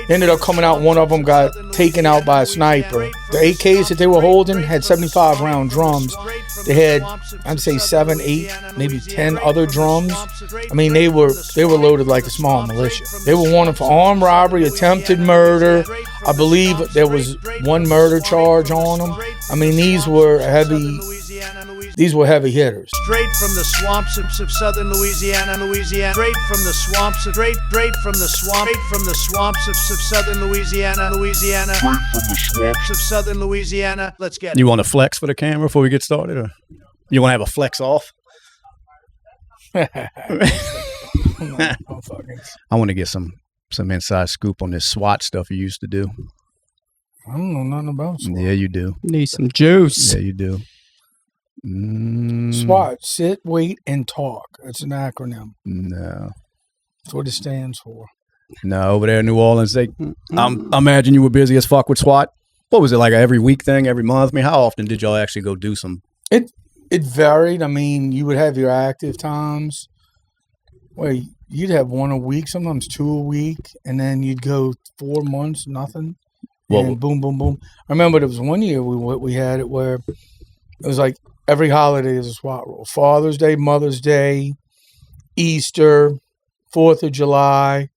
ended up coming out. One of them got taken out by a sniper. The AKs that they were holding had 75 round drums. They had, I'd say 7, 8, maybe 10 other drums. I mean, they were loaded like a small militia. They were wanted for armed robbery, attempted murder. I believe there was one murder charge on them. I mean, these were heavy hitters. Straight from the swamps of southern Louisiana. Straight from the swamps of southern Louisiana. Straight from the swamps of southern Louisiana. Let's get it. You want to flex for the camera before we get started, or you want to have a flex off? I want to get some inside scoop on this SWAT stuff you used to do. I don't know nothing about SWAT. Yeah, you do. Need some juice. Yeah, you do. SWAT, sit, wait, and talk. It's an acronym. No. That's what it stands for. No, over there in New Orleans, I imagine you were busy as fuck with SWAT. What was it, like every week thing, every month? I mean, how often did y'all actually go do some? It varied. I mean, you would have your active times where you'd have one a week, sometimes 2 a week, and then you'd go 4 months, nothing. And boom, boom, boom. I remember there was one year we had it where it was like every holiday is a SWAT roll. Father's Day, Mother's Day, Easter, 4th of July,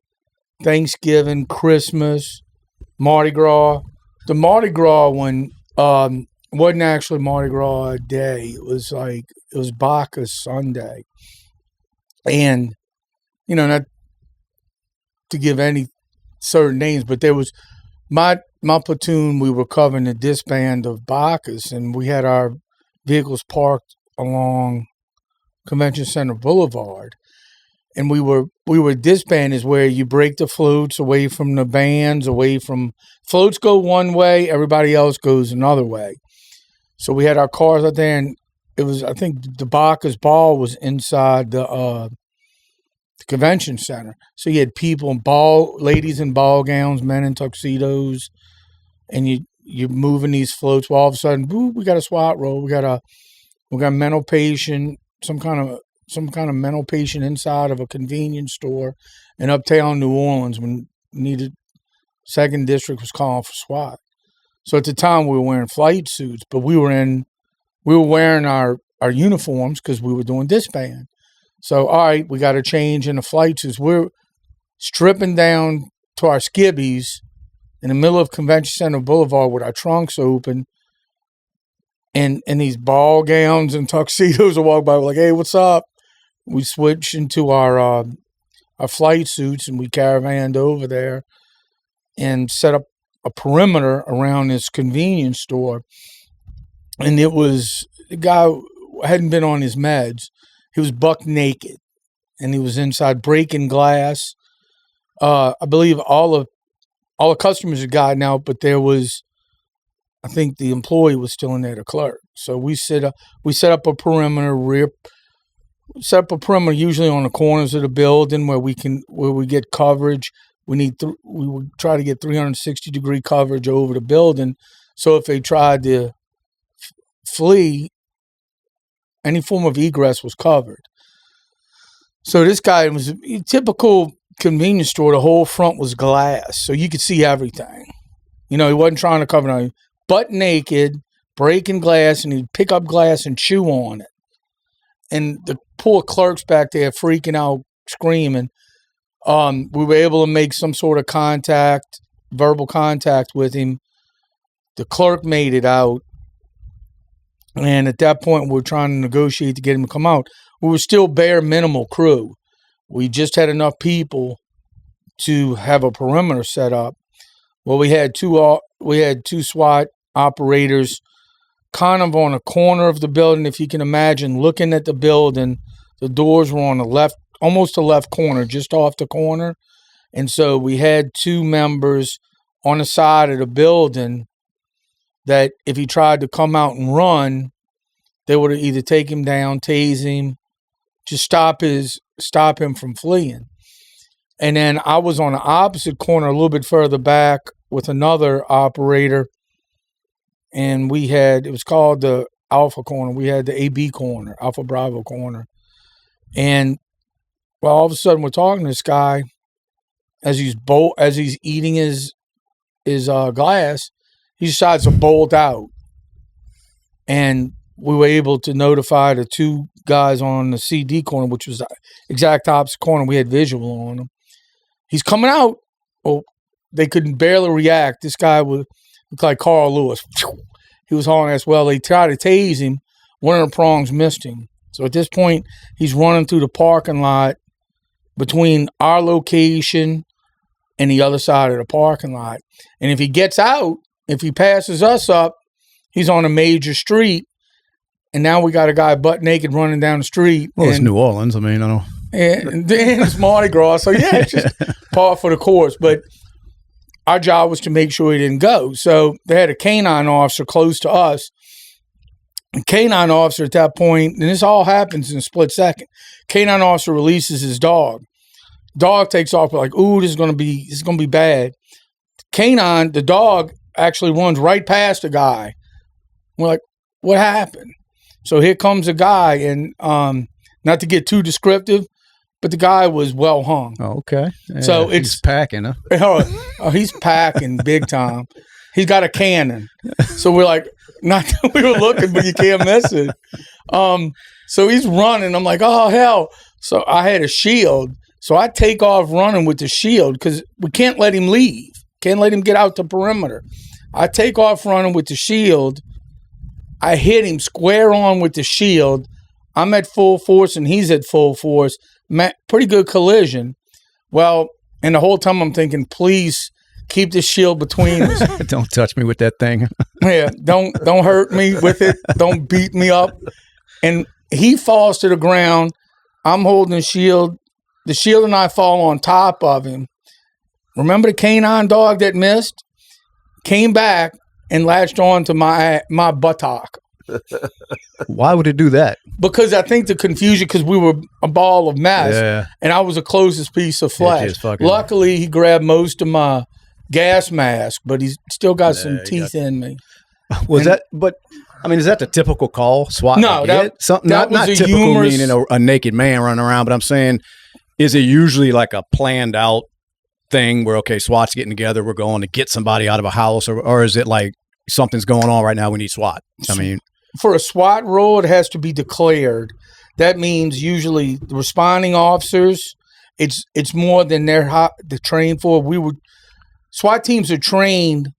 Thanksgiving, Christmas, Mardi Gras. The Mardi Gras one wasn't actually Mardi Gras Day. It was Bacchus Sunday. And, you know, not to give any certain names, but there was my platoon, we were covering the disband of Bacchus, and we had our vehicles parked along Convention Center Boulevard. And we were disband is where you break the floats away from the bands, floats go one way, everybody else goes another way. So we had our cars out there, and it was, I think the Bacchus ball was inside the convention center. So you had people in ladies in ball gowns, men in tuxedos, and you're moving these floats. Well, all of a sudden, we got a SWAT roll. We got a mental patient, some kind of mental patient inside of a convenience store in uptown New Orleans when needed. 2nd District was calling for SWAT. So at the time we were wearing flight suits, but we were wearing our uniforms because we were doing disband. So, all right, we got to change in the flight suits. We're stripping down to our skibbies in the middle of Convention Center Boulevard with our trunks open, and these ball gowns and tuxedos will walk by. We're like, hey, what's up? We switched into our flight suits, and we caravanned over there and set up a perimeter around this convenience store. And it was, the guy hadn't been on his meds. He was buck naked, and he was inside breaking glass. I believe all the customers had gotten out, but there was, I think the employee was still in there, the clerk. So we set up a perimeter, usually on the corners of the building where we get coverage. We would try to get 360-degree coverage over the building. So if they tried to flee, any form of egress was covered. So this guy was a typical convenience store. The whole front was glass, so you could see everything. You know, he wasn't trying to cover nothing. Butt naked, breaking glass, and he'd pick up glass and chew on it. And the poor clerks back there freaking out, screaming. We were able to make some sort of verbal contact with him. The clerk made it out. And at that point, we were trying to negotiate to get him to come out. We were still bare minimal crew. We just had enough people to have a perimeter set up. Well, we had two SWAT operators kind of on a corner of the building, if you can imagine, looking at the building. The doors were on the left, almost the left corner, just off the corner. And so we had 2 members on the side of the building that if he tried to come out and run, they would either take him down, tase him, just stop him from fleeing. And then I was on the opposite corner, a little bit further back, with another operator, and it was called the Alpha corner. We had the AB corner, Alpha Bravo corner. And well, all of a sudden we're talking to this guy, as he's eating his glass, he decides to bolt out. And we were able to notify the two guys on the CD corner, which was the exact opposite corner. We had visual on him. He's coming out. Well, they couldn't barely react. This guy looked like Carl Lewis. He was hauling as well. They tried to tase him. One of the prongs missed him. So at this point, he's running through the parking lot between our location and the other side of the parking lot. And if he gets out, if he passes us up, he's on a major street. And now we got a guy butt naked running down the street. Well, it's New Orleans. I mean, I don't. And then it's Mardi Gras. So, yeah, it's just par for the course. But our job was to make sure he didn't go. So they had a canine officer close to us. The canine officer at that point, and this all happens in a split second. Canine officer releases his dog. Dog takes off. We're like, ooh, this is gonna be bad. Canine, the dog actually runs right past the guy. We're like, what happened? So here comes a guy, and not to get too descriptive, but the guy was well hung. Oh, okay. Yeah, so he's packing, huh? He's packing big time. He's got a cannon. So we're like, not that we were looking, but you can't miss it. So he's running. I'm like, oh, hell. So I had a shield. So I take off running with the shield because we can't let him leave. Can't let him get out the perimeter. I take off running with the shield. I hit him square on with the shield. I'm at full force and he's at full force. Pretty good collision. Well, and the whole time I'm thinking, please keep the shield between us. Don't touch me with that thing. Yeah, don't hurt me with it. Don't beat me up. And he falls to the ground. I'm holding the shield. The shield and I fall on top of him. Remember the canine dog that missed? Came back and latched on to my buttock. Why would it do that? Because I think the confusion, because we were a ball of mess, and I was the closest piece of flesh. Luckily, he grabbed most of my gas mask, but he's still got some teeth in me. Is that the typical call? SWAT? No, that not was typical humorous, meaning a naked man running around, but I'm saying, is it usually like a planned out thing where, okay, SWAT's getting together, we're going to get somebody out of a house, or is it like something's going on right now, we need SWAT? I mean, for a SWAT role, it has to be declared. That means usually the responding officers, it's more than they're trained for. SWAT teams are trained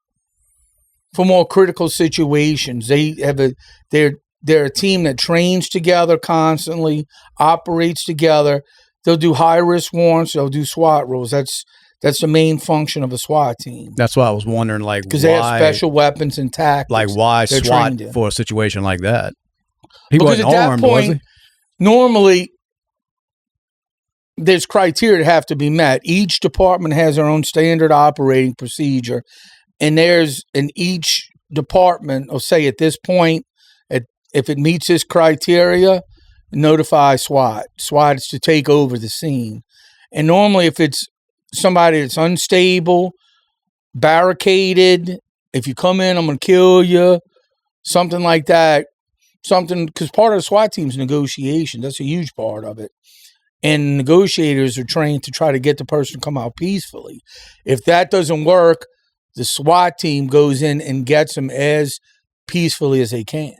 for more critical situations. They're a team that trains together constantly, operates together. They'll do high risk warrants. They'll do SWAT roles. That's the main function of a SWAT team. That's why I was wondering, like, because they have special weapons and tactics. Like, why SWAT for a situation like that? He wasn't armed, was he? Normally, there's criteria that have to be met. Each department has their own standard operating procedure, and there's in each department, or say at this point, if it meets this criteria, notify SWAT. SWAT is to take over the scene. And normally, if it's somebody that's unstable, barricaded, if you come in, I'm going to kill you, something like that. Because part of the SWAT team is negotiation. That's a huge part of it. And negotiators are trained to try to get the person to come out peacefully. If that doesn't work, the SWAT team goes in and gets them as peacefully as they can.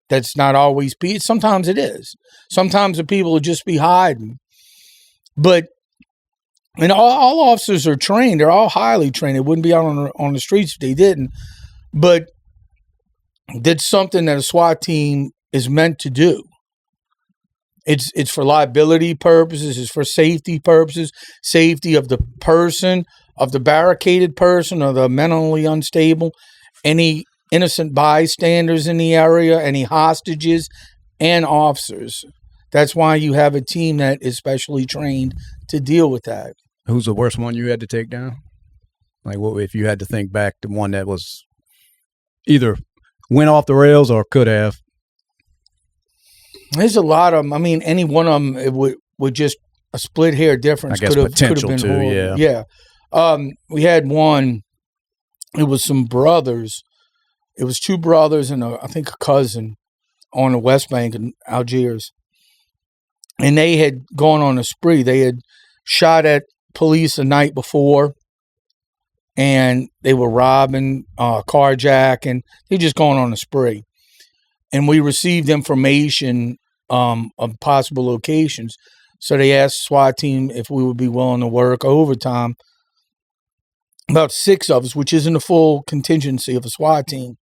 That's not always peace. Sometimes it is. Sometimes the people will just be hiding. But and all officers are trained. They're all highly trained. They wouldn't be out on the streets if they didn't. But that's something that a SWAT team is meant to do. It's for liability purposes. It's for safety purposes. Safety of the person, of the barricaded person, or the mentally unstable, any innocent bystanders in the area, any hostages, and officers. That's why you have a team that is specially trained to deal with that. Who's the worst one you had to take down? Like, what if you had to think back to one that was either went off the rails or could have? There's a lot of them. I mean, any one of them, it would just a split hair difference. I guess potential been too, horrible. yeah. We had one. It was some brothers. It was two brothers and I think a cousin on the West Bank in Algiers. And they had gone on a spree. They had shot at police the night before, and they were robbing, carjacking. They're just going on a spree. And we received information of possible locations. So they asked the SWAT team if we would be willing to work overtime. About 6 of us, which isn't a full contingency of a SWAT team.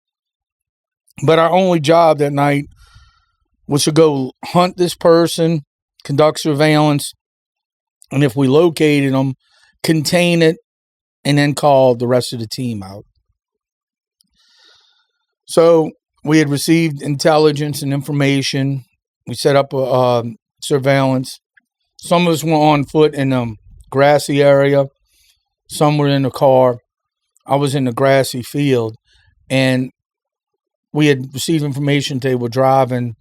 But our only job that night was to go hunt this person, conduct surveillance, and if we located them, contain it, and then call the rest of the team out. So we had received intelligence and information. We set up surveillance. Some of us were on foot in a grassy area. Some were in a car. I was in the grassy field. And we had received information they were driving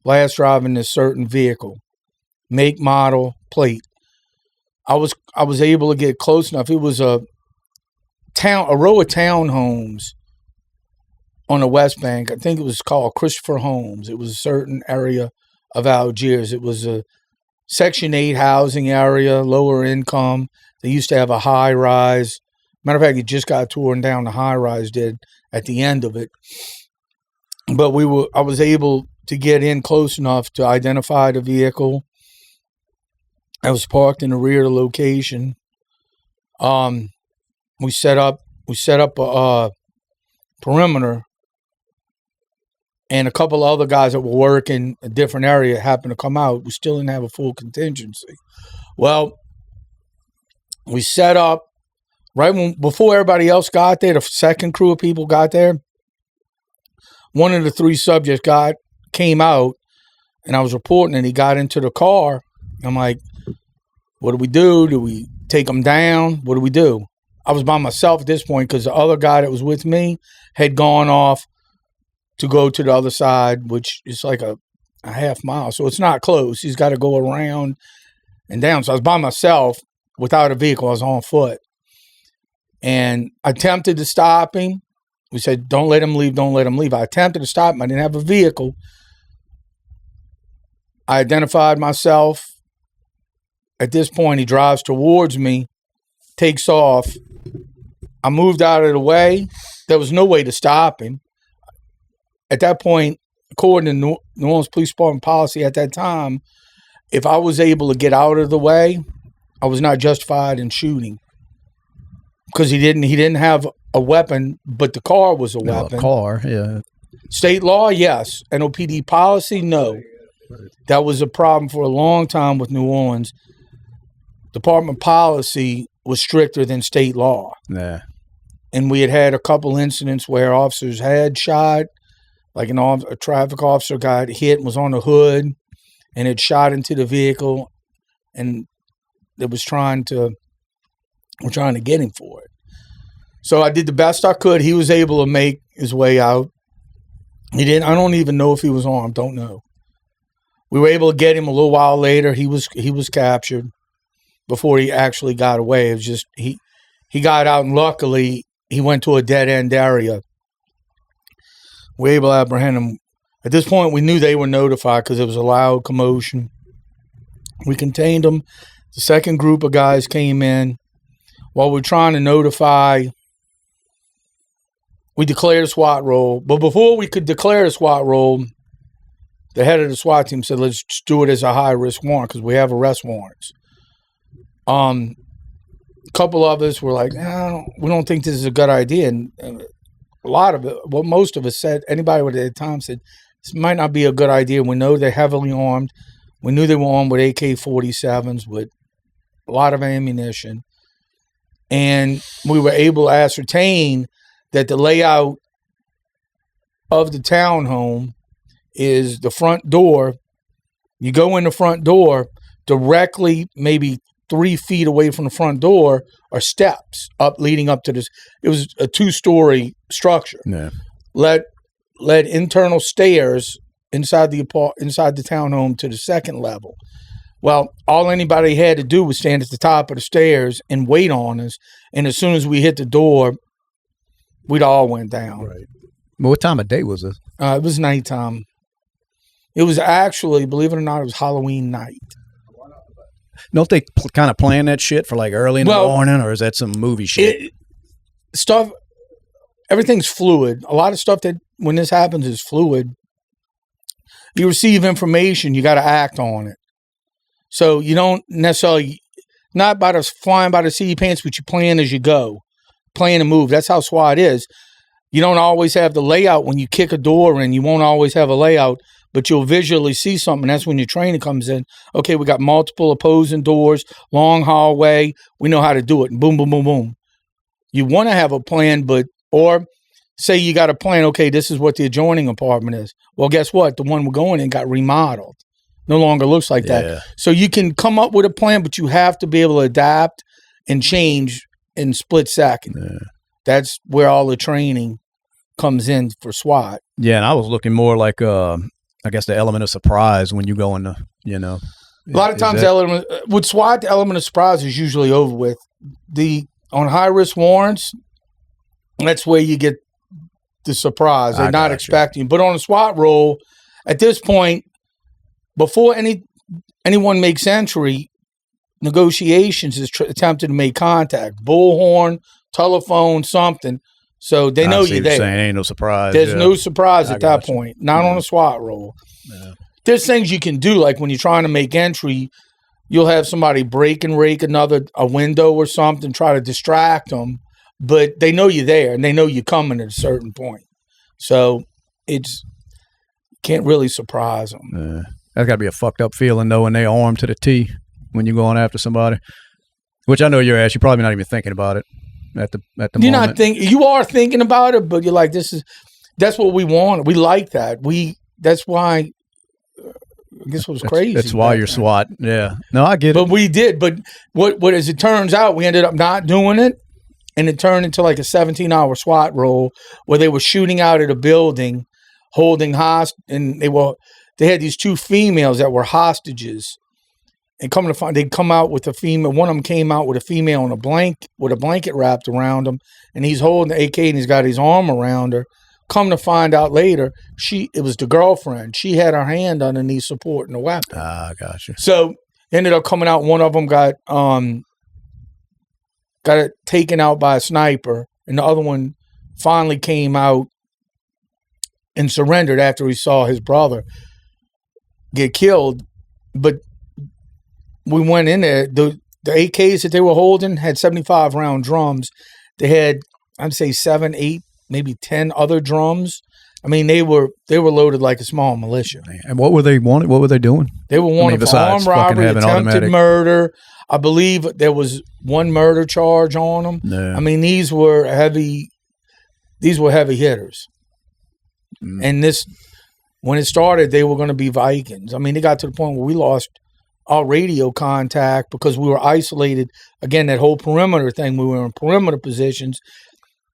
this certain vehicle. Make, model, plate. I was able to get close enough. It was a row of townhomes on the West Bank. I think it was called Christopher Homes. It was a certain area of Algiers. It was a Section 8 housing area, lower income. They used to have a high rise. Matter of fact, it just got torn down. The high rise did at the end of it. But I was able to get in close enough to identify the vehicle. I was parked in the rear of the location. We set up a perimeter, and a couple of other guys that were working a different area happened to come out. We still didn't have a full contingency. Well, we set up before everybody else got there. The second crew of people got there. One of the 3 subjects came out, and I was reporting, and he got into the car. I'm like, what do we do? Do we take him down? What do we do? I was by myself at this point because the other guy that was with me had gone off to go to the other side, which is like a half mile. So it's not close. He's got to go around and down. So I was by myself without a vehicle. I was on foot. And I attempted to stop him. We said, don't let him leave. Don't let him leave. I attempted to stop him. I didn't have a vehicle. I identified myself. At this point, he drives towards me, takes off. I moved out of the way. There was no way to stop him. At that point, according to New Orleans Police Department policy at that time, if I was able to get out of the way, I was not justified in shooting. Because he didn't have a weapon, but the car was a weapon. A car, yeah. State law, yes. NOPD policy, no. That was a problem for a long time with New Orleans. Department policy was stricter than state law. Yeah. And we had a couple incidents where officers had shot, like a traffic officer got hit and was on the hood and had shot into the vehicle, and we're trying to get him for it. So I did the best I could. He was able to make his way out. I don't even know if he was armed. Don't know. We were able to get him a little while later. He was captured before he actually got away. It was just he got out, and luckily he went to a dead end area. We were able to apprehend him. At this point, we knew they were notified because it was a loud commotion. We contained them. The second group of guys came in. While we're trying to notify, we declared a SWAT roll. But before we could declare a SWAT roll, the head of the SWAT team said, let's just do it as a high-risk warrant because we have arrest warrants. A couple of us were like, we don't think this is a good idea. And a lot of it, most of us said, anybody at the time said, this might not be a good idea. We know they're heavily armed. We knew they were armed with AK-47s with a lot of ammunition. And we were able to ascertain that the layout of the townhome is the front door. You go in the front door, directly maybe 3 feet away from the front door are steps leading up to this. It was a 2-story structure. Yeah. Led internal stairs inside the townhome to the second level. Well, all anybody had to do was stand at the top of the stairs and wait on us. And as soon as we hit the door, we'd all went down. Right. But what time of day was this? It was nighttime. It was actually, believe it or not, it was Halloween night. don't they kind of plan that shit for like early in the morning, or is that some movie shit? Everything's fluid. A lot of stuff that when this happens is fluid. You receive information, you got to act on it. So you don't necessarily, not by the flying by the seat of your pants, but you plan as you go. Plan and move. That's how SWAT is. You don't always have the layout when you kick a door in. You won't always have a layout, but you'll visually see something. That's when your training comes in. Okay, we got multiple opposing doors, long hallway. We know how to do it. And boom, boom, boom, boom. You want to have a plan, or say you got a plan, okay, this is what the adjoining apartment is. Well, guess what? The one we're going in got remodeled. No longer looks like that. So you can come up with a plan, but you have to be able to adapt and change in split second. Yeah. That's where all the training comes in for SWAT. Yeah, and I was looking more like, I guess, the element of surprise when you go into, A lot of times, with SWAT, the element of surprise is usually over with. On high-risk warrants, that's where you get the surprise. They're not expecting. But on a SWAT roll, at this point, before anyone makes entry, negotiations is attempting to make contact. Bullhorn, telephone, something. So they know you're there. Saying ain't no surprise. There's no surprise at that point. Not on a SWAT roll. Yeah. There's things you can do, like when you're trying to make entry, you'll have somebody break and rake a window or something, try to distract them, but they know you're there and they know you're coming at a certain point. So can't really surprise them. Yeah. That's got to be a fucked up feeling knowing they armed to the T when you're going after somebody. Which I know your ass, you're probably not even thinking about it at the you're moment. You are thinking about it, but you're like, that's what we want. We like that. That's why. I guess it was crazy. That's why you're SWAT. Yeah. No, I get it. But we did. But what as it turns out, we ended up not doing it. And it turned into like a 17-hour SWAT roll where they were shooting out at a building, holding hostage. And they had these two females that were hostages. And come to find, they'd come out with a female. One of them came out with a female in with a blanket wrapped around him. And he's holding the AK and he's got his arm around her. Come to find out later, it was the girlfriend. She had her hand underneath supporting the weapon. Ah, gotcha. So ended up coming out. One of them got it taken out by a sniper, and the other one finally came out and surrendered after he saw his brother get killed. But we went in there. The AKs that they were holding had 75-round drums. They had, I'd say, 7, 8. Maybe 10 other drums. I mean, they were loaded like a small militia. And what were they wanted? What were they doing? They were wanted for armed robbery, attempted murder. I believe there was one murder charge on them. Yeah. I mean, these were heavy hitters. Mm. And when it started, they were going to be Vikings. I mean, it got to the point where we lost our radio contact because we were isolated. Again, that whole perimeter thing, we were in perimeter positions.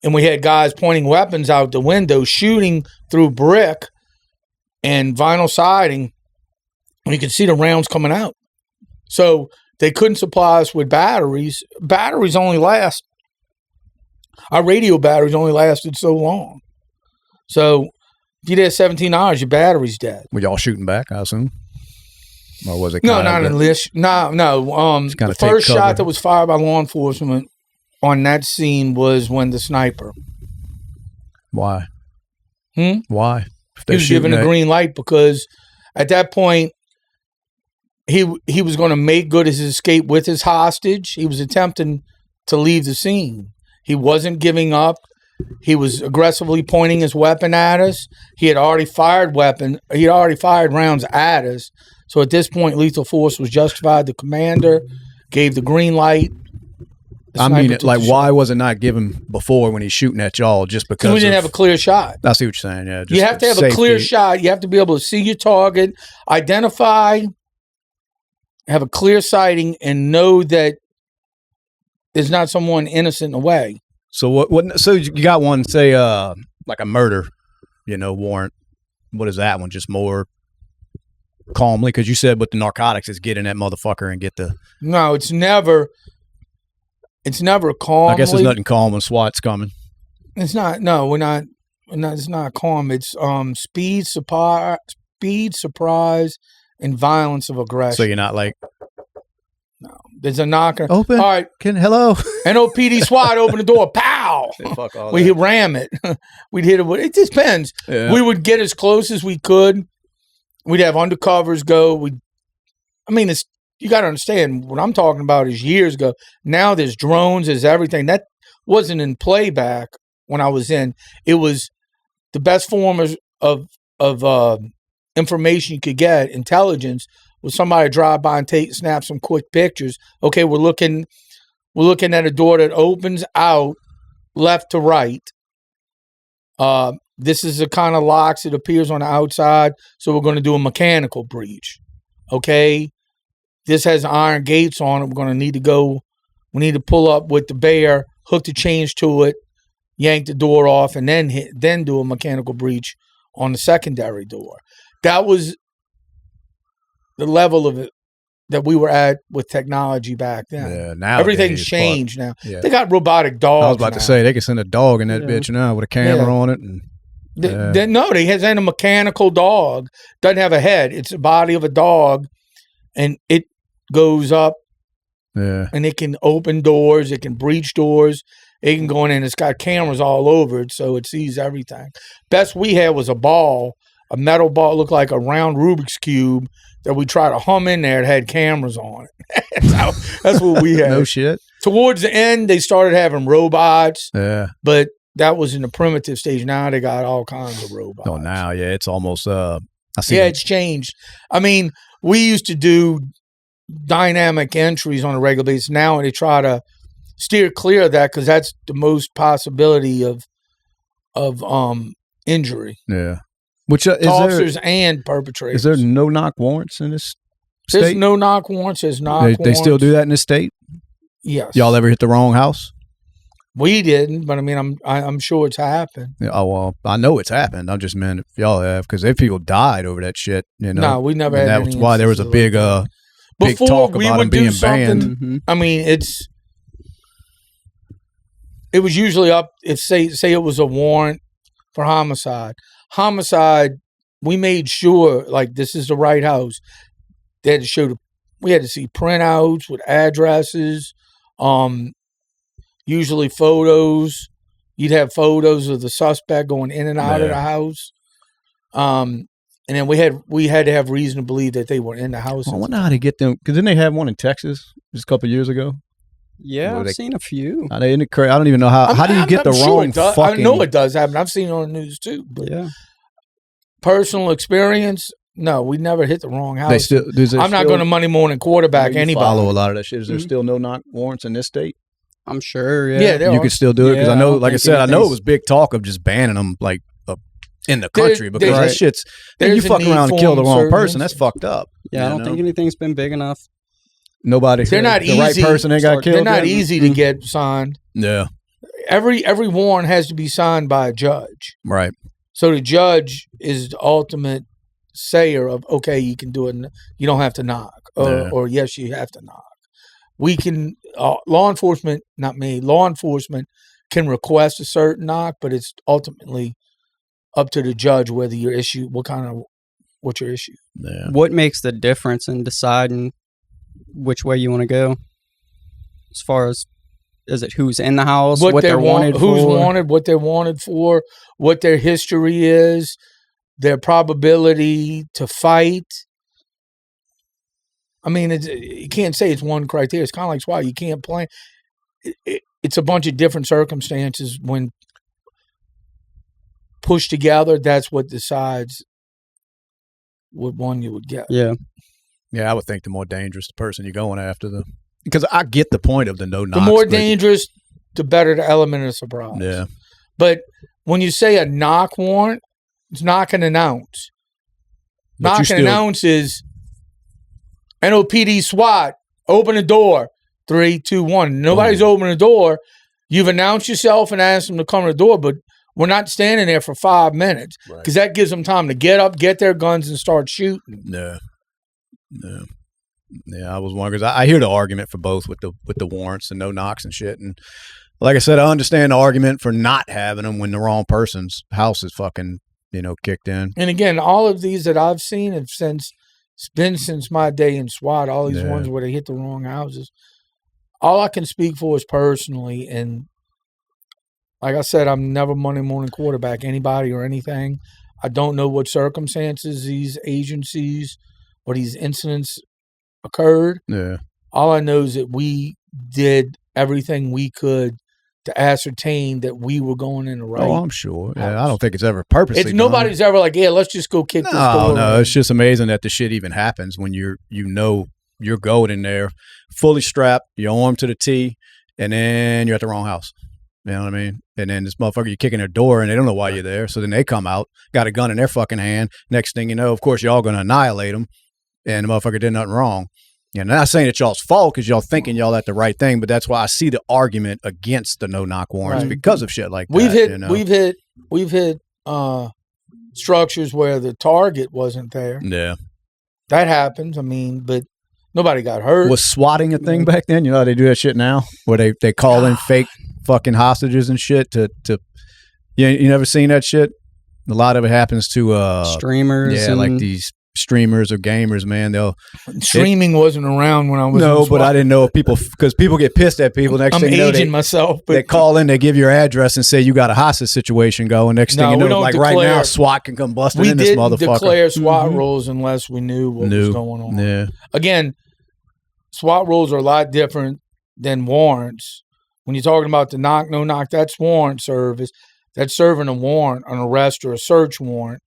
And we had guys pointing weapons out the window, shooting through brick and vinyl siding. And you could see the rounds coming out. So they couldn't supply us with batteries. Batteries only last. Our radio batteries only lasted so long. So if you did 17 hours, your battery's dead. Were y'all shooting back, I assume? Or was it No. The first shot that was fired by law enforcement on that scene was when the sniper. Why? Why? He was given a green light because at that point he was going to make good his escape with his hostage. He was attempting to leave the scene. He wasn't giving up. He was aggressively pointing his weapon at us. He had already fired rounds at us. So at this point, lethal force was justified. The commander gave the green light. I mean, why was it not given before when he's shooting at y'all? Just because we didn't have a clear shot. I see what you're saying. Yeah, you have to have a clear shot. You have to be able to see your target, identify, have a clear sighting, and know that there's not someone innocent in the way. So what? So you got one, say, like a murder, warrant. What is that one? Just more calmly, because you said with the narcotics, is get in that motherfucker and get the. No, it's never. It's never calm. I guess there's nothing calm when SWAT's coming. It's not. No, we're not. It's not calm. It's speed, surprise, and violence of aggression. So you're not like. No. There's a knocker. Open. All right. Hello. NOPD SWAT, open the door. Pow. Fuck all We that. ram it. We'd hit it. It just depends. Yeah. We would get as close as we could. We'd have undercovers go. It's you got to understand what I'm talking about is years ago. Now there's drones, there's everything. That wasn't in playback when I was in. It was the best form of information you could get, intelligence, was somebody drive by and snap some quick pictures. Okay, we're looking at a door that opens out left to right. This is the kind of locks it appears on the outside, so we're going to do a mechanical breach. Okay, this has iron gates on it. We're going to need to pull up with the bear, hook the chains to it, yank the door off, and then do a mechanical breach on the secondary door. That was the level of it that we were at with technology back then. Yeah, now everything's changed now. Yeah. They got robotic dogs. I was about to say they can send a dog in that bitch now with a camera on it. And they has a mechanical dog. Doesn't have a head. It's the body of a dog, and it goes up. Yeah, and it can open doors. It can breach doors. It can go in, and it's got cameras all over it, so it sees everything. Best we had was a metal ball, looked like a round Rubik's Cube that we tried to hum in there. It had cameras on it. That's what we had. No shit. Towards the end, they started having robots. Yeah. But that was in the primitive stage. Now they got all kinds of robots. Oh, now, it's almost, it's changed. I mean, we used to do dynamic entries on a regular basis. Now they try to steer clear of that because that's the most possibility of injury. Yeah. Which is officers and perpetrators. Is there no knock warrants in this state? There's no knock warrants. There's knock warrants. They still do that in this state? Yes. Y'all ever hit the wrong house? We didn't, but I mean, I'm sure it's happened. Yeah, oh, well, I know it's happened. I'm just meant if y'all have, because if people died over that shit, No, we never had. That was why there was a big big talk about them being banned. Mm-hmm. I mean, it was usually up if say it was a warrant for homicide. Homicide, we made sure like this is the right house. They had to show we had to see printouts with addresses, usually photos. You'd have photos of the suspect going in and out of the house. And then we had to have reason to believe that they were in the house. I wonder how to get them, because didn't they have one in Texas just a couple of years ago? Yeah, I've seen a few. I don't even know how do you get the wrong fucking... I know it does happen. I've seen it on the news too. But yeah. Personal experience, no, we never hit the wrong house. I'm not going to Monday morning quarterback anybody. Follow a lot of that shit. Is there still no knock warrants in this state? I'm sure, Yeah, you could still do it, because I know, like I said, I know it was big talk of just banning them, like, in the country, because that shit's... You fuck around and kill the wrong person, that's fucked up. Yeah, I don't think anything's been big enough. Nobody... They're not easy. The right person ain't got killed. They're not easy to get signed. Yeah. Every warrant has to be signed by a judge. Right. So the judge is the ultimate sayer of, okay, you can do it. You don't have to knock. Or yes, you have to knock. We can, law enforcement can request a certain knock, but it's ultimately up to the judge whether your issue, what's your issue. Yeah. What makes the difference in deciding which way you want to go? As far as, is it who's in the house, what they're wanted for? Who's wanted, what they're wanted for, what their history is, their probability to fight. I mean, you can't say it's one criteria. It's kind of like SWAT. You can't plan. It's a bunch of different circumstances when pushed together. That's what decides what one you would get. Yeah. Yeah, I would think the more dangerous the person you're going after, because I get the point of the no knocks. The more dangerous, the better the element of surprise. Yeah. But when you say a knock warrant, it's knock and announce. Knock and announce is NOPD SWAT, open the door. 3, 2, 1. Nobody's opening the door. You've announced yourself and asked them to come to the door, but we're not standing there for 5 minutes because that gives them time to get up, get their guns, and start shooting. Yeah. I was wondering, because I hear the argument for both with the warrants and no knocks and shit. And like I said, I understand the argument for not having them when the wrong person's house is fucking, kicked in. And again, all of these that I've seen have since my day in SWAT, all these ones where they hit the wrong houses, all I can speak for is personally, and like I said, I'm never Monday morning quarterback anybody or anything. I don't know what circumstances these agencies or these incidents occurred. Yeah. All I know is that we did everything we could to ascertain that we were going in the right. Oh, I'm sure. Yeah, I don't think it's ever purposely. Nobody's ever like, yeah, let's just go kick this door. No, it's just amazing that the shit even happens when you're going in there fully strapped, you're armed to the T, and then you're at the wrong house. You know what I mean? And then this motherfucker, you're kicking their door and they don't know why you're there. So then they come out, got a gun in their fucking hand. Next thing you know, of course, y'all going to annihilate them. And the motherfucker did nothing wrong. And I'm not saying it's y'all's fault because y'all thinking y'all at the right thing, but that's why I see the argument against the no-knock warrants because of shit like that. We've hit structures where the target wasn't there. Yeah. That happens. I mean, but nobody got hurt. Was swatting a thing back then? You know how they do that shit now? Where they call in fake fucking hostages and shit to you never seen that shit? A lot of it happens to streamers. Yeah, like these streamers or gamers, man. Streaming wasn't around when I was no, but I didn't know because people get pissed at people. Next thing you know, they call in, they give your address and say you got a hostage situation going. Next thing you know, like right now, SWAT can come busting in this motherfucker. We didn't declare SWAT rules unless we knew what was going on. Yeah. Again, SWAT rules are a lot different than warrants. When you're talking about the knock, no knock, that's warrant service. That's serving a warrant, an arrest or a search warrant.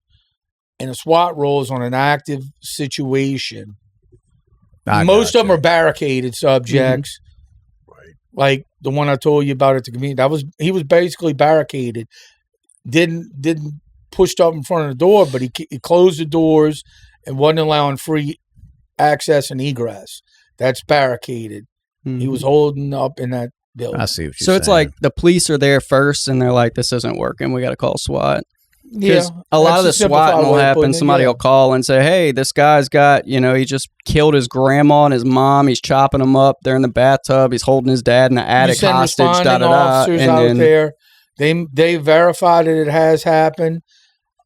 And a SWAT rule is on an active situation. Most of them are barricaded subjects. Right. Like the one I told you about at the convenience. He was basically barricaded. Didn't push up in front of the door, but he closed the doors and wasn't allowing free access and egress. That's barricaded. Mm-hmm. He was holding up in that building. I see what you're saying. So it's like the police are there first and they're like, this isn't working. We got to call SWAT. Yeah. A lot of the SWAT will happen. Somebody will call and say, hey, this guy's got, he just killed his grandma and his mom. He's chopping them up. They're in the bathtub. He's holding his dad in the attic hostage. Officers out there. They verify that it has happened.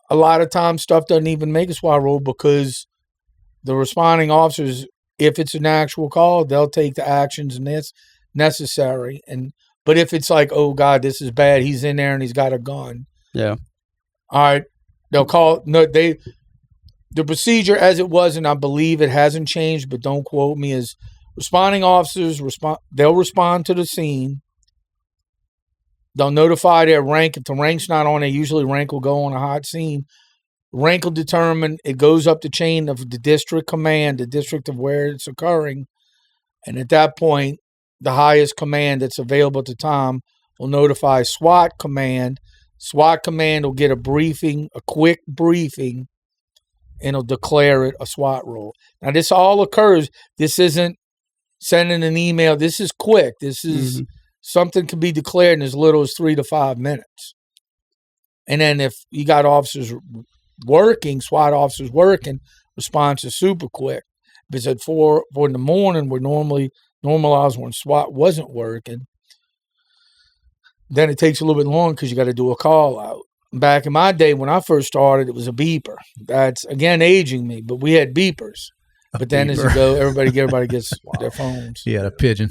A lot of times stuff doesn't even make a SWAT rule because the responding officers, if it's an actual call, they'll take the actions and that's necessary. But if it's like, oh God, this is bad, he's in there and he's got a gun. Yeah. All right. They'll call the procedure as it was, and I believe it hasn't changed, but don't quote me, is responding officers they'll respond to the scene. They'll notify their rank. If the rank's not on, usually rank will go on a hot scene. Rank will determine, it goes up the chain of the district command, the district of where it's occurring. And at that point, the highest command that's available at the time will notify SWAT command. SWAT command will get a quick briefing, and it'll declare it a SWAT rule. Now, this all occurs. This isn't sending an email. This is quick. This is something can be declared in as little as 3 to 5 minutes. And then if you got officers working, SWAT officers working, response is super quick. If it's at 4 in the morning, we're normally normalized when SWAT wasn't working. Then it takes a little bit longer because you got to do a call out. Back in my day, when I first started, it was a beeper. That's, again, aging me, but we had beepers. But then as you go, everybody gets their phones. Yeah, a pigeon.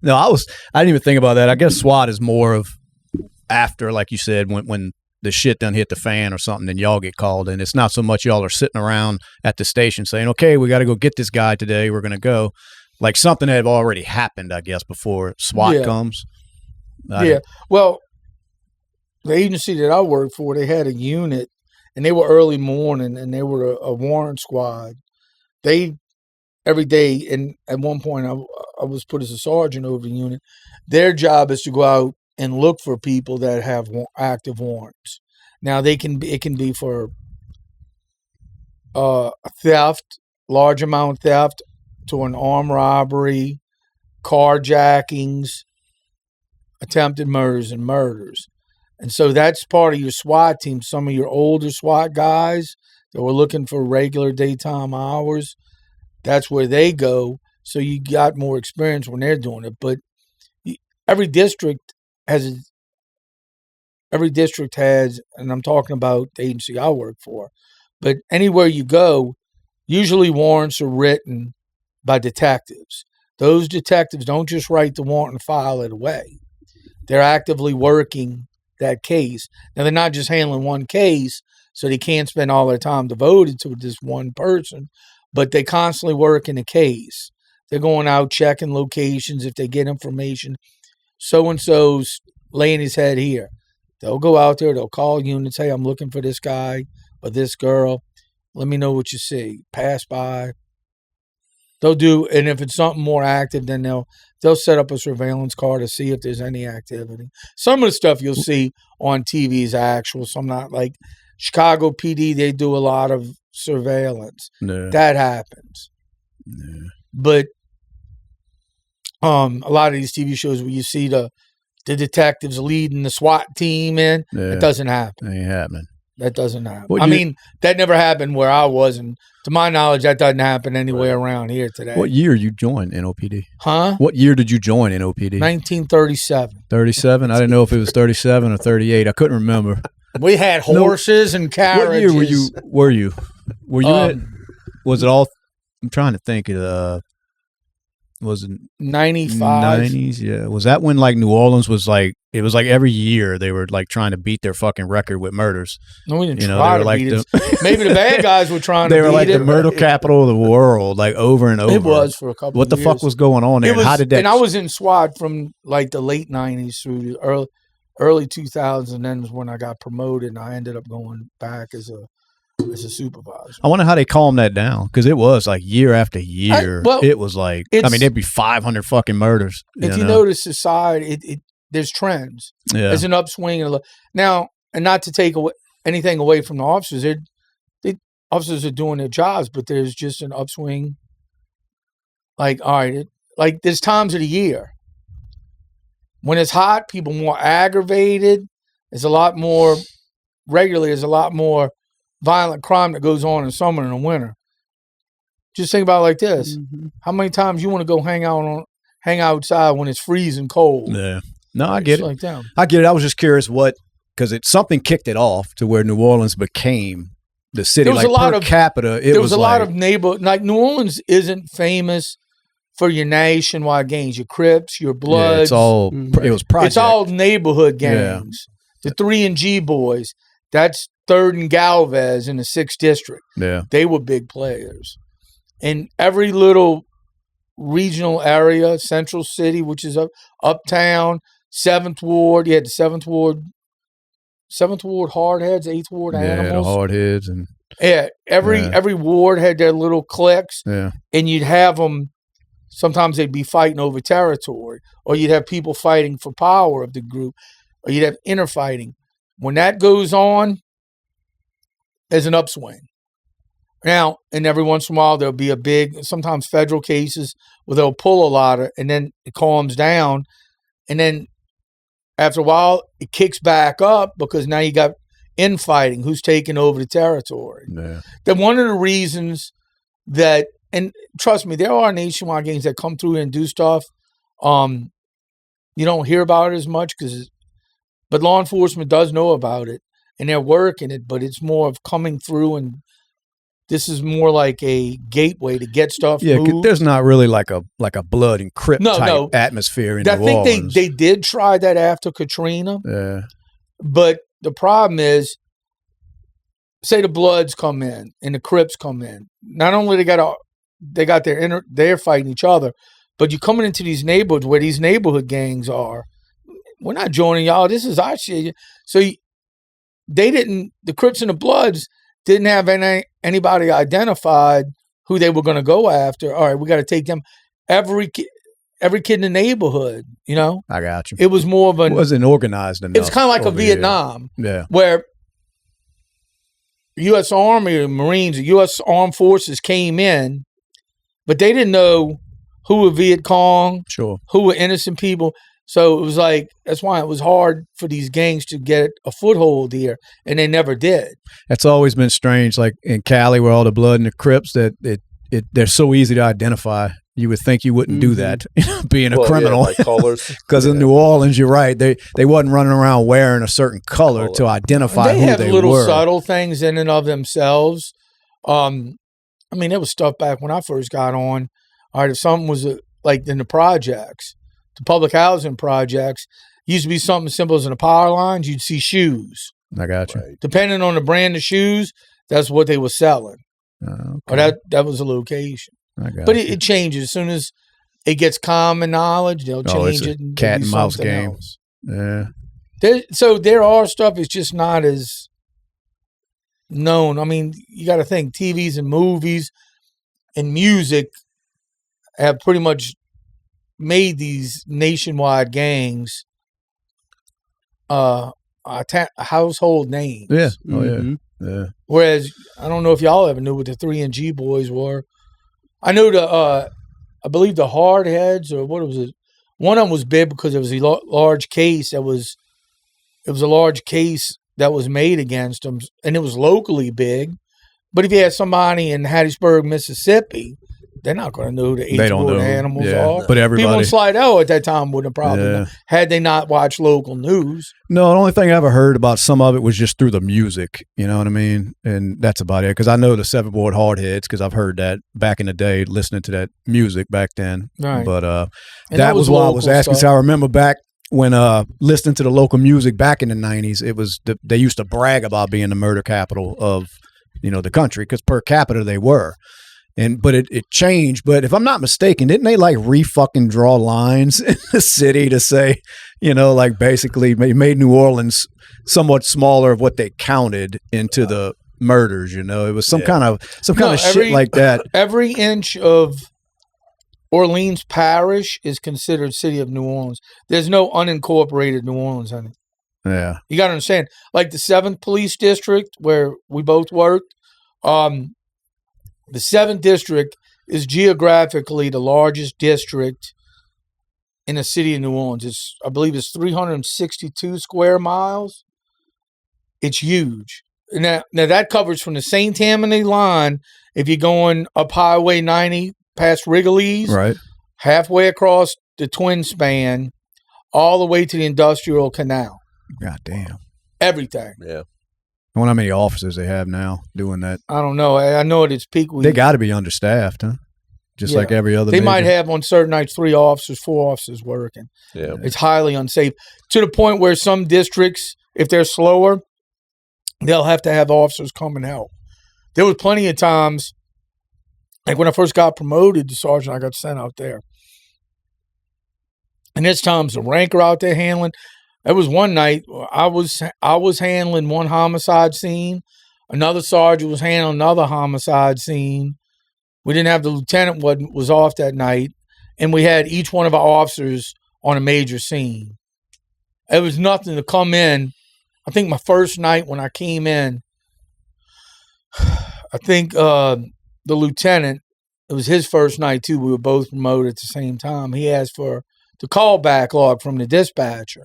No, I didn't even think about that. I guess SWAT is more of after, like you said, when the shit done hit the fan or something, then y'all get called in. It's not so much y'all are sitting around at the station saying, okay, we got to go get this guy today. We're going to go. Like something had already happened, I guess, before SWAT comes. Well, the agency that I worked for, they had a unit, and they were early morning, and they were a warrant squad. They, every day, and at one point I was put as a sergeant over the unit. Their job is to go out and look for people that have active warrants. Now, it can be for theft, large amount theft, to an armed robbery, carjackings, attempted murders, and murders. And so that's part of your SWAT team. Some of your older SWAT guys that were looking for regular daytime hours, that's where they go. So you got more experience when they're doing it. But every district has, and I'm talking about the agency I work for, but anywhere you go, usually warrants are written by detectives. those detectives don't just write the warrant and file it away. They're actively working that case. Now, they're not just handling one case, so they can't spend all their time devoted to this one person, but they constantly work in a case. They're going out checking locations if they get information. So-and-so's laying his head here. They'll go out there, they'll call units, hey, I'm looking for this guy or this girl. Let me know what you see. Pass by. They'll do, and if it's something more active, then they'll set up a surveillance car to see if there's any activity. Some of the stuff you'll see on TV is actual. Some not. Like Chicago PD, they do a lot of surveillance. Yeah. That happens. Yeah. But a lot of these TV shows where you see the detectives leading the SWAT team in, it doesn't happen. It ain't happening. That doesn't happen. I mean, that never happened where I was, and to my knowledge, that doesn't happen anywhere around here today. What year you joined NOPD? Huh? What year did you join NOPD? 1937. 37? I didn't know if it was 37 or 38. I couldn't remember. We had horses and carriages. What year were you? Were you at? Was it all? I'm trying to think. Was it 95? 90s? Yeah. Was that when like New Orleans was like? It was like every year they were like trying to beat their fucking record with murders. No, we didn't try to beat it. Maybe the bad guys were trying to beat it. They were like the murder capital of the world, like over and over. It was for a couple of years. What the fuck was going on there? How did that? And I was in SWAT from like the late 90s through the early 2000s, and then was when I got promoted, and I ended up going back as a supervisor. I wonder how they calmed that down, because it was like year after year. It was like, I mean, there'd be 500 fucking murders. If you notice society, there's trends. Yeah. There's an upswing. Now, and not to take anything away from the officers, officers are doing their jobs, but there's just an upswing. Like, all right, like there's times of the year. When it's hot, people more aggravated. There's a lot more violent crime that goes on in summer and in winter. Just think about it like this. Mm-hmm. How many times you want to go hang outside when it's freezing cold? Yeah. No, I get it. Like that. I get it. I was just curious because something kicked it off to where New Orleans became the city. There was like a lot per of capita. There was a lot of neighborhood. Like New Orleans isn't famous for your nationwide gangs, your Crips, your Bloods. Yeah, it's all. It was project. It's all neighborhood gangs. Yeah. The 3 and G boys. That's 3rd and Galvez in the 6th district. Yeah, they were big players. In every little regional area, Central City, which is uptown. 7th Ward, you had the 7th Ward hardheads, 8th Ward animals. Yeah, the hardheads. And every ward had their little cliques. Yeah. And you'd have them, sometimes they'd be fighting over territory, or you'd have people fighting for power of the group, or you'd have interfighting. When that goes on, there's an upswing. Now, and every once in a while, there'll be sometimes federal cases where they'll pull a lot of, and then it calms down. And then after a while, it kicks back up because now you got infighting, who's taking over the territory. Yeah. Then one of the reasons that, and trust me, there are nationwide gangs that come through and do stuff. You don't hear about it as much but law enforcement does know about it and they're working it, but it's more of coming through, and this is more like a gateway to get stuff moved. There's not really like a blood and Crip type atmosphere in New Orleans. I think they did try that after Katrina. Yeah. But the problem is, say the Bloods come in and the Crips come in. Not only they're fighting each other, but you're coming into these neighborhoods where these neighborhood gangs are. We're not joining y'all. This is our shit. So the Crips and the Bloods didn't have anybody identified who they were going to go after. All right, we got to take them. Every kid in the neighborhood, you know? I got you. It was more of it wasn't organized enough. It was kind of like a Vietnam. Yeah. Where U.S. Army or Marines or U.S. Armed Forces came in, but they didn't know who were Viet Cong, who were innocent people. So it was like, that's why it was hard for these gangs to get a foothold here, and they never did. That's always been strange, like in Cali where all the Blood and the Crips, that they're so easy to identify. You would think you wouldn't do that, being a criminal. Yeah, like colors. Because in New Orleans, you're right, they wasn't running around wearing a certain color to identify who they were. They have little subtle things in and of themselves. I mean, there was stuff back when I first got on. All right, if something was like in the projects, the public housing projects, used to be something simple as in the power lines. You'd see shoes. I got you. Right. Depending on the brand of shoes, that's what they were selling. Okay. Or that was the location. I got But you. it changes as soon as it gets common knowledge. They'll change it's a it and cat do and mouse something game. else. Yeah. So there are stuff. It's just not as known. I mean, you got to think TVs and movies and music have pretty much made these nationwide gangs household names. Yeah. Oh Mhm. yeah. Whereas I don't know if y'all ever knew what the 3NG boys were. I know I believe the Hardheads, or what was it? One of them was big because it was a large case. It was a large case that was made against them, and it was locally big. But if you had somebody in Hattiesburg, Mississippi, they're not going to know who the They don't H-word know. animals Yeah. are. But everybody. People in Slidell at that time wouldn't have probably Yeah. known, had they not watched local news. No, the only thing I ever heard about some of it was just through the music. You know what I mean? And that's about it. Because I know the 7-board Hardheads because I've heard that back in the day, listening to that music back then. Right. But And that was why I was local asking. stuff. So I remember back when listening to the local music back in the 90s, it was they used to brag about being the murder capital of the country because per capita they were. But it changed. But if I'm not mistaken, didn't they like fucking draw lines in the city to say, like basically made New Orleans somewhat smaller of what they counted into the murders? It was some kind of shit like that. Every inch of Orleans Parish is considered City of New Orleans. There's no unincorporated New Orleans in it. Yeah, You got to understand, like the 7th Police District where we both worked, the 7th District is geographically the largest district in the city of New Orleans. I believe it's 362 square miles. It's huge. Now that covers from the St. Tammany line, if you're going up Highway 90 past Wrigley's, right. halfway across the Twin Span, all the way to the Industrial Canal. God damn. Everything. Yeah. I wonder how many officers they have now doing that. I don't know. I know at its peak. They got to be understaffed, huh? Just like every other. They major. might have on certain nights 3 officers, 4 officers working. Yeah. It's highly unsafe to the point where some districts, if they're slower, they'll have to have officers come and help. There was plenty of times, like when I first got promoted to sergeant, I got sent out there. And there's times the ranker out there handling. There was one night I was handling one homicide scene. Another sergeant was handling another homicide scene. We didn't have the lieutenant was off that night, and we had each one of our officers on a major scene. It was nothing to come in. I think my first night when I came in, I think the lieutenant, it was his first night too. We were both promoted at the same time. He asked for the call backlog from the dispatcher.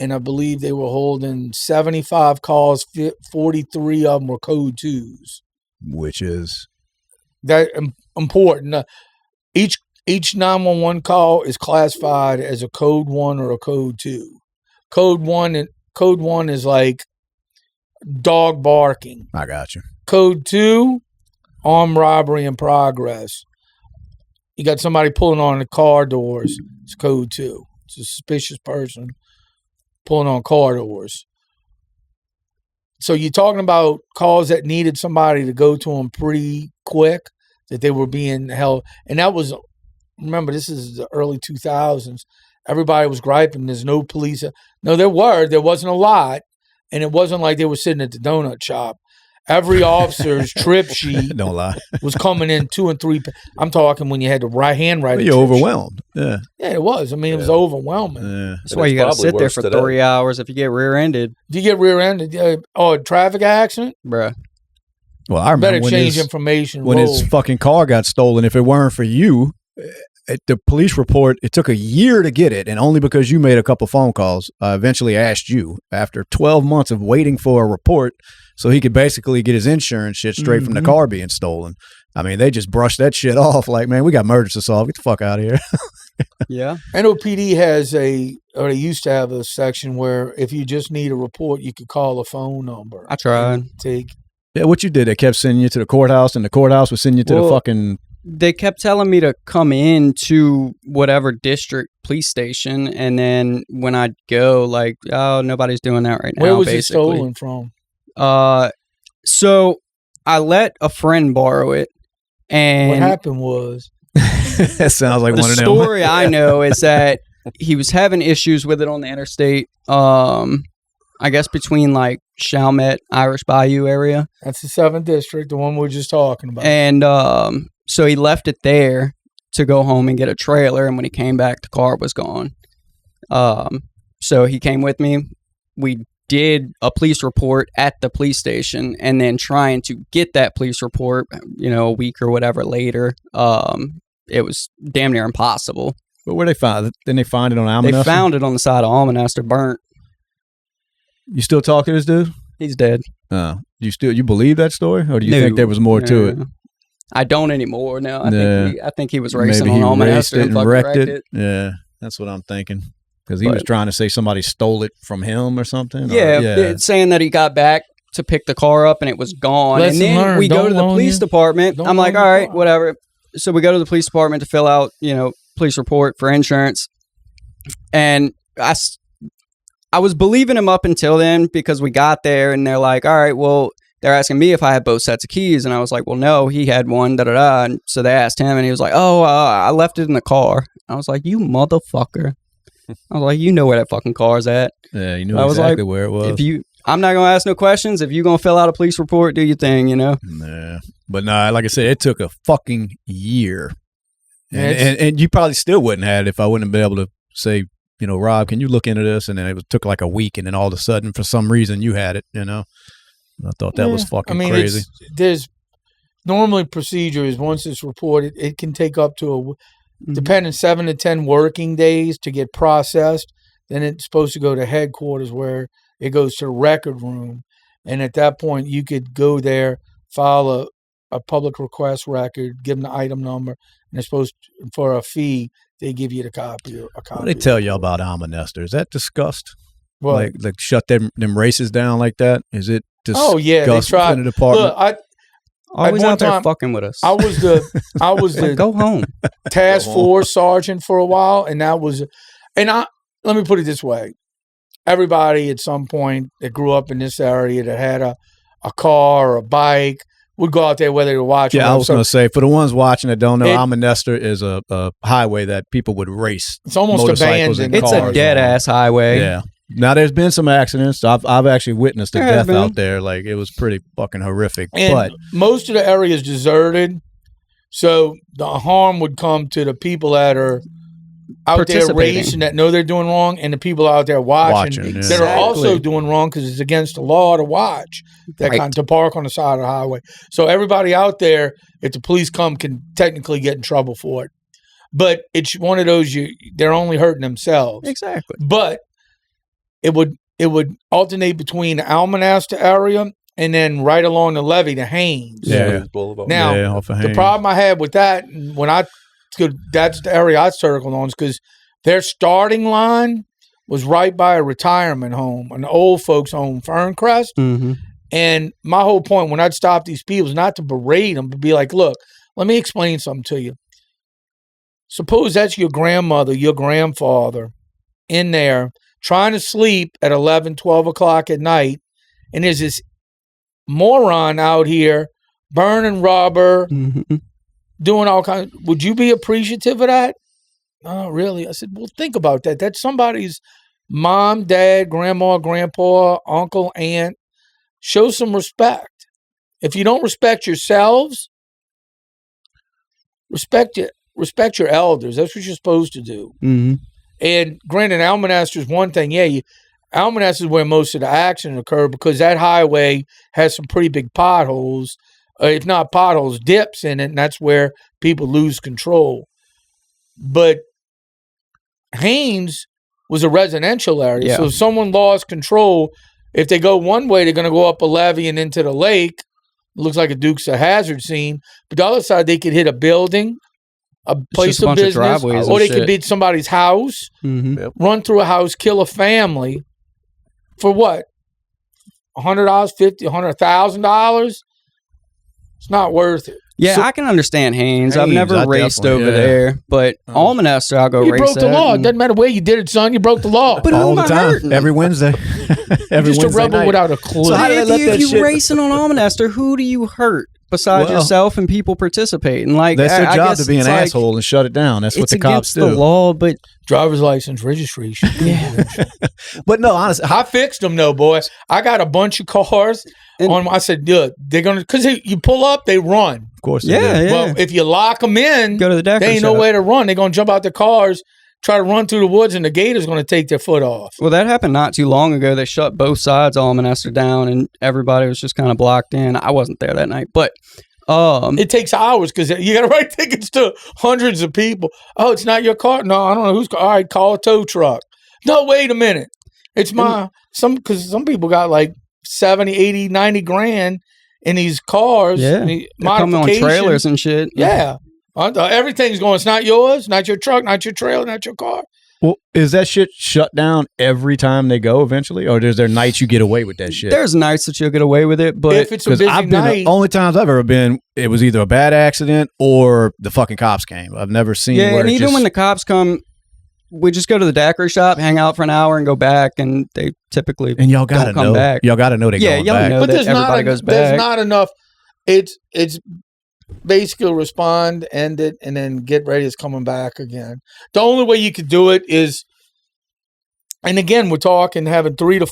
And I believe they were holding 75 calls, 43 of them were code 2s. Which is? That important. Each 911 call is classified as a code 1 or a code 2. Code 1 is like dog barking. I got you. Code 2, armed robbery in progress. You got somebody pulling on the car doors. It's code 2. It's a suspicious person pulling on car doors. So you're talking about calls that needed somebody to go to them pretty quick, that they were being held. And that was, remember, this is the early 2000s. Everybody was griping. There's no police. No, there wasn't a lot. And it wasn't like they were sitting at the donut shop. Every officer's trip sheet Don't lie. was coming in 2 and 3. I'm talking when you had to handwrite. You're overwhelmed. Yeah. Yeah, it was. I mean, it was overwhelming. Yeah. That's why you got to sit there for 3 hours if you get rear-ended. If you get rear-ended, a traffic accident, Bruh. Well, I remember better change information. When his fucking car got stolen. If it weren't for you, the police report, it took a year to get it, and only because you made a couple phone calls, I eventually asked you after 12 months of waiting for a report so he could basically get his insurance shit straight from the car being stolen. I mean, they just brushed that shit off like, man, we got murders to solve. Get the fuck out of here. Yeah. NOPD has they used to have a section where if you just need a report, you could call a phone number. I tried. Take. Yeah, what you did, they kept sending you to the courthouse, and the courthouse would send you to the fucking they kept telling me to come in to whatever district police station, and then when I'd go, like, oh, nobody's doing that right now. Where was basically. it stolen from? So I let a friend borrow it, and what happened was that sounds like the one of them. story I know is that he was having issues with it on the interstate. I guess between like Chalmette, Irish Bayou area. That's the 7th district, the one we were just talking about. And so he left it there to go home and get a trailer. And when he came back, the car was gone. So he came with me. We did a police report at the police station, and then trying to get that police report, a week or whatever later, it was damn near impossible. But where they found it? Then they find it on Almanester? They found it on the side of Almanester, burnt. You still talk to this dude? He's dead. You believe that story, or do you think there was more to it? I don't anymore. No, I think he was racing on Almanester and wrecked it. Yeah, that's what I'm thinking. Because he was trying to say somebody stole it from him or something. Yeah, saying that he got back to pick the car up and it was gone. And then we go to the police department. I'm like, all right, whatever. So we go to the police department to fill out, police report for insurance. And I was believing him up until then, because we got there and they're like, all right, well, they're asking me if I had both sets of keys. And I was like, well, no, he had one, da-da-da. And so they asked him and he was like, oh, I left it in the car. I was like, you motherfucker. I was like, you know where that fucking car's at. Yeah, you knew exactly where it was. I'm not going to ask no questions. If you're going to fill out a police report, do your thing, Nah. But nah, like I said, it took a fucking year. And you probably still wouldn't have it if I wouldn't have been able to say, Rob, can you look into this? And then it took like a week, and then all of a sudden, for some reason, you had it, I thought that was fucking crazy. There's normally procedure is once it's reported, it can take up to depending 7 to 10 working days to get processed. Then it's supposed to go to headquarters, where it goes to the record room. And at that point, you could go there, file a public request record, give them the item number, and it's supposed to, for a fee, they give you the copy. What they tell you about Almanester? Is that discussed? What? Like shut them races down like that? Is it discussed? Oh yeah, they tried. In the department? Look, always out there fucking with us. I was the go home task force sergeant for a while, and let me put it this way: everybody at some point that grew up in this area that had a car or a bike would go out there whether they were watching. Yeah, I was going to say, for the ones watching that don't know, Almanester is a highway that people would race. It's almost abandoned. It's a dead ass highway. Yeah. Now there's been some accidents. I've actually witnessed a death out there. Like, it was pretty fucking horrific. But most of the area is deserted, so the harm would come to the people that are out there racing, that know they're doing wrong, and the people out there watching that are also doing wrong, because it's against the law to watch to park on the side of the highway. So everybody out there, if the police come, can technically get in trouble for it. But it's one of those they're only hurting themselves. Exactly. But it would alternate between the Almanester area and then right along the levee, the Haynes. Yeah. Now, off of Haynes. The problem I had with that, that's the area I circled on, is because their starting line was right by a retirement home, an old folks home, Ferncrest. Mm-hmm. And my whole point when I'd stop these people is not to berate them, but be like, look, let me explain something to you. Suppose that's your grandmother, your grandfather in there trying to sleep at 11, 12 o'clock at night, and there's this moron out here burning rubber, doing all kinds. Would you be appreciative of that? No, really. I said, well, think about that. That's somebody's mom, dad, grandma, grandpa, uncle, aunt. Show some respect. If you don't respect yourselves, respect your elders. That's what you're supposed to do. Mm-hmm. And granted, Almanester is one thing. Yeah, Almanester is where most of the accident occurred, because that highway has some pretty big potholes. If not potholes, dips in it, and that's where people lose control. But Haynes was a residential area, so if someone lost control, if they go one way, they're going to go up a levee and into the lake. It looks like a Dukes of Hazzard scene. But the other side, they could hit a building, a place of business, or they could beat somebody's house, run through a house, kill a family for what? $100, $50, $100,000? It's not worth it. Yeah, so, I can understand Haynes. I've never raced over there, but Almanester, I'll go race. You broke the law. It doesn't matter where you did it, son. You broke the law. But all the time, hurting? Every Wednesday. Every just Wednesday a rebel night. Without a clue. So if you racing on Almanester, who do you hurt besides yourself and people participating? Like that's their job to be an asshole and shut it down. That's what the cops do. It's against the law, but driver's license, registration. Yeah. But no, honestly, I fixed them though, boys. I got a bunch of cars. I said, dude, they're gonna because you pull up, they run. Of course, yeah. Well, if you lock them in, go to the Decker they ain't shop. nowhere to run. They're gonna jump out their cars, try to run through the woods, and the gator's gonna take their foot off. Well, that happened not too long ago. They shut both sides of Almanester down, and everybody was just kind of blocked in. I wasn't there that night, but it takes hours because you got to write tickets to hundreds of people. Oh, it's not your car? No, I don't know whose car. All right, call a tow truck. No, wait a minute. It's because some people got like 70, 80, 90 grand in these cars. Yeah. They're coming on trailers and shit. Yeah. Everything's going, it's not yours, not your truck, not your trailer, not your car. Well, is that shit shut down every time they go eventually? Or is there nights you get away with that shit? There's nights that you'll get away with it, but if it's a busy night. The only times I've ever been, it was either a bad accident or the fucking cops came. I've never seen where and even when the cops come, we just go to the daiquiri shop, hang out for an hour, and go back, and they typically y'all gotta don't come back. Y'all got to know they're going back. Know but that everybody goes back. There's not enough. It's basically respond, end it, and then get ready. It's coming back again. The only way you could do it is, and again, we're talking having 3 to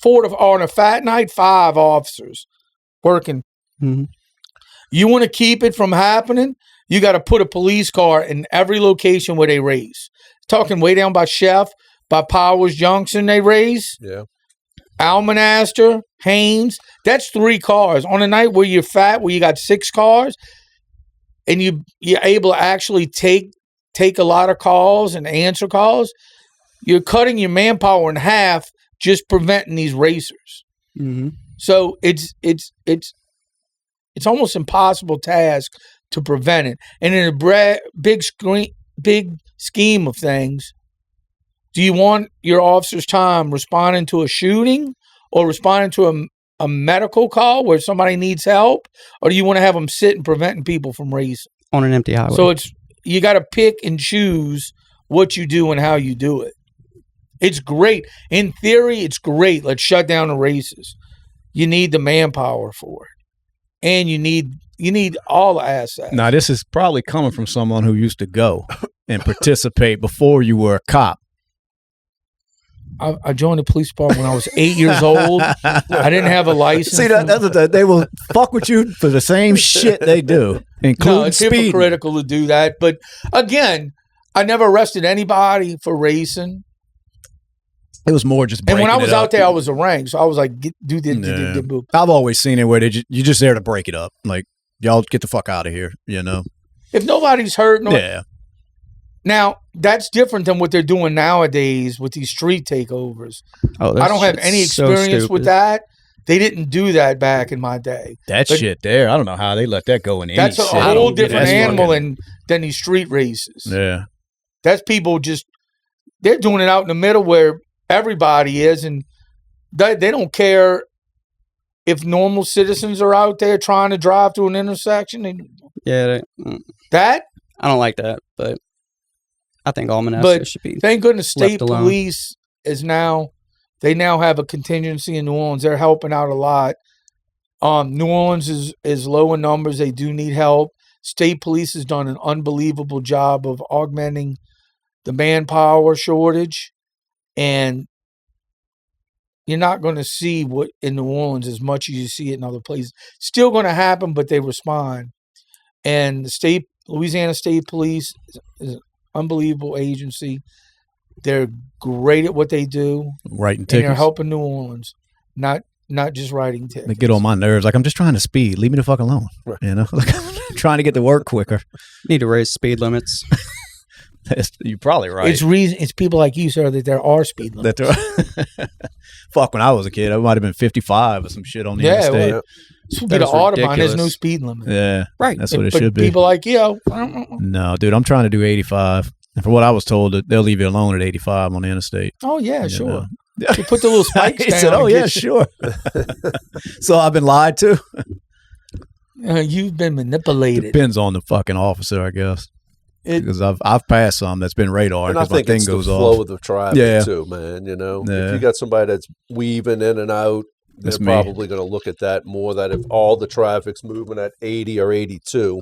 4 on a fat night, 5 officers working. Mm-hmm. You want to keep it from happening, you got to put a police car in every location where they race. Talking way down by Chef, by Powers Junction, they race. Yeah. Almanester, Haynes, that's 3 cars. On a night where you're fat, where you got 6 cars, and you're able to actually take a lot of calls and answer calls, you're cutting your manpower in half just preventing these racers. Mm-hmm. So it's almost impossible task to prevent it. And in a big scheme of things, do you want your officer's time responding to a shooting or responding to a medical call where somebody needs help, or do you want to have them sit and preventing people from racing on an empty highway? So you got to pick and choose what you do and how you do it. It's great. In theory, it's great. Let's shut down the races. You need the manpower for it. And you need all the assets. Now, this is probably coming from someone who used to go and participate before you were a cop. I joined the police department when I was 8 years old. I didn't have a license. See, they will fuck with you for the same shit they do, including no, it's speeding. Hypocritical to do that. But again, I never arrested anybody for racing. It was more just breaking and when I was it up. out there, I was a rank, so I was like, do this. I've always seen it where you're just there to break it up. Like, y'all get the fuck out of here, you know? If nobody's hurt. Yeah. Now, that's different than what they're doing nowadays with these street takeovers. Oh, I don't have any experience with that. They didn't do that back in my day. That shit there, I don't know how they let that go in any That's a whole different animal than these street races. Yeah. That's people they're doing it out in the middle where everybody is, and they don't care if normal citizens are out there trying to drive through an intersection. That I don't like that, but I think Almanester should be. Thank goodness, state police they now have a contingency in New Orleans. They're helping out a lot. New Orleans is low in numbers. They do need help. State police has done an unbelievable job of augmenting the manpower shortage. And you're not going to see what in New Orleans as much as you see it in other places. Still going to happen, but they respond. And the Louisiana State Police is an unbelievable agency. They're great at what they do. Writing tickets. And they're helping New Orleans, not just writing tickets. They get on my nerves. Like, I'm just trying to speed. Leave me the fuck alone. Right. You know, like, I'm trying to get to work quicker. Need to raise speed limits. You're probably right. It's people like you, sir, that there are speed limits. Fuck, when I was a kid, I might have been 55 or some shit on the interstate. Well, this would be the Audubon. There's no speed limit. Yeah, right. That's what it should be. People like you. No, dude, I'm trying to do 85. And from what I was told, they'll leave you alone at 85 on the interstate. Oh yeah, sure. You put the little spikes down. He said, "Oh yeah, sure." So I've been lied to. You've been manipulated. Depends on the fucking officer, I guess. Because I've passed some that's been radar and I think my thing it's goes the off. flow of the traffic Yeah. too, man. You know, Yeah. if you got somebody that's weaving in and out, they're That's me. probably going to look at that more. That if all the traffic's moving at 80 or 82,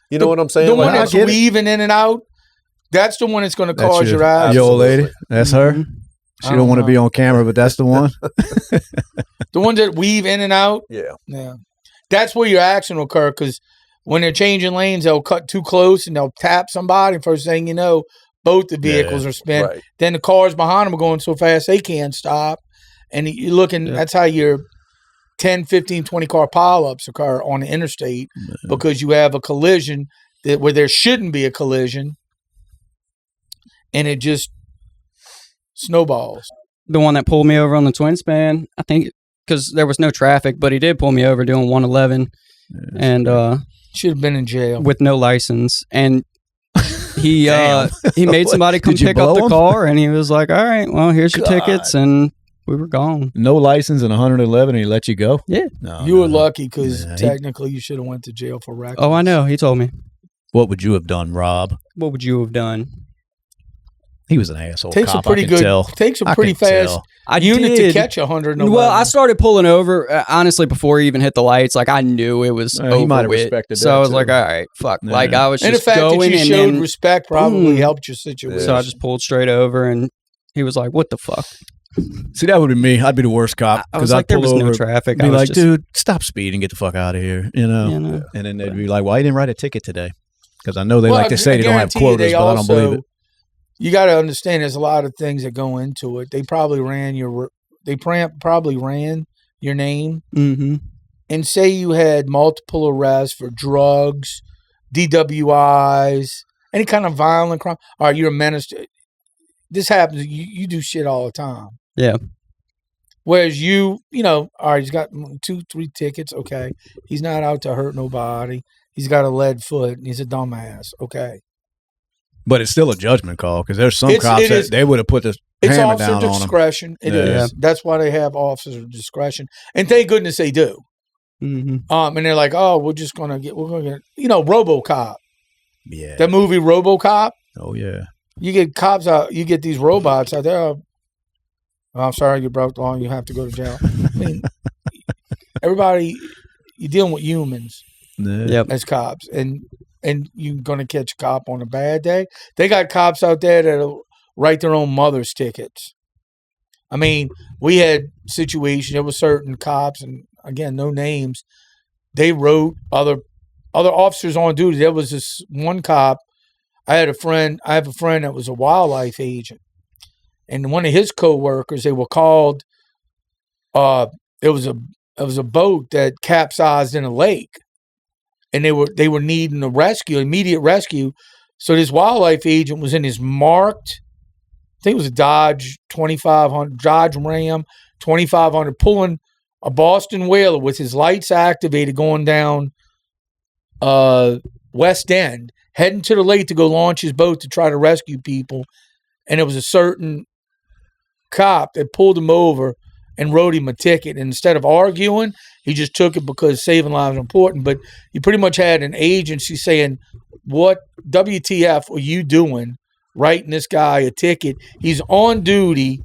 you know what I'm saying? The Like, one that's weaving in and out, that's the one that's going to cause your eyes. Your old lady, that's her. Mm-hmm. She don't want to be on camera, but that's the one. The ones that weave in and out. Yeah. That's where your accident will occur, because when they're changing lanes, they'll cut too close and they'll tap somebody. First thing you know, both the vehicles are spinning. Right. Then the cars behind them are going so fast they can't stop. And you're looking, that's how your 10, 15, 20 car pileups occur on the interstate, because you have a collision where there shouldn't be a collision, and it just snowballs. The one that pulled me over on the twin span, I think, because there was no traffic, but he did pull me over doing 111, and should have been in jail with no license. And he he made somebody come pick up the car, and he was like, "All right, well, here's your tickets," and we were gone. No license and 111, and he let you go? Yeah. No, you were lucky, because technically you should have went to jail for reckless. Oh, I know. He told me. What would you have done, Rob? What would you have done? He was an asshole. Takes cop, a pretty good. tell. Takes a pretty fast unit to catch 111. Well, I started pulling over honestly before he even hit the lights. Like I knew it was over. He might have with. respected So that I was too. like, all right, fuck. Yeah. Like I was and just the fact going, that you and showed then, respect probably helped your situation. So I just pulled straight over, and he was like, "What the fuck?" See, that would be me. I'd be the worst cop. I was like, there was no traffic. Be I was like, just, dude, stop speeding, get the fuck out of here. You know? And then they'd be like, why you didn't write a ticket today? Because I know they like to say they don't have quotas, but I don't believe it. You got to understand, there's a lot of things that go into it. They probably ran your name, and say you had multiple arrests for drugs, DWIs, any kind of violent crime. All right, you're a menace. This happens. You do shit all the time. Yeah. Whereas all right, he's got 2-3 tickets. Okay. He's not out to hurt nobody. He's got a lead foot and he's a dumbass. Okay. But it's still a judgment call, because there's some cops that they would have put the hammer down on them. It's officer discretion. It is. That's why they have officer discretion. And thank goodness they do. And they're like, oh, we're going to get, RoboCop. Yeah. That movie RoboCop. Oh, yeah. You get cops out, you get these robots out there. Oh, I'm sorry you broke the law, you have to go to jail. I mean, everybody, you're dealing with humans as cops, and you're going to catch a cop on a bad day. They got cops out there that'll write their own mother's tickets. I mean, we had situations, there were certain cops, and again, no names, they wrote other officers on duty. There was this one cop. I have a friend that was a wildlife agent, and one of his coworkers, they were called, it was a boat that capsized in a lake, and they were needing immediate rescue. So this wildlife agent was in his marked, I think it was a Dodge 2500, Dodge Ram 2500, pulling a Boston Whaler with his lights activated, going down West End, heading to the lake to go launch his boat to try to rescue people. And it was a certain cop that pulled him over and wrote him a ticket. And instead of arguing, he just took it because saving lives is important. But you pretty much had an agency saying, what WTF are you doing writing this guy a ticket? He's on duty,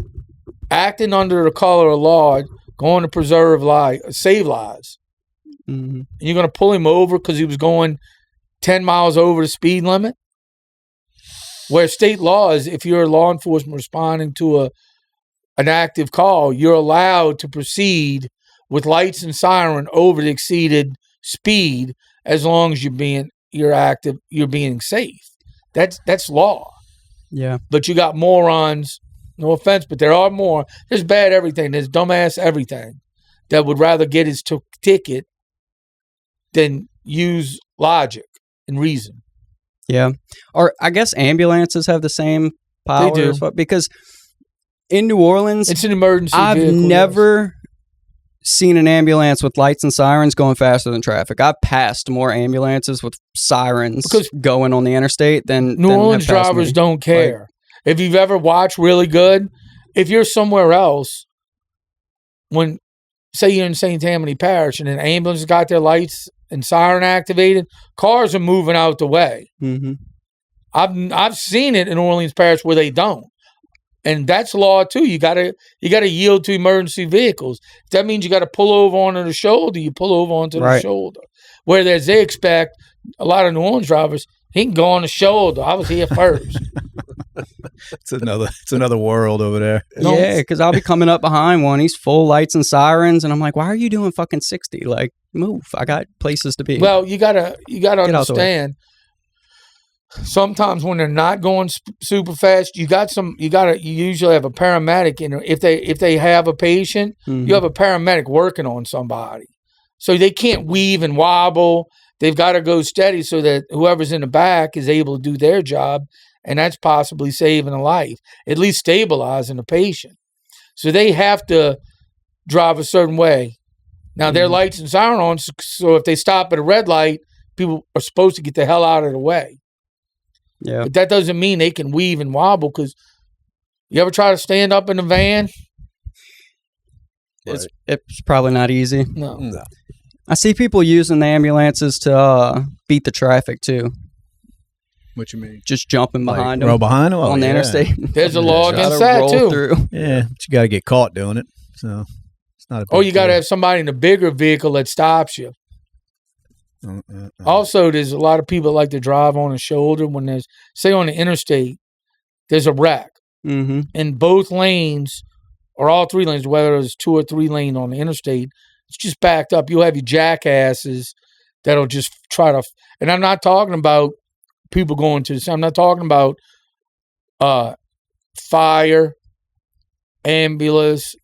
acting under the color of law, going to save lives. And you're going to pull him over because he was going 10 miles over the speed limit? Where state law is, if you're law enforcement responding to an active call, you're allowed to proceed with lights and siren over the exceeded speed as long as you're being safe. That's law. Yeah. But you got morons, no offense, but there are more. There's bad everything. There's dumbass everything that would rather get his ticket than use logic and reason. Yeah. Or I guess ambulances have the same power. They do. Because in New Orleans, it's an emergency I've vehicle, never seen an ambulance with lights and sirens going faster than traffic. I've passed more ambulances with sirens going on the interstate than New Orleans drivers don't care. If you've ever watched Really Good, if you're somewhere else, when say you're in St. Tammany Parish and an ambulance got their lights and siren activated, cars are moving out the way. Mm-hmm. I've seen it in Orleans Parish where they don't. And that's law too. You gotta yield to emergency vehicles. If that means you gotta pull over onto the shoulder, you pull over onto the shoulder. Whereas they expect a lot of New Orleans drivers, he can go on the shoulder. I was here first. It's another world over there. Yeah, because I'll be coming up behind one. He's full lights and sirens, and I'm like, "Why are you doing fucking 60? Like, move! I got places to be." Well, you gotta understand. Sometimes when they're not going super fast, you usually have a paramedic. If they have a patient, you have a paramedic working on somebody, so they can't weave and wobble. They've got to go steady so that whoever's in the back is able to do their job, and that's possibly saving a life, at least stabilizing the patient. So they have to drive a certain way. Now their lights and siren on, so if they stop at a red light, people are supposed to get the hell out of the way. Yeah, but that doesn't mean they can weave and wobble. Because you ever try to stand up in a van? It's probably not easy. No. I see people using the ambulances to beat the traffic too. What you mean? Just jumping behind them. Row behind them on the interstate. There's a law against that too. Through. Yeah, but you got to get caught doing it. So it's not a big you got to have somebody in a bigger vehicle that stops you. Also, there's a lot of people that like to drive on the shoulder when there's, say on the interstate, there's a wreck. Mm-hmm. In both lanes, or all three lanes, whether it's 2 or 3 lane on the interstate, it's just backed up. You'll have your jackasses that'll just try to, and I'm not talking about people going to, I'm not talking about fire, ambulance,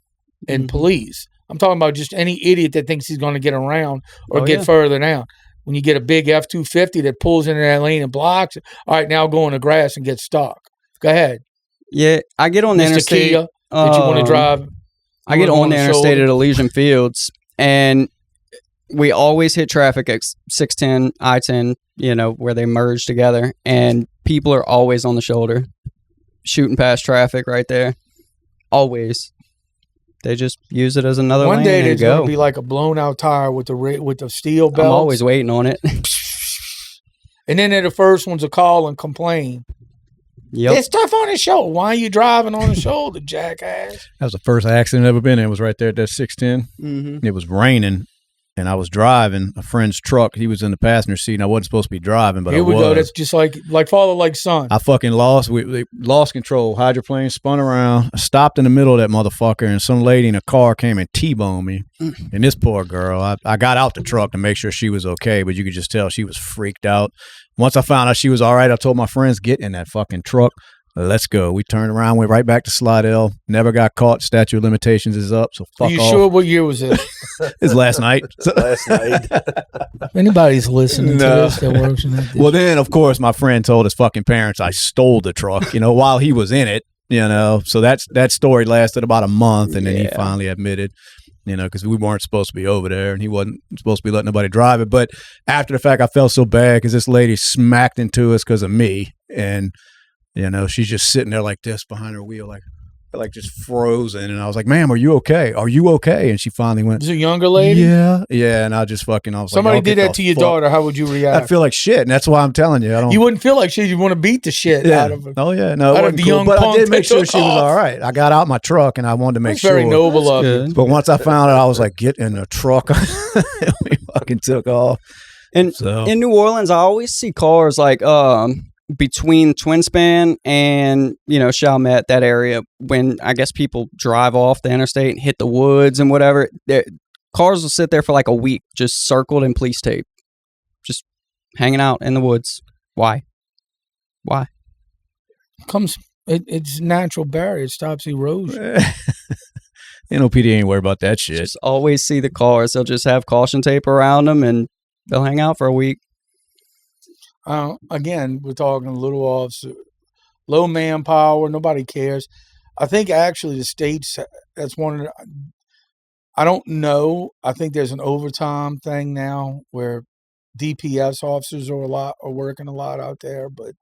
and police. I'm talking about just any idiot that thinks he's going to get around or get further down. When you get a big F-250 that pulls into that lane and blocks it, all right, now go in the grass and get stuck. Go ahead. Yeah, I get on the interstate. Kia, that you want to drive. I get on the interstate at Elysian Fields, and we always hit traffic at 610, I-10, where they merge together, and people are always on the shoulder, shooting past traffic right there. Always. They just use it as another One lane day and there's go. going to be like a blown out tire with the steel belt. I'm always waiting on it. And then they're the first ones to call and complain. Yep. There's stuff on the shoulder. Why are you driving on the shoulder, jackass? That was the first accident I've ever been in. It was right there at that 610. Mm-hmm. It was raining, and I was driving a friend's truck. He was in the passenger seat, and I wasn't supposed to be driving, but Here I was. we go. That's just like father, like son. I fucking lost. We lost control. Hydroplane spun around. I stopped in the middle of that motherfucker, and some lady in a car came and T-boned me. And this poor girl, I got out the truck to make sure she was okay, but you could just tell she was freaked out. Once I found out she was all right, I told my friends, get in that fucking truck. Let's go. We turned around, went right back to Slidell. Never got caught. Statute of limitations is up, so fuck off. Are you sure? What year was it? It's last night. Last night. If anybody's listening to this that works in that. Well, then, of course, my friend told his fucking parents I stole the truck, while he was in it, So that story lasted about a month, and then he finally admitted, because we weren't supposed to be over there, and he wasn't supposed to be letting nobody drive it. But after the fact, I felt so bad because this lady smacked into us because of me, and she's just sitting there like this behind her wheel, like just frozen. And I was like, "Ma'am, are you okay? Are you okay?" And she finally went, "Is it a younger lady?" Yeah. And I was somebody like, did that to your daughter. How would you react? I'd feel like shit, and that's why I'm telling you. You wouldn't feel like shit. You want to beat the shit out of her. Oh yeah, no, out of the cool. young But punk I did make sure took she was off. all right. I got out my truck, and I wanted to make sure. Very noble of you. But once I found out, I was like, "Get in the truck." We fucking took off. And in New Orleans, I always see cars like between Twin Span and Chalmette, that area, when I guess people drive off the interstate and hit the woods and whatever, cars will sit there for like a week just circled in police tape, just hanging out in the woods. Why It's natural barrier. It stops erosion. NOPD ain't worried about that shit. Just always see the cars. They'll just have caution tape around them and they'll hang out for a week. Again, we're talking a little off, low manpower. Nobody cares. I think actually the states, that's one of the, I don't know. I think there's an overtime thing now where DPS officers are working a lot out there, but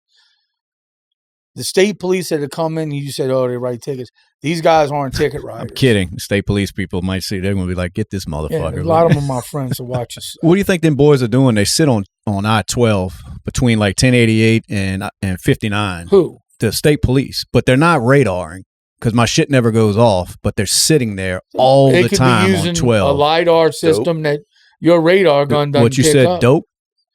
The state police that had come in, you said, "Oh, they write tickets." These guys aren't ticket writers. I'm kidding. State police people might see. They're going to be like, "Get this motherfucker." Yeah, a lot of them are my friends to watch us. What do you think them boys are doing? They sit on I-12 between like 1088 and 59. Who? The state police, but they're not radaring because my shit never goes off. But they're sitting there all the time be using on 12. A lidar system that your radar gun doesn't. What you pick said, up. dope.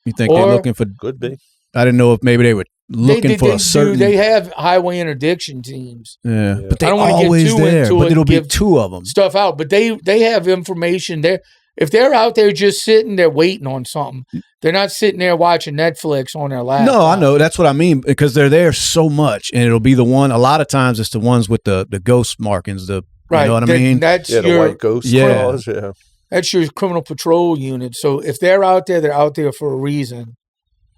You think they're looking for? Could be. I didn't know if maybe they were looking for a certain. They have highway interdiction teams. Yeah, but they I don't want to always get too there. into But it it'll be give two of them. stuff out. But they have information there. If they're out there just sitting there waiting on something, they're not sitting there watching Netflix on their laptop. No, I know. That's what I mean because they're there so much, and it'll be the one. A lot of times, it's the ones with the ghost markings. Right. You know what I mean? That's the your white ghost Yeah. claws. Yeah. That's your criminal patrol unit. So if they're out there for a reason.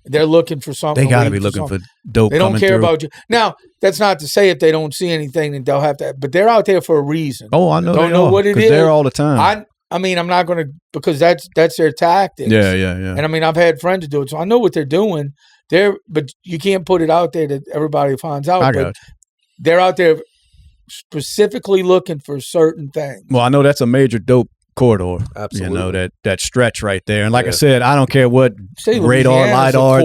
They're looking for something. They got to be looking for dope. They don't coming care through. about you. Now, that's not to say if they don't see anything, then they'll have to. But they're out there for a reason. Oh, I know. Don't know what it is. They're all the time. I mean, I'm not going to because that's their tactics. Yeah. And I mean, I've had friends do it, so I know what they're doing. But you can't put it out there that everybody finds out. I got but they're out there specifically looking for certain things. Well, I know that's a major dope corridor. Absolutely. You know that stretch right there. And like I said, I don't care what radar, Louisiana's lidar.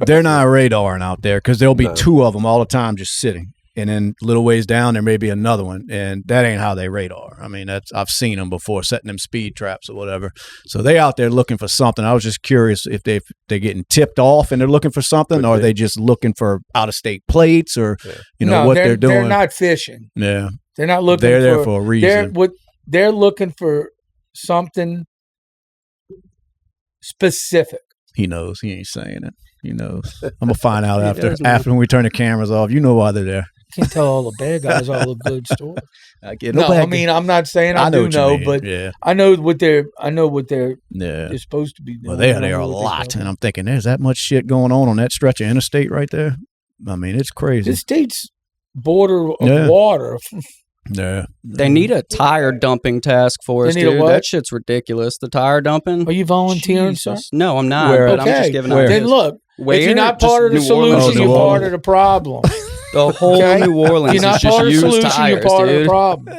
They're not radaring out there because there'll be two of them all the time just sitting. And then a little ways down, there may be another one, and that ain't how they radar. I mean, I've seen them before, setting them speed traps or whatever. So they out there looking for something. I was just curious if they're getting tipped off and they're looking for something, or are they just looking for out of state plates, or what they're doing. They're not fishing. Yeah, they're not looking. They're there for a reason. They're looking for something specific. He knows. He ain't saying it. He knows. I'm gonna find out after we turn the cameras off. You know why they're there. Can't tell all the bad guys all the good stories. I mean, I'm not saying I do know, but I know what they're they're supposed to be doing. Well, they're there a lot, and I'm thinking, there's that much shit going on that stretch of interstate right there. I mean, it's crazy. The state's border of water. Yeah, they need a tire dumping task force, dude. That shit's ridiculous. The tire dumping. Are you volunteering, sir? No, I'm not. But I'm just giving ideas. Then look, if you're not part of the solution, you're part of the problem. The whole New Orleans you're not is just part of the solution, tires, you're part dude. of the problem.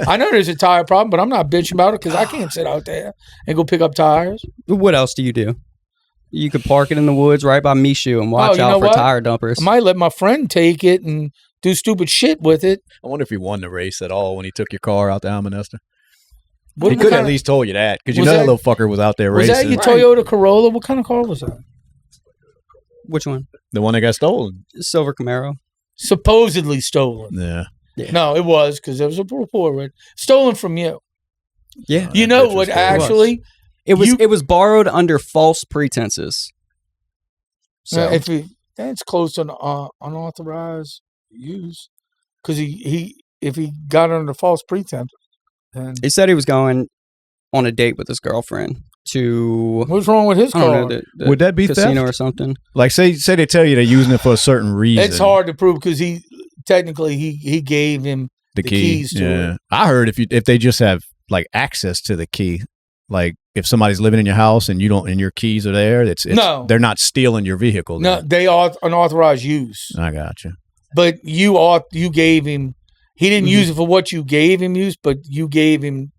I know there's a tire problem, but I'm not bitching about it because I can't sit out there and go pick up tires. What else do you do? You could park it in the woods right by Mishu and watch out for tire dumpers. I might let my friend take it and do stupid shit with it. I wonder if he won the race at all when he took your car out to Almanesta. He could have at least told you that because you know that little fucker was out there racing. Was that your Toyota Corolla? What kind of car was that? Which one? The one that got stolen. Silver Camaro. Supposedly stolen. Yeah. No, it was because there was a report with stolen from you. Yeah. You know what? Actually, it was borrowed under false pretenses. So that's close to unauthorized use because if he got under false pretense, then he said he was going on a date with his girlfriend to. What's wrong with his car? The would that be casino theft? or something? Like say they tell you they're using it for a certain reason. It's hard to prove because he gave him the keys to it. I heard if they just have like access to the key, like if somebody's living in your house and you don't and your keys are there, no, they're not stealing your vehicle. No, they are unauthorized use. I got you. But you gave him. He didn't use it for what you gave him use, but you gave him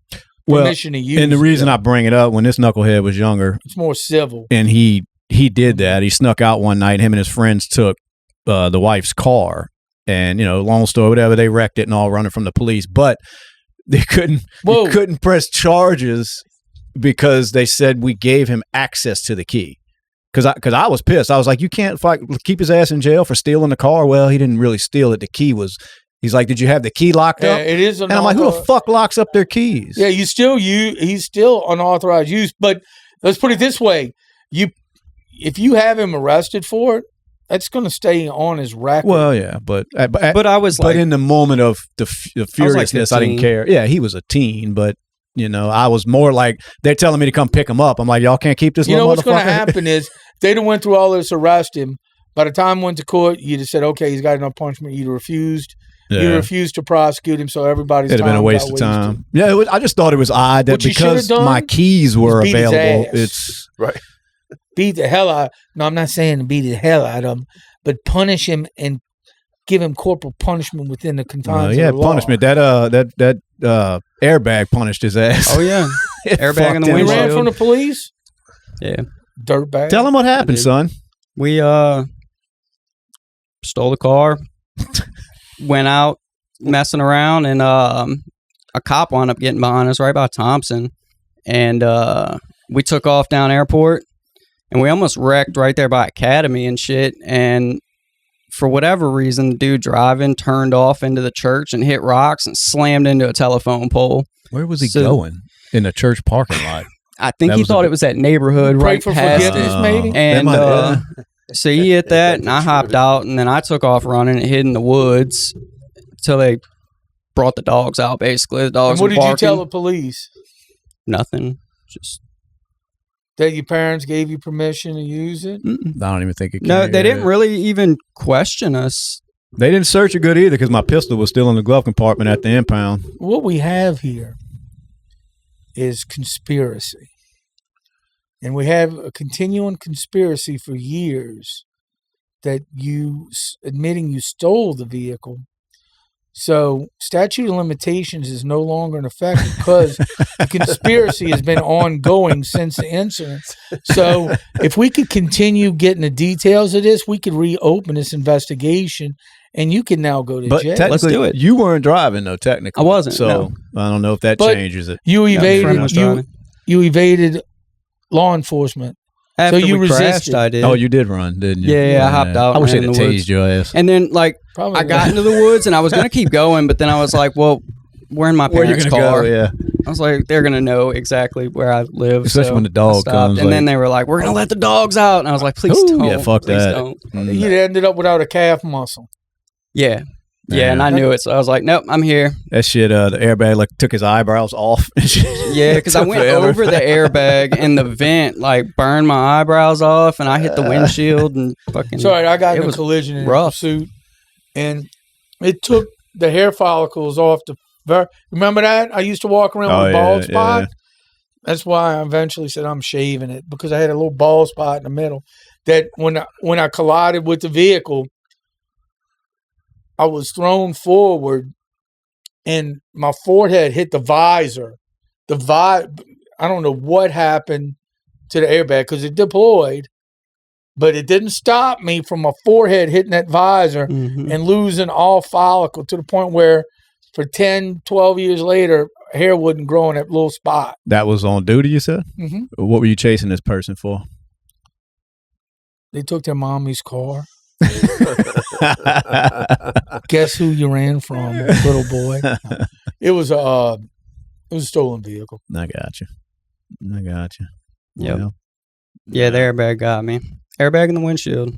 permission to use. And the reason I bring it up, when this knucklehead was younger, it's more civil. And he did that. He snuck out one night. Him and his friends took the wife's car, and long story, whatever. They wrecked it and all, running from the police, but they couldn't press charges because they said we gave him access to the key. Because I was pissed. I was like, you can't keep his ass in jail for stealing the car. Well, he didn't really steal it. The key was. He's like, did you have the key locked up? It is, and I'm like, who the fuck locks up their keys? Yeah, he's still unauthorized use. But let's put it this way: if you have him arrested for it, that's going to stay on his record. Well, yeah, but I was but in the moment of the furiousness, I didn't care. Yeah, he was a teen, but I was more like they're telling me to come pick him up. I'm like, y'all can't keep this. What's going to happen is they done went through all this, arrest him. By the time went to court, you'd have said, okay, he's got enough punishment. You'd refused. Yeah. You refused to prosecute him, so everybody's time. It'd have been a waste of time. Yeah, I just thought it was odd that because my keys were available, it's right. Beat the hell out. No, I'm not saying to beat the hell out of him, but punish him and give him corporal punishment within the confines of the law. punishment. That airbag punished his ass. Oh yeah, airbag in the You windshield. ran from the police? Yeah. Dirtbag. Tell him what happened, son. We stole the car, went out messing around, and a cop wound up getting behind us right by Thompson, and we took off down airport, and we almost wrecked right there by Academy and shit, and for whatever reason, the dude driving turned off into the church and hit rocks and slammed into a telephone pole. Where was he going? In the church parking lot. I think he thought it was that neighborhood right for past forgiveness, it. maybe? And so he hit that, and I hopped out, and then I took off running and hid in the woods until they brought the dogs out, basically. The dogs and what were did barking. you tell the police? Nothing. Just that your parents gave you permission to use it? I don't even think it came. No, they didn't really even question us. They didn't search it good either because my pistol was still in the glove compartment at the impound. What we have here is conspiracy. And we have a continuing conspiracy for years that you admitting you stole the vehicle. So statute of limitations is no longer in effect because the conspiracy has been ongoing since the incident. So if we could continue getting the details of this, we could reopen this investigation and you can now go to jail. Let's do it. You weren't driving though, technically. I wasn't. So No. I don't know if that But changes it. You friend was evaded driving. you evaded law enforcement. After so you we crashed, resisted. I did. Oh, you did run, didn't you? Yeah, I hopped out I wish and they'd ran have in the woods. tased your ass. And then, like, Probably I got into the woods, and I was going to keep going, but then I was like, well, we're in my Where you parents' gonna car. go? Yeah. I was like, they're going to know exactly where I live. Especially so when the dog I stopped. comes, And then like- they were like, we're going to let the dogs out. And I was like, please Ooh, don't. yeah, fuck please that. Don't. You'd ended up without a calf muscle. Yeah. Yeah, and I knew it. So I was like, nope, I'm here. That shit, the airbag like took his eyebrows off. Yeah, because I went over the airbag and the vent like burned my eyebrows off, and I hit the windshield and fucking. Sorry, I got in a was collision in rough. pursuit, and it took the hair follicles off the. Remember that? I used to walk around with a bald spot. That's why I eventually said I'm shaving it because I had a little bald spot in the middle. That when I collided with the vehicle, I was thrown forward, and my forehead hit the visor. I don't know what happened to the airbag because it deployed, but it didn't stop me from my forehead hitting that visor and losing all follicle to the point where for 10, 12 years later, hair wouldn't grow in that little spot. That was on duty, you said? Mm-hmm. What were you chasing this person for? They took their mommy's car. Guess who you ran from, little boy? It was a stolen vehicle. I got you. Yep. Well, Yeah, the airbag got me. Airbag in the windshield.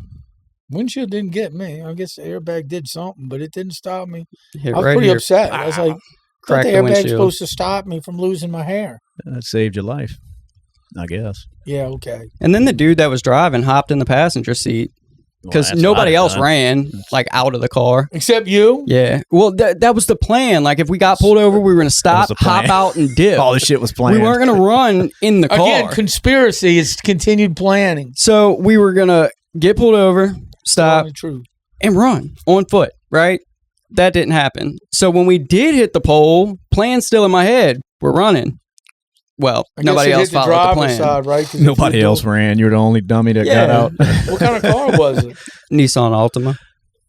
Windshield didn't get me. I guess the airbag did something, but it didn't stop me. Hit I was right pretty here. upset. I was like, I thought Cracked the the airbag's windshield. supposed to stop me from losing my hair. that saved your life, I guess. Yeah, okay. And then the dude that was driving hopped in the passenger seat because Well, that's nobody what I'd else done. ran like out of the car. Except you? Yeah. Well, that was the plan. Like if we got pulled over, we were going to stop, the plan. hop out, and dip. All this shit was planned. We weren't going to run in the car. Again, conspiracy is continued planning. So we were going to get pulled over, stop, Telling the truth. and run on foot, right? That didn't happen. So when we did hit the pole, plan's still in my head. We're running. Well, I guess nobody it else hit the followed the driver's plan. side, right? 'Cause Nobody if you else ran. You're the only dummy that Yeah. got out. What kind of car was it? Nissan Altima.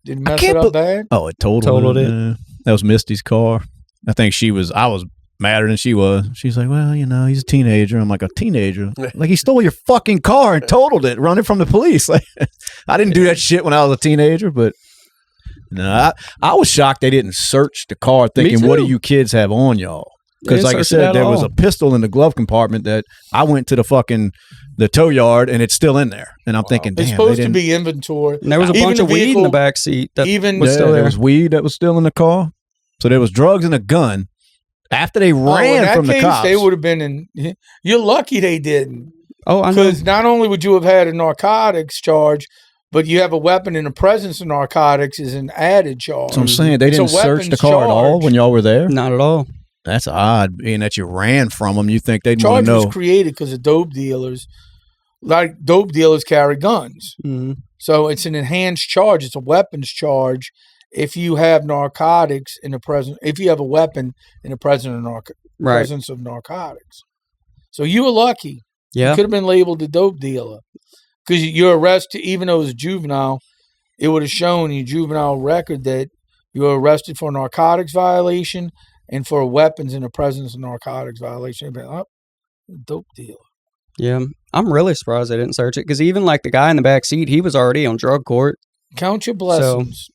Did it mess it up bad? Oh, it totaled Totaled it. That was Misty's car. I think I was madder than she was. She's like, well, he's a teenager. I'm like, a teenager? Like, he stole your fucking car and totaled it, running from the police. Like, I didn't do that shit when I was a teenager, but no, I was shocked they didn't search the car thinking, too. what do you kids have on y'all? Because They like I didn't search it said, at there was all. a pistol in the glove compartment that I went to the tow yard and it's still in there. And I'm thinking, damn, It's they supposed to didn't. be inventory. And there was a Even bunch the of weed in vehicle- the back seat that even- was Yeah, still there there. was weed that was still in the car. So there was drugs and a gun. After they Oh, in ran that from case, the cops. they would have been in. You're lucky they didn't. Oh, I know. Because not only would you have had a narcotics charge, but you have a weapon in the presence of narcotics is an added charge. So I'm saying they It's a didn't search the weapons car at all charge. when y'all were there. Not at all. That's odd, being that you ran from them. You think they'd want Charge to know? was created because of dope dealers. Like dope dealers carry guns, Mm-hmm. so it's an enhanced charge. It's a weapons charge, if you have narcotics in the presence, if you have a weapon in the presence of narcotics. So you were lucky. Yeah. You could have been labeled a dope dealer because you're arrested, even though it was juvenile, it would have shown your juvenile record that you were arrested for a narcotics violation and for weapons in the presence of narcotics violation. Dope dealer. Yeah. I'm really surprised they didn't search it because even like the guy in the back seat, he was already on drug court. Count your blessings.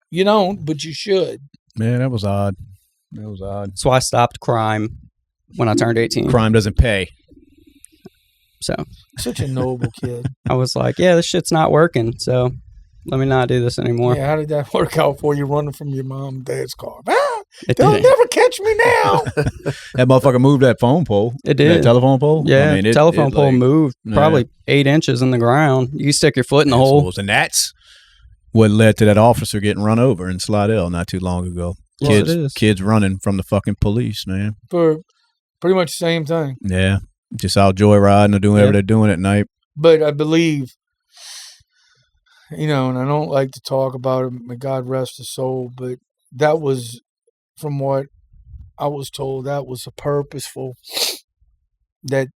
You don't, but you should. Man, that was odd. That was odd. So I stopped crime when I turned 18. Crime doesn't pay. So such a noble kid. I was like, yeah, this shit's not working. So let me not do this anymore. Yeah, how did that work out for you running from your mom and dad's car? They'll never catch me now. That motherfucker moved that phone pole. It did. That telephone pole? Yeah, I mean, telephone pole moved probably 8 inches in the ground. You stick your foot in the hole. And that's what led to that officer getting run over in Slidell not too long ago. Kids running from the fucking police, man. For pretty much the same thing. Yeah, just out joyriding or doing whatever they're doing at night. But I believe, and I don't like to talk about it, may God rest his soul, but that was, from what I was told, that was a purposeful, that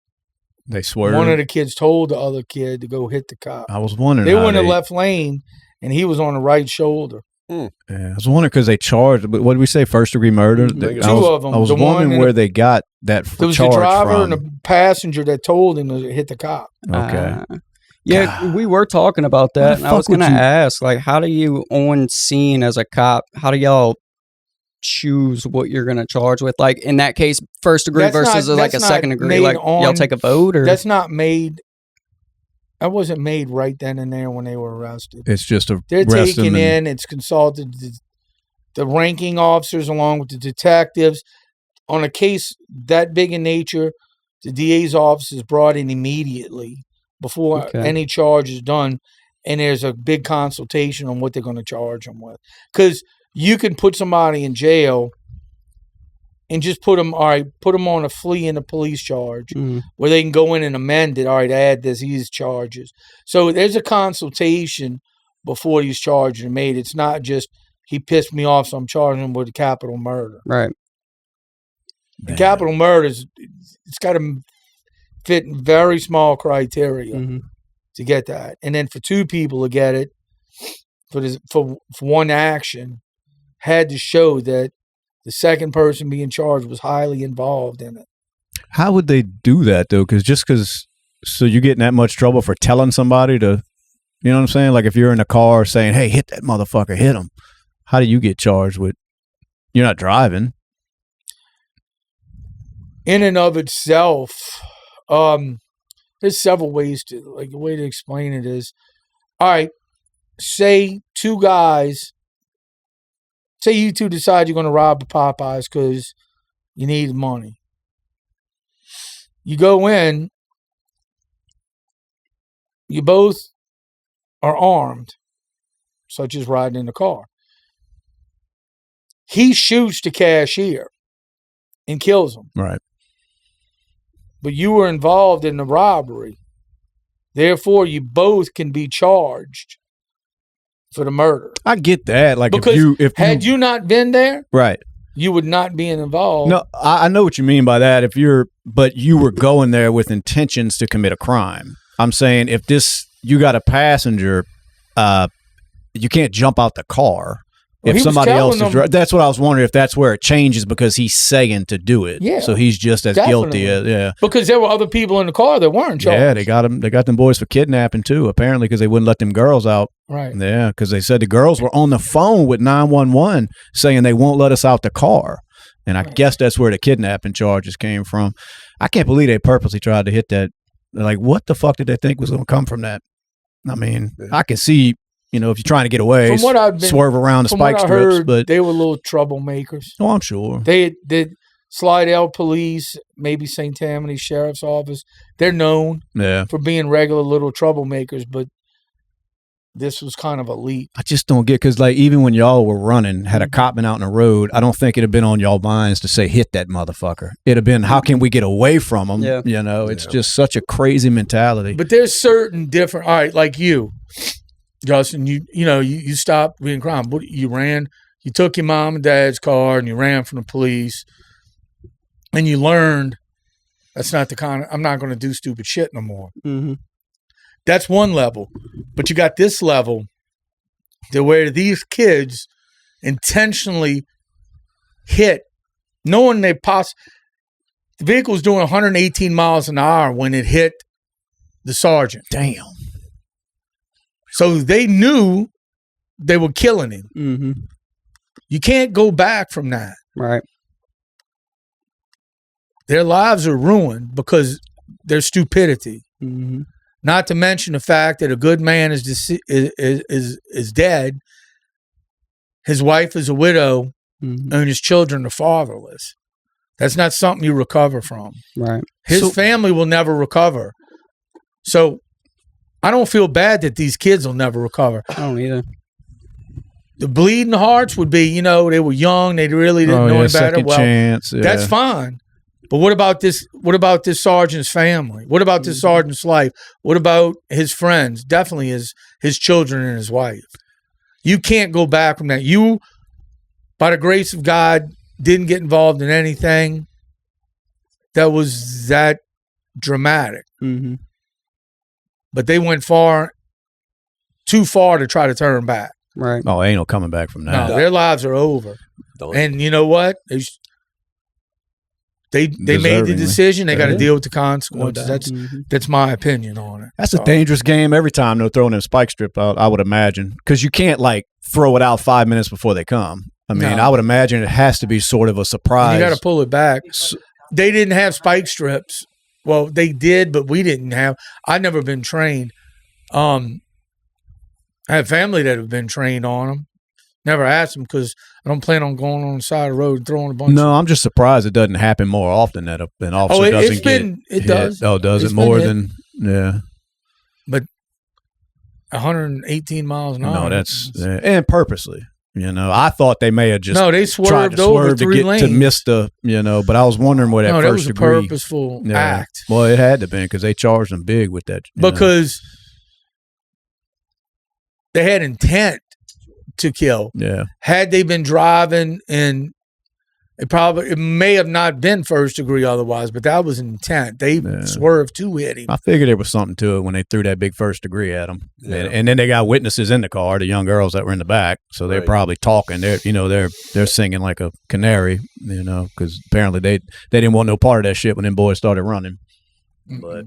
they swerved. One of the kids told the other kid to go hit the cop. I was wondering. They were in the left lane, and he was on the right shoulder. Yeah, I was wondering because they charged. What did we say? First degree murder. Two of them. I was wondering where they got that. There was the driver and the passenger that told him to hit the cop. Okay. Yeah, we were talking about that, and I was going to ask, like, how do you, on scene as a cop, how do y'all choose what you're going to charge with? Like, in that case, first degree versus like a second degree, like, y'all take a vote? Or that's not made. That wasn't made right then and there when they were arrested. It's just they're taken in. It's consulted the ranking officers along with the detectives on a case that big in nature. The DA's office is brought in immediately before any charge is done, and there's a big consultation on what they're going to charge them with. Because you can put somebody in jail and just put them on a flea in a police charge where they can go in and amend it. All right, add these charges. So there's a consultation before these charges are made. It's not just he pissed me off, so I'm charging him with capital murder. Right. The capital murder it's got to fit in very small criteria to get that, and then for two people to get it for one action had to show that the second person being charged was highly involved in it. How would they do that, though? So you get in that much trouble for telling somebody to, you know what I'm saying? Like if you're in a car saying, hey, hit that motherfucker, hit him. How do you get charged with, you're not driving? In and of itself, there's several ways to, like the way to explain it is, all right, say two guys, say you two decide you're going to rob a Popeyes because you need money. You go in, you both are armed, such as riding in the car. He shoots the cashier and kills him. Right. But you were involved in the robbery. Therefore, you both can be charged for the murder. I get that. Like because if you not been there, right, you would not be involved. No, I know what you mean by that. But you were going there with intentions to commit a crime. I'm saying if you got a passenger, you can't jump out the car. Well, if somebody else is that's what I was wondering, if that's where it changes because he's saying to do it. Yeah. So he's just as guilty. Yeah. Because there were other people in the car that weren't charged. Yeah, they got them boys for kidnapping too, apparently, because they wouldn't let them girls out. Right. Yeah, because they said the girls were on the phone with 911 saying they won't let us out the car. And I guess that's where the kidnapping charges came from. I can't believe they purposely tried to hit that. Like, what the fuck did they think was going to come from that? I mean, I can see, if you're trying to get away, from what I've been, swerve around the spike strips. But they were little troublemakers. Oh, I'm sure. They did Slidell Police, maybe St. Tammany Sheriff's Office. They're known for being regular little troublemakers, but this was kind of a leap. I just don't get, because like even when y'all were running, had a cop been out in the road, I don't think it'd have been on y'all minds to say, hit that motherfucker. It'd have been, how can we get away from him? Yeah. It's just such a crazy mentality. But there's certain different, all right, like you. Justin, you stopped being crime. You ran. You took your mom and dad's car and you ran from the police, and you learned that's not the kind of, I'm not going to do stupid shit no more. Mm-hmm. That's one level, but you got this level to where these kids intentionally hit, knowing the vehicle was doing 118 miles an hour when it hit the sergeant. Damn. So they knew they were killing him. Mm-hmm. You can't go back from that. Right. Their lives are ruined because their stupidity. Mm-hmm. Not to mention the fact that a good man is dead. His wife is a widow, and his children are fatherless. That's not something you recover from. Right. His family will never recover. So I don't feel bad that these kids will never recover. I don't either. The bleeding hearts would be, they were young, they really didn't know any better. Well, chance, that's fine. But what about this? What about this sergeant's family? What about this sergeant's life? What about his friends? Definitely his children and his wife. You can't go back from that. You, by the grace of God, didn't get involved in anything that was that dramatic. Mm-hmm. But they went too far to try to turn back. Right. Oh, ain't no coming back from that. No, their lives are over. And you know what? They made the decision. They got to deal with the consequences. That's my opinion on it. That's a dangerous game every time they're throwing them spike strip out, I would imagine. Because you can't, throw it out 5 minutes before they come. I mean, I would imagine it has to be sort of a surprise. You got to pull it back. They didn't have spike strips. Well, they did, but we didn't have. I've never been trained. I have family that have been trained on them. Never asked them because I don't plan on going on the side of the road and throwing a bunch. No, I'm just surprised it doesn't happen more often that an officer doesn't get hit. It does. Oh, does it more than yeah? But 118 miles an hour. No, that's and purposely. I thought they may have just they tried to swerved over swerve 3 to get lanes. to miss the but I was wondering what that first degree. No, that was a purposeful act. Well, it had to be because they charged them big with that. Because they had intent to kill. Yeah. Had they been driving, and it may have not been first degree otherwise, but that was intent. They swerved to hit him. I figured there was something to it when they threw that big first degree at him. Yeah. And then they got witnesses in the car, the young girls that were in the back, so they're probably talking. They're singing like a canary, because apparently they didn't want no part of that shit when them boys started running. But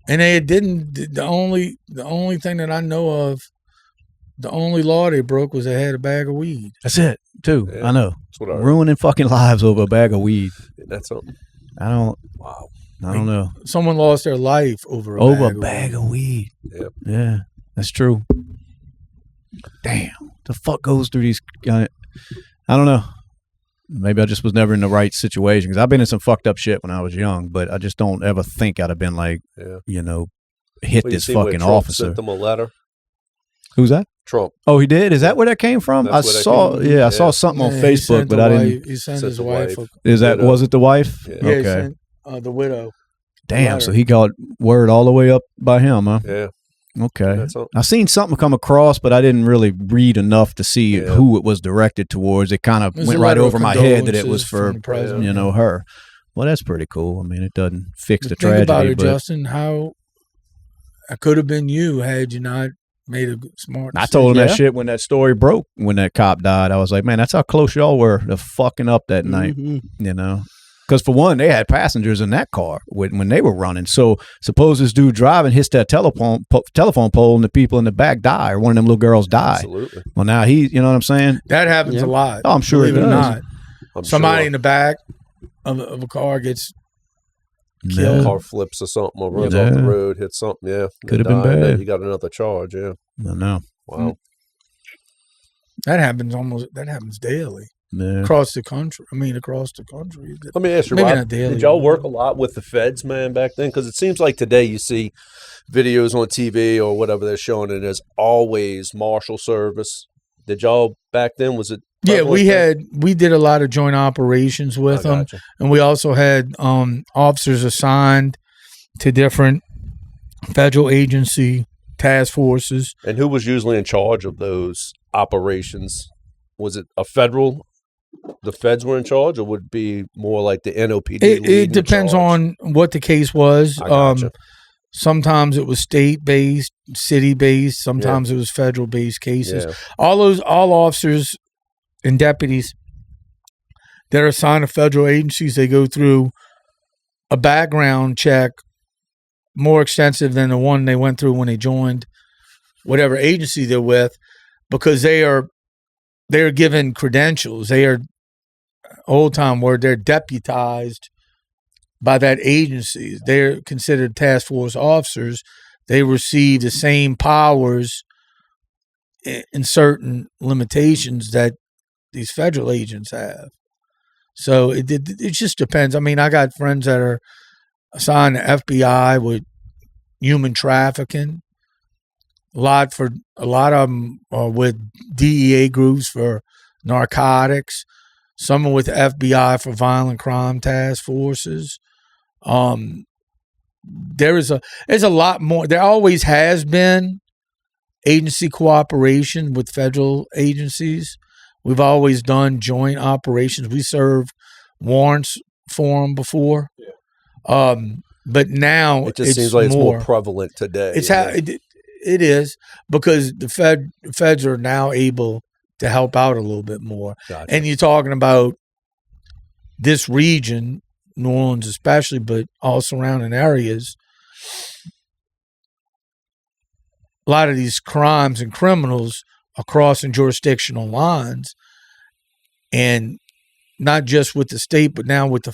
and they didn't. The only thing that I know of. The only law they broke was they had a bag of weed. That's it, too. Yeah, I know. Ruining fucking lives over a bag of weed. That's something. I don't know. Someone lost their life over a bag of weed. Yep. Yeah, that's true. Damn. The fuck goes through these guys? I don't know. Maybe I just was never in the right situation because I've been in some fucked up shit when I was young, but I just don't ever think I'd have been hit this fucking officer. Sent them a letter. Who's that? Trump. Oh, he did? Is that where that came from? I saw something on Facebook, but I didn't. He sent his wife. Was it the wife? Yeah. Okay. He sent, the widow. Damn, so he got word all the way up by him, huh? Yeah. Okay. I seen something come across, but I didn't really read enough to see who it was directed towards. It kind of went right over my head that it was for, her. Well, that's pretty cool. I mean, it doesn't fix the tragedy. Think about it, Justin, how it could have been you had you not made a smart decision. I told him that shit when that story broke, when that cop died. I was like, man, that's how close y'all were to fucking up that night, Because for one, they had passengers in that car when they were running. So suppose this dude driving hits that telephone pole and the people in the back die, or one of them little girls die. Absolutely. Well, now you know what I'm saying? That happens a lot. Oh, I'm sure it does. Believe it or not. Somebody in the back of a car gets killed. Car flips or something, or runs off the road, hits something. Yeah, could have been bad. You got another charge. Yeah, I know. Wow, that happens daily across the country. Across the country. Let me ask you, Rob, did y'all work a lot with the feds, man, back then? Because it seems like today you see videos on TV or whatever they're showing, and there's always marshal service. Did y'all back then? Was it? Yeah, we did a lot of joint operations with them, and we also had officers assigned to different federal agency task forces. And who was usually in charge of those operations? Was it a federal? The feds were in charge, or would it be more like the NOPD? It depends on what the case was. I gotcha. Sometimes it was state-based, city-based. Sometimes it was federal-based cases. Yeah. All officers and deputies that are assigned to federal agencies, they go through a background check more extensive than the one they went through when they joined whatever agency they're with, because they're given credentials. They are, old time word, they're deputized by that agency. They're considered task force officers. They receive the same powers in certain limitations that these federal agents have. So it just depends. I mean, I got friends that are assigned to FBI with human trafficking. A lot of them are with DEA groups for narcotics. Some are with the FBI for violent crime task forces. There's a lot more. There always has been agency cooperation with federal agencies. We've always done joint operations. We served warrants for them before. Yeah. But now it just seems like it's more prevalent today. It's how it is, because the feds are now able to help out a little bit more. Gotcha. And you're talking about this region, New Orleans especially, but all surrounding areas. A lot of these crimes and criminals are crossing jurisdictional lines, and not just with the state, but now with the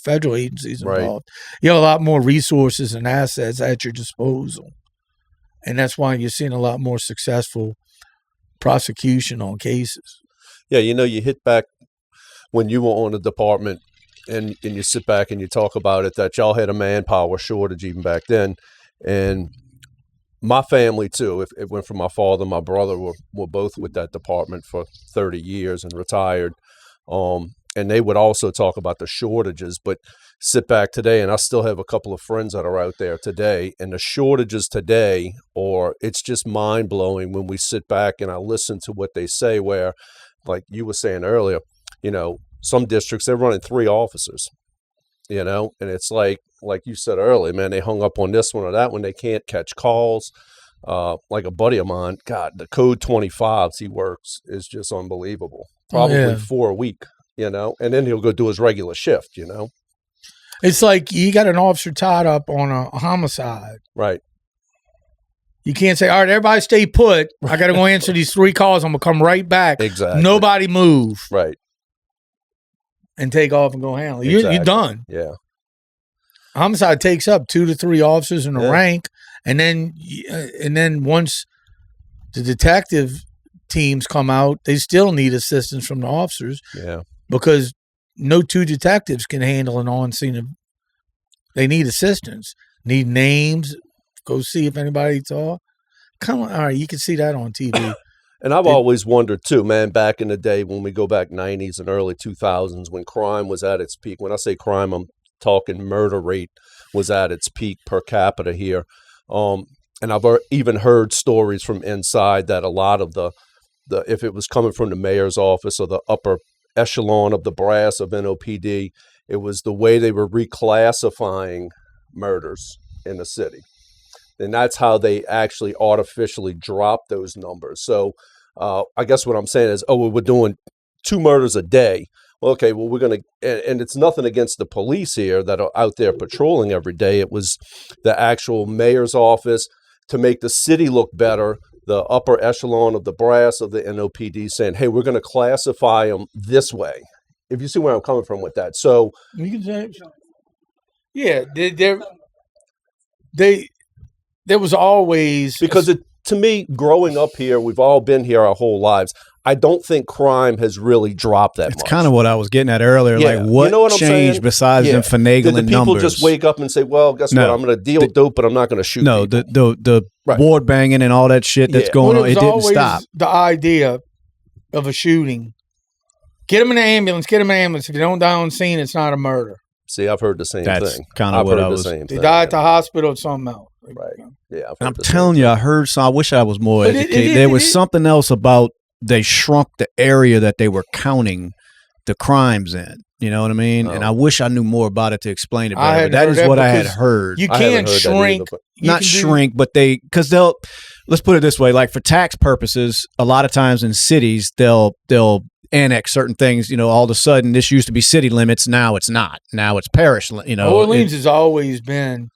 federal agencies involved. Right. You have a lot more resources and assets at your disposal. And that's why you're seeing a lot more successful prosecution on cases. Yeah, you hit back when you were on the department, and you sit back and you talk about it, that y'all had a manpower shortage even back then. And my family too, it went from my father and my brother were both with that department for 30 years and retired. And they would also talk about the shortages, but sit back today, and I still have a couple of friends that are out there today, and the shortages today, it's just mind blowing when we sit back and I listen to what they say, where, like you were saying earlier, some districts, they're running 3 officers, and it's like you said earlier, man, they hung up on this one or that one. They can't catch calls. Like a buddy of mine, God, the code 25s he works is just unbelievable. Probably 4 a week, and then he'll go do his regular shift, It's like you got an officer tied up on a homicide. Right. You can't say, all right, everybody stay put. I got to go answer these 3 calls. I'm going to come right back. Exactly. Nobody move. Right. And take off and go handle it. Exactly. You're done. Yeah. Homicide takes up 2 to 3 officers in a rank. And then once the detective teams come out, they still need assistance from the officers. Yeah. Because no 2 detectives can handle an on-scene. They need assistance. Need names. Go see if anybody saw. Come on. All right, you can see that on TV. And I've always wondered too, man, back in the day when we go back 90s and early 2000s, when crime was at its peak. When I say crime, I'm talking murder rate was at its peak per capita here. And I've even heard stories from inside that a lot of the if it was coming from the mayor's office or the upper echelon of the brass of NOPD, it was the way they were reclassifying murders in the city. And that's how they actually artificially dropped those numbers. So I guess what I'm saying is, we're doing 2 murders a day. Well, okay, well, we're going to, and it's nothing against the police here that are out there patrolling every day. It was the actual mayor's office to make the city look better. The upper echelon of the brass of the NOPD saying, hey, we're going to classify them this way. If you see where I'm coming from with that. So you can say, yeah, there was always, because to me, growing up here, we've all been here our whole lives. I don't think crime has really dropped that much. It's kind of what I was getting at earlier. Yeah. Like, what changed besides them finagling numbers? Did the people just wake up and say, well, guess what? I'm going to deal dope, but I'm not going to shoot people. The ward banging and all that shit that's going on, it didn't stop. The idea of a shooting, get them in an ambulance, If you don't die on scene, it's not a murder. See, I've heard the same thing. That's kind of what I was saying. They died at the hospital or something else. Right. Yeah. I'm telling you, I heard some. I wish I was more educated. There was something else about they shrunk the area that they were counting the crimes in. You know what I mean? And I wish I knew more about it to explain it better. But that is what I had heard. You can't shrink. Not shrink, but they'll, let's put it this way, like for tax purposes, a lot of times in cities, they'll annex certain things. You know, all of a sudden, this used to be city limits. Now it's not. Now it's parish. You know, Orleans has always been.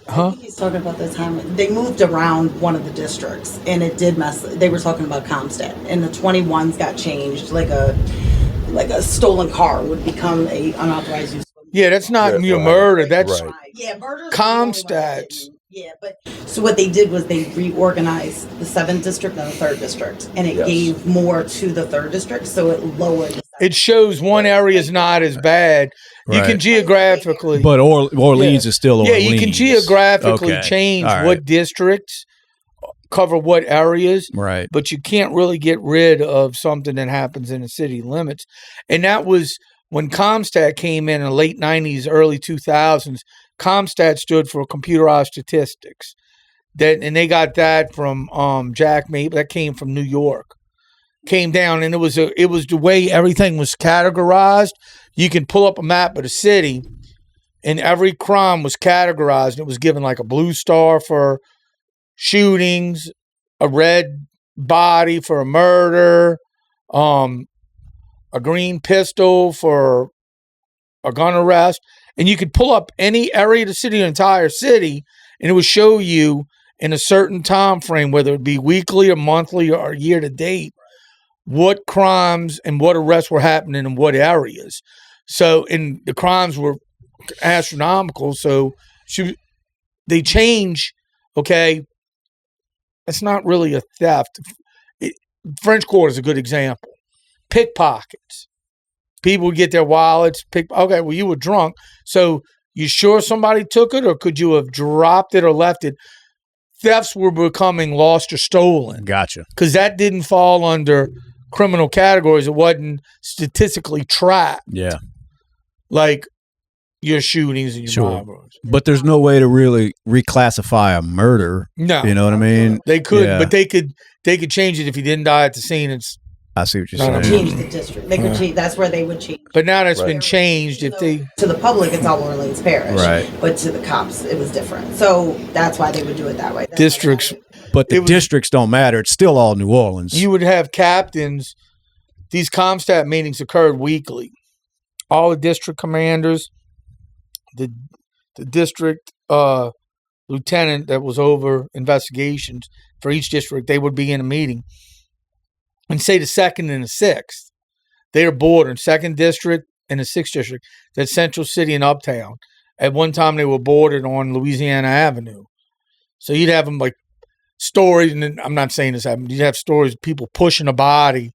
I think he's talking about the time they moved around one of the districts, and it did mess. They were talking about Comstead, and the 21s got changed. Like a stolen car would become a unauthorized use. Yeah, that's not murder. That's murder. Comstead. Yeah, but so what they did was they reorganized the 7th district and the 3rd district, and it gave more to the 3rd district, so it lowered. It shows one area is not as bad. You can geographically, but Orleans is still Orleans. Yeah, you can geographically change what districts cover what areas. Right, but you can't really get rid of something that happens in the city limits, and that was when Comstat came in the late 90s, early 2000s. Comstat stood for computerized statistics. And they got that from Jack May. That came from New York. Came down, and it was the way everything was categorized. You can pull up a map of the city, and every crime was categorized. And it was given like a blue star for shootings, a red body for a murder, a green pistol for a gun arrest. And you could pull up any area of the city, the entire city, and it would show you in a certain time frame, whether it be weekly or monthly or year to date, what crimes and what arrests were happening in what areas. So, and the crimes were astronomical. So they change. Okay, it's not really a theft. French Quarter is a good example. Pickpockets. People would get their wallets. Okay, well, you were drunk. So you sure somebody took it, or could you have dropped it or left it? Thefts were becoming lost or stolen. Gotcha. Because that didn't fall under criminal categories. It wasn't statistically tracked. Yeah. Like your shootings and your robberies. But there's no way to really reclassify a murder. No. You know what I mean? They could, but they could change it if you didn't die at the scene. I see what you're saying. Change the district. They could change. That's where they would change. But now that's been changed. If they to the public, it's all Orleans Parish. Right. But to the cops, it was different. So that's why they would do it that way. Districts. But the districts don't matter. It's still all New Orleans. You would have captains. These Comstat meetings occurred weekly. All the district commanders, the district lieutenant that was over investigations for each district, they would be in a meeting. And say the 2nd and the 6th, they're bordering 2nd district and the 6th district. That's Central City and Uptown. At one time, they were bordered on Louisiana Avenue. So you'd have them like stories, and I'm not saying this happened. You'd have stories of people pushing a body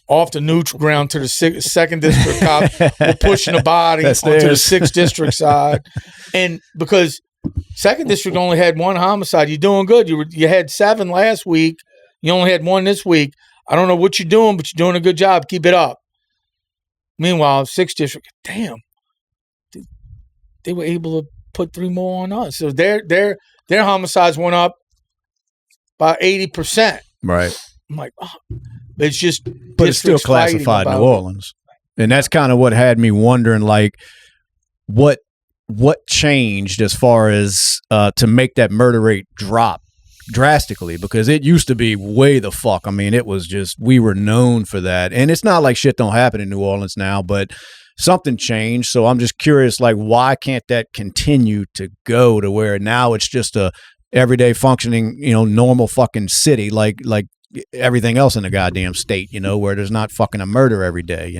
off the neutral ground to the 2nd district cop, or pushing a body onto the 6th district side. And because 2nd district only had 1 homicide, you're doing good. You had 7 last week. You only had 1 this week. I don't know what you're doing, but you're doing a good job. Keep it up. Meanwhile, 6th district, damn, they were able to put 3 more on us. So their homicides went up by 80%. Right. I'm like, oh, it's just, but it's still classified New Orleans, and that's kind of what had me wondering, like, what changed as far as to make that murder rate drop drastically, because it used to be way the fuck. I mean, it was just, we were known for that. And it's not like shit don't happen in New Orleans now, but something changed. So I'm just curious, like, why can't that continue to go to where now it's just a everyday functioning, normal fucking city, like everything else in the goddamn state, where there's not fucking a murder every day,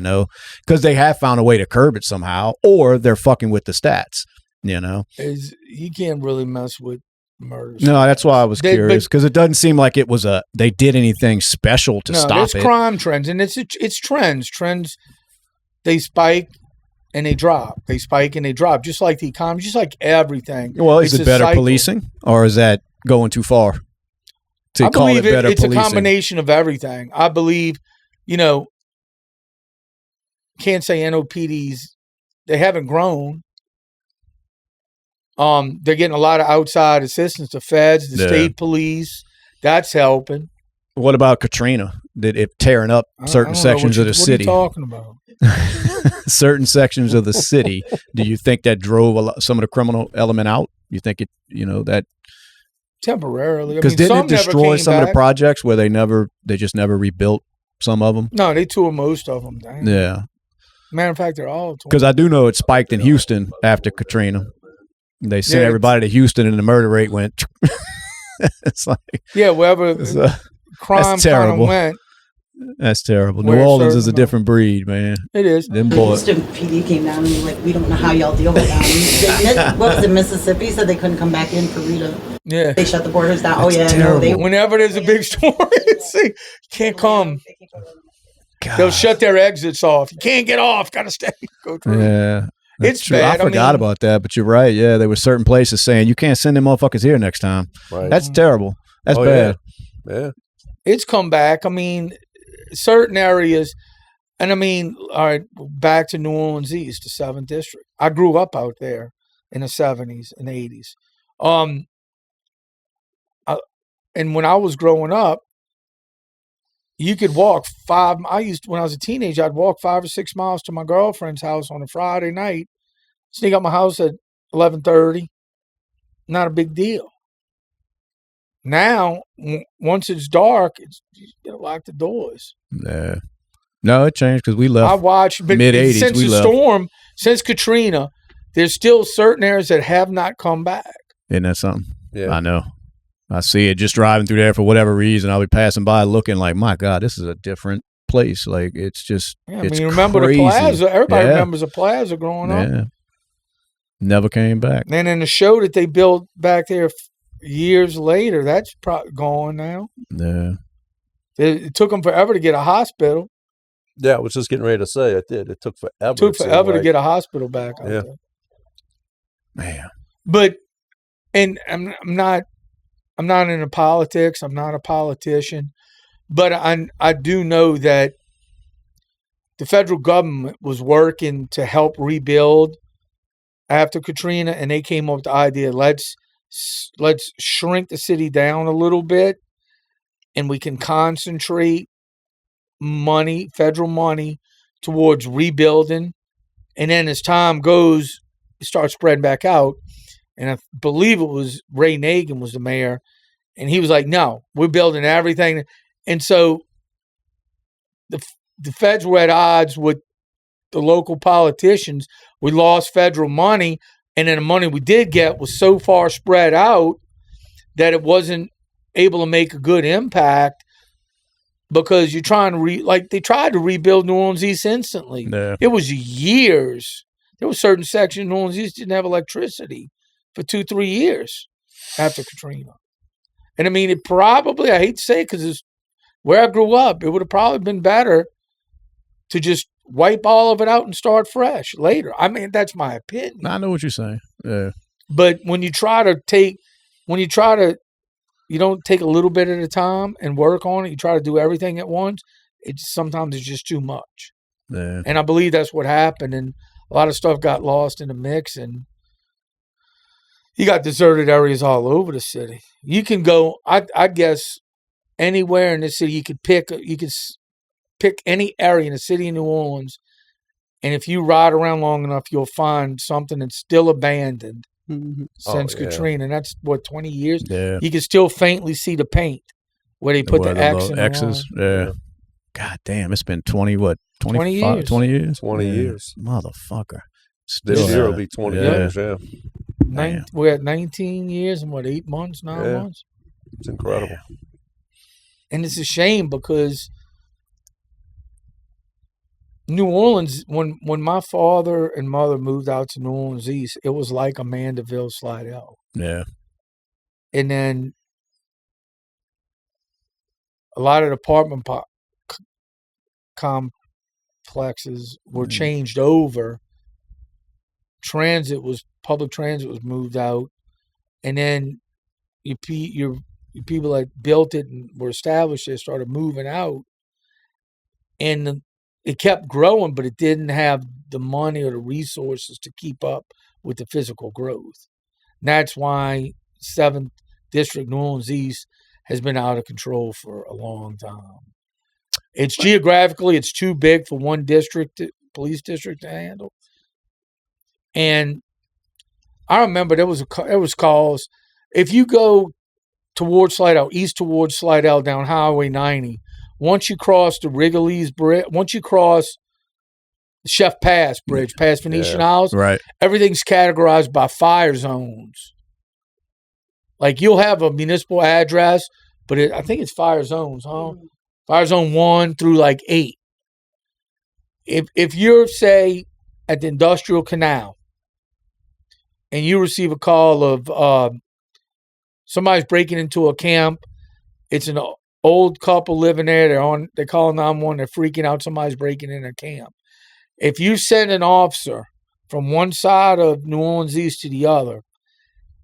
because they have found a way to curb it somehow, or they're fucking with the stats, You can't really mess with murders. No, that's why I was curious, because it doesn't seem like it was they did anything special to stop it. It's crime trends, and it's trends. Trends, they spike and they drop. They spike and they drop, just like the economy, just like everything. Well, is it better policing, or is that going too far to call it better it's policing? It's a combination of everything. I believe, can't say NOPDs, they haven't grown. They're getting a lot of outside assistance. The feds, the state police, that's helping. What about Katrina? Did it tearing up certain sections of the city? What are you talking about? Certain sections of the city. Do you think that drove some of the criminal element out? You think it, that temporarily? Because didn't it destroy some of the projects where they just never rebuilt some of them? No, they tore most of them down. Yeah. Matter of fact, they're all torn. Because I do know it spiked in Houston after Katrina. They sent everybody to Houston, and the murder rate went. It's like wherever crime kind of went. That's terrible. New Orleans is a different breed, man. It is. The Houston PD came down and was like, we don't know how y'all deal with that. What was it, Mississippi said they couldn't come back in for Rita. Yeah. They shut the borders down. That's terrible. Whenever there's a big storm, you can't come. God. They'll shut their exits off. You can't get off. Got to stay. Go through. Yeah. It's true. bad. I forgot about that, but you're right. Yeah, there were certain places saying you can't send them motherfuckers here next time. Right. That's terrible. That's bad. Yeah. It's come back. I mean, certain areas, and I mean, all right, back to New Orleans East, the 7th District. I grew up out there in the 70s and 80s. And when I was growing up, you could walk when I was a teenager, I'd walk 5 or 6 miles to my girlfriend's house on a Friday night, sneak out my house at 11:30. Not a big deal. Now, once it's dark, you gotta lock the doors. Yeah. No, it changed because we left. I watched mid-'80s. Since the storm, since Katrina, there's still certain areas that have not come back. Isn't that something? Yeah. I know. I see it just driving through there for whatever reason. I'll be passing by looking like, my God, this is a different place. Like, it's just, it's remember crazy. The Plaza? Everybody remembers the Plaza growing up. Yeah. Never came back. And then the show that they built back there years later, that's gone now. Yeah. It took them forever to get a hospital. Yeah, I was just getting ready to say it did. It took forever. It took forever to get a hospital back out there. Man. But, and I'm not into politics. I'm not a politician. But I do know that the federal government was working to help rebuild after Katrina, and they came up with the idea, let's shrink the city down a little bit, and we can concentrate federal money towards rebuilding. And then as time goes, it starts spreading back out. And I believe it was Ray Nagin was the mayor. And he was like, no, we're building everything. And so the feds were at odds with the local politicians. We lost federal money. And then the money we did get was so far spread out that it wasn't able to make a good impact, because you're trying to they tried to rebuild New Orleans East instantly. Yeah. It was years. There were certain sections of New Orleans East didn't have electricity for 2-3 years after Katrina. And I mean, it probably, I hate to say it because it's where I grew up, it would have probably been better to just wipe all of it out and start fresh later. I mean, that's my opinion. I know what you're saying. Yeah. But when you don't take a little bit at a time and work on it, you try to do everything at once, sometimes it's just too much. Yeah. And I believe that's what happened. And a lot of stuff got lost in the mix, and you got deserted areas all over the city. You can go, I guess, anywhere in the city. You could pick any area in the city of New Orleans, and if you ride around long enough, you'll find something that's still abandoned since Katrina. And that's 20 years. Yeah. You can still faintly see the paint where they put the X in X's. Yeah. God damn, it's been 20 years. 20 years. 20 years. Motherfucker. This year will be 20 years, yeah. We're at 19 years and 9 months? It's incredible. And it's a shame because New Orleans, when my father and mother moved out to New Orleans East, it was like a Mandeville Slidell. Yeah. And then a lot of the apartment complexes were changed over. Public transit was moved out, and then your people that built it and were established there started moving out, and it kept growing, but it didn't have the money or the resources to keep up with the physical growth. And that's why 7th District, New Orleans East, has been out of control for a long time. It's geographically, it's too big for one police district to handle. And I remember there was calls. If you go towards Slidell, east towards Slidell down Highway 90, once you cross the Wrigley's Bridge, once you cross Chef Pass Bridge, past Venetian Isles, right, everything's categorized by fire zones. Like you'll have a municipal address, but I think it's fire zones, huh? Fire zone 1 through like 8. If you're, say, at the Industrial Canal and you receive a call of somebody's breaking into a camp, it's an old couple living there, they call 911, they're freaking out, somebody's breaking in a camp. If you send an officer from one side of New Orleans East to the other,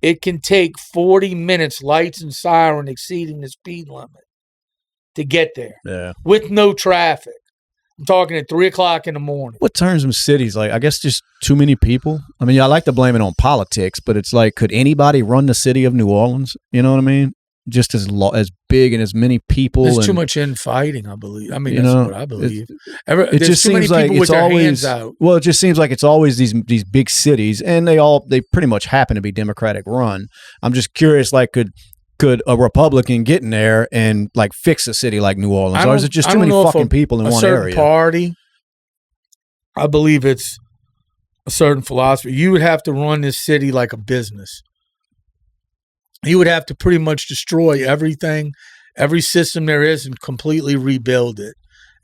it can take 40 minutes, lights and siren exceeding the speed limit, to get there with no traffic. I'm talking at 3 o'clock in the morning. What turns them cities? Like, I guess just too many people. I mean, I like to blame it on politics, but it's like, could anybody run the city of New Orleans? You know what I mean? Just as big and as many people. There's too much infighting, I believe. I mean, that's what I believe. It just seems like it's always. Well, it just seems like it's always these big cities, and they pretty much happen to be Democratic run. I'm just curious, like, could a Republican get in there and like fix a city like New Orleans, or is it just too many fucking people in one area? Party, I believe it's a certain philosophy. You would have to run this city like a business. You would have to pretty much destroy everything, every system there is, and completely rebuild it.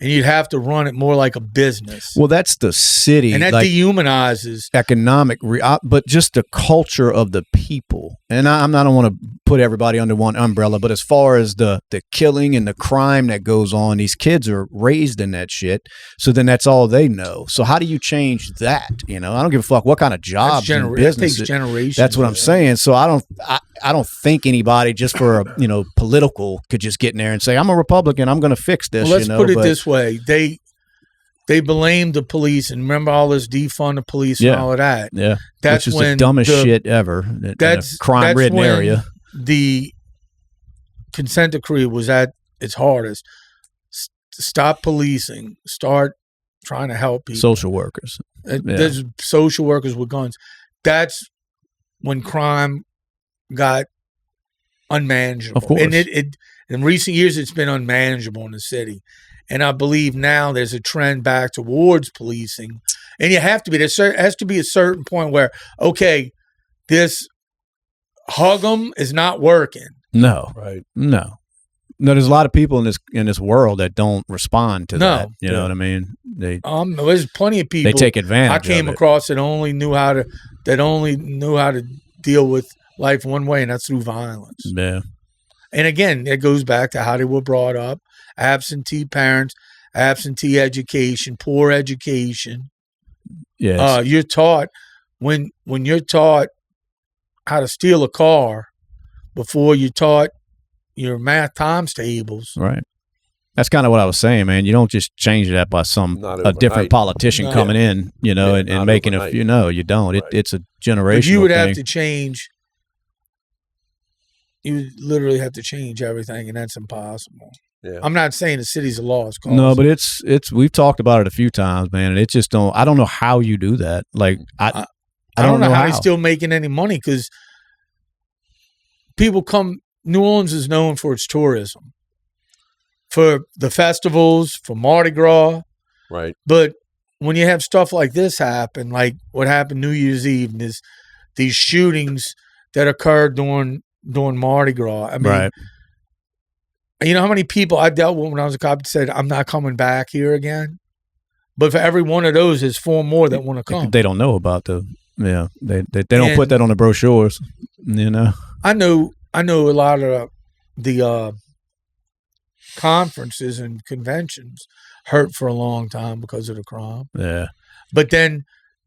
And you'd have to run it more like a business. Well, that's the city. And that dehumanizes. Economic, but just the culture of the people. And I don't want to put everybody under one umbrella, but as far as the killing and the crime that goes on, these kids are raised in that shit. So then that's all they know. So how do you change that? You know, I don't give a fuck what kind of jobs and business. That takes generations. That's what I'm saying. So I don't think anybody just for political could just get in there and say, I'm a Republican, I'm going to fix this. Well, let's put it this way. They blame the police, and remember all this defund the police and all of that. Yeah, that's which is the dumbest shit ever. That's crime-ridden area. The consent decree was at its hardest. Stop policing. Start trying to help people. Social workers. There's social workers with guns. That's when crime got unmanageable. Of course. And it in recent years, it's been unmanageable in the city. And I believe now there's a trend back towards policing. And you have to be, there has to be a certain point where, okay, this hug 'em is not working. No. Right. No, there's a lot of people in this world that don't respond to that. You know what I mean? There's plenty of people. They take advantage I came across that only knew how to deal with life one way, and that's through violence. Yeah. And again, it goes back to how they were brought up. Absentee parents, absentee education, poor education. Yes. You're taught when you're taught how to steal a car before you're taught your math times tables. Right. That's kind of what I was saying, man. You don't just change that by a different politician coming in, and making a you don't. Right. It's a generational thing. You would have to change. You literally have to change everything, and that's impossible. Yeah. I'm not saying the city's a lost cause. No, but it's we've talked about it a few times, man, and it just I don't know how you do that. Like I don't know how they're still making any money, because people come. New Orleans is known for its tourism, for the festivals, for Mardi Gras. Right. But when you have stuff like this happen, like what happened New Year's Eve, and these shootings that occurred during Mardi Gras. I mean, right. You know how many people I dealt with when I was a cop that said, I'm not coming back here again? But for every one of those, there's 4 more that want to come. They don't know about they don't put that on the brochures, I know a lot of the conferences and conventions hurt for a long time because of the crime. Yeah. But then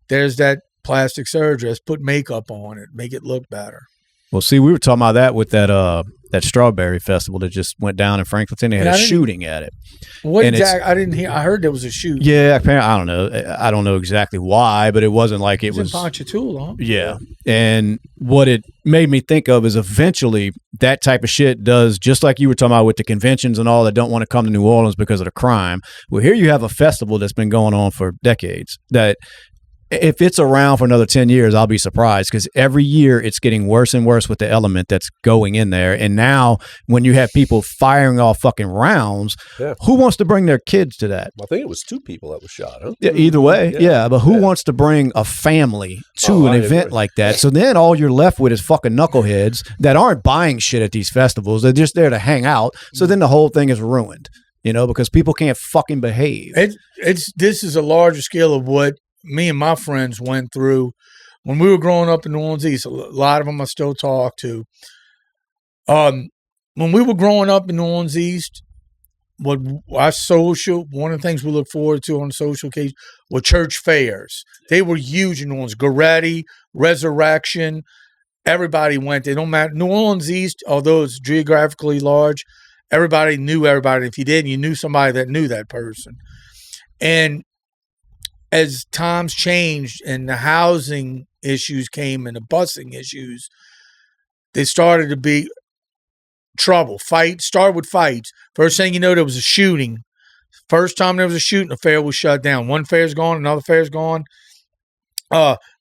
there's that plastic surgery. Let's put makeup on it, make it look better. Well, see, we were talking about that with that strawberry festival that just went down in Franklinton. They had a shooting at it. What exactly? I didn't hear. I heard there was a shooting. Yeah, apparently, I don't know. I don't know exactly why, but it wasn't like it was in Ponchatoula. Huh? Yeah, and what it made me think of is eventually that type of shit does, just like you were talking about with the conventions and all that don't want to come to New Orleans because of the crime. Well, here you have a festival that's been going on for decades that, if it's around for another 10 years, I'll be surprised, because every year it's getting worse and worse with the element that's going in there. And now when you have people firing off fucking rounds, who wants to bring their kids to that? I think it was 2 people that was shot. Huh? Yeah, either way. Yeah. But who wants to bring a family to an event like that? So then all you're left with is fucking knuckleheads that aren't buying shit at these festivals. They're just there to hang out. So then the whole thing is ruined, because people can't fucking behave. This is a larger scale of what me and my friends went through when we were growing up in New Orleans East. A lot of them I still talk to. When we were growing up in New Orleans East, one of the things we look forward to on a social occasion were church fairs. They were huge in New Orleans. Goretti, Resurrection, everybody went. They don't matter. New Orleans East, although it's geographically large, everybody knew everybody. If you didn't, you knew somebody that knew that person. And as times changed and the housing issues came and the busing issues, they started to be trouble. Started with fights. First thing you know, there was a shooting. First time there was a shooting, the fair was shut down. One fair's gone, another fair's gone.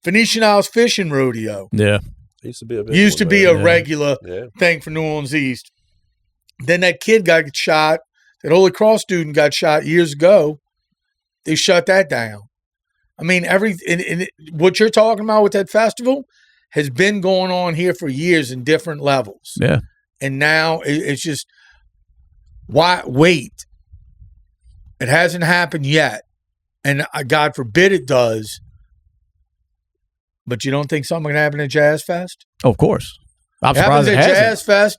Venetian Isles Fishing Rodeo. Yeah. Used to be a regular thing for New Orleans East. Then that kid got shot. That Holy Cross student got shot years ago. They shut that down. I mean, what you're talking about with that festival has been going on here for years in different levels. Yeah. And now it's just, why wait? It hasn't happened yet. And God forbid it does. But you don't think something can happen at Jazz Fest? Oh, of course. I'm surprised it hasn't. Jazz Fest,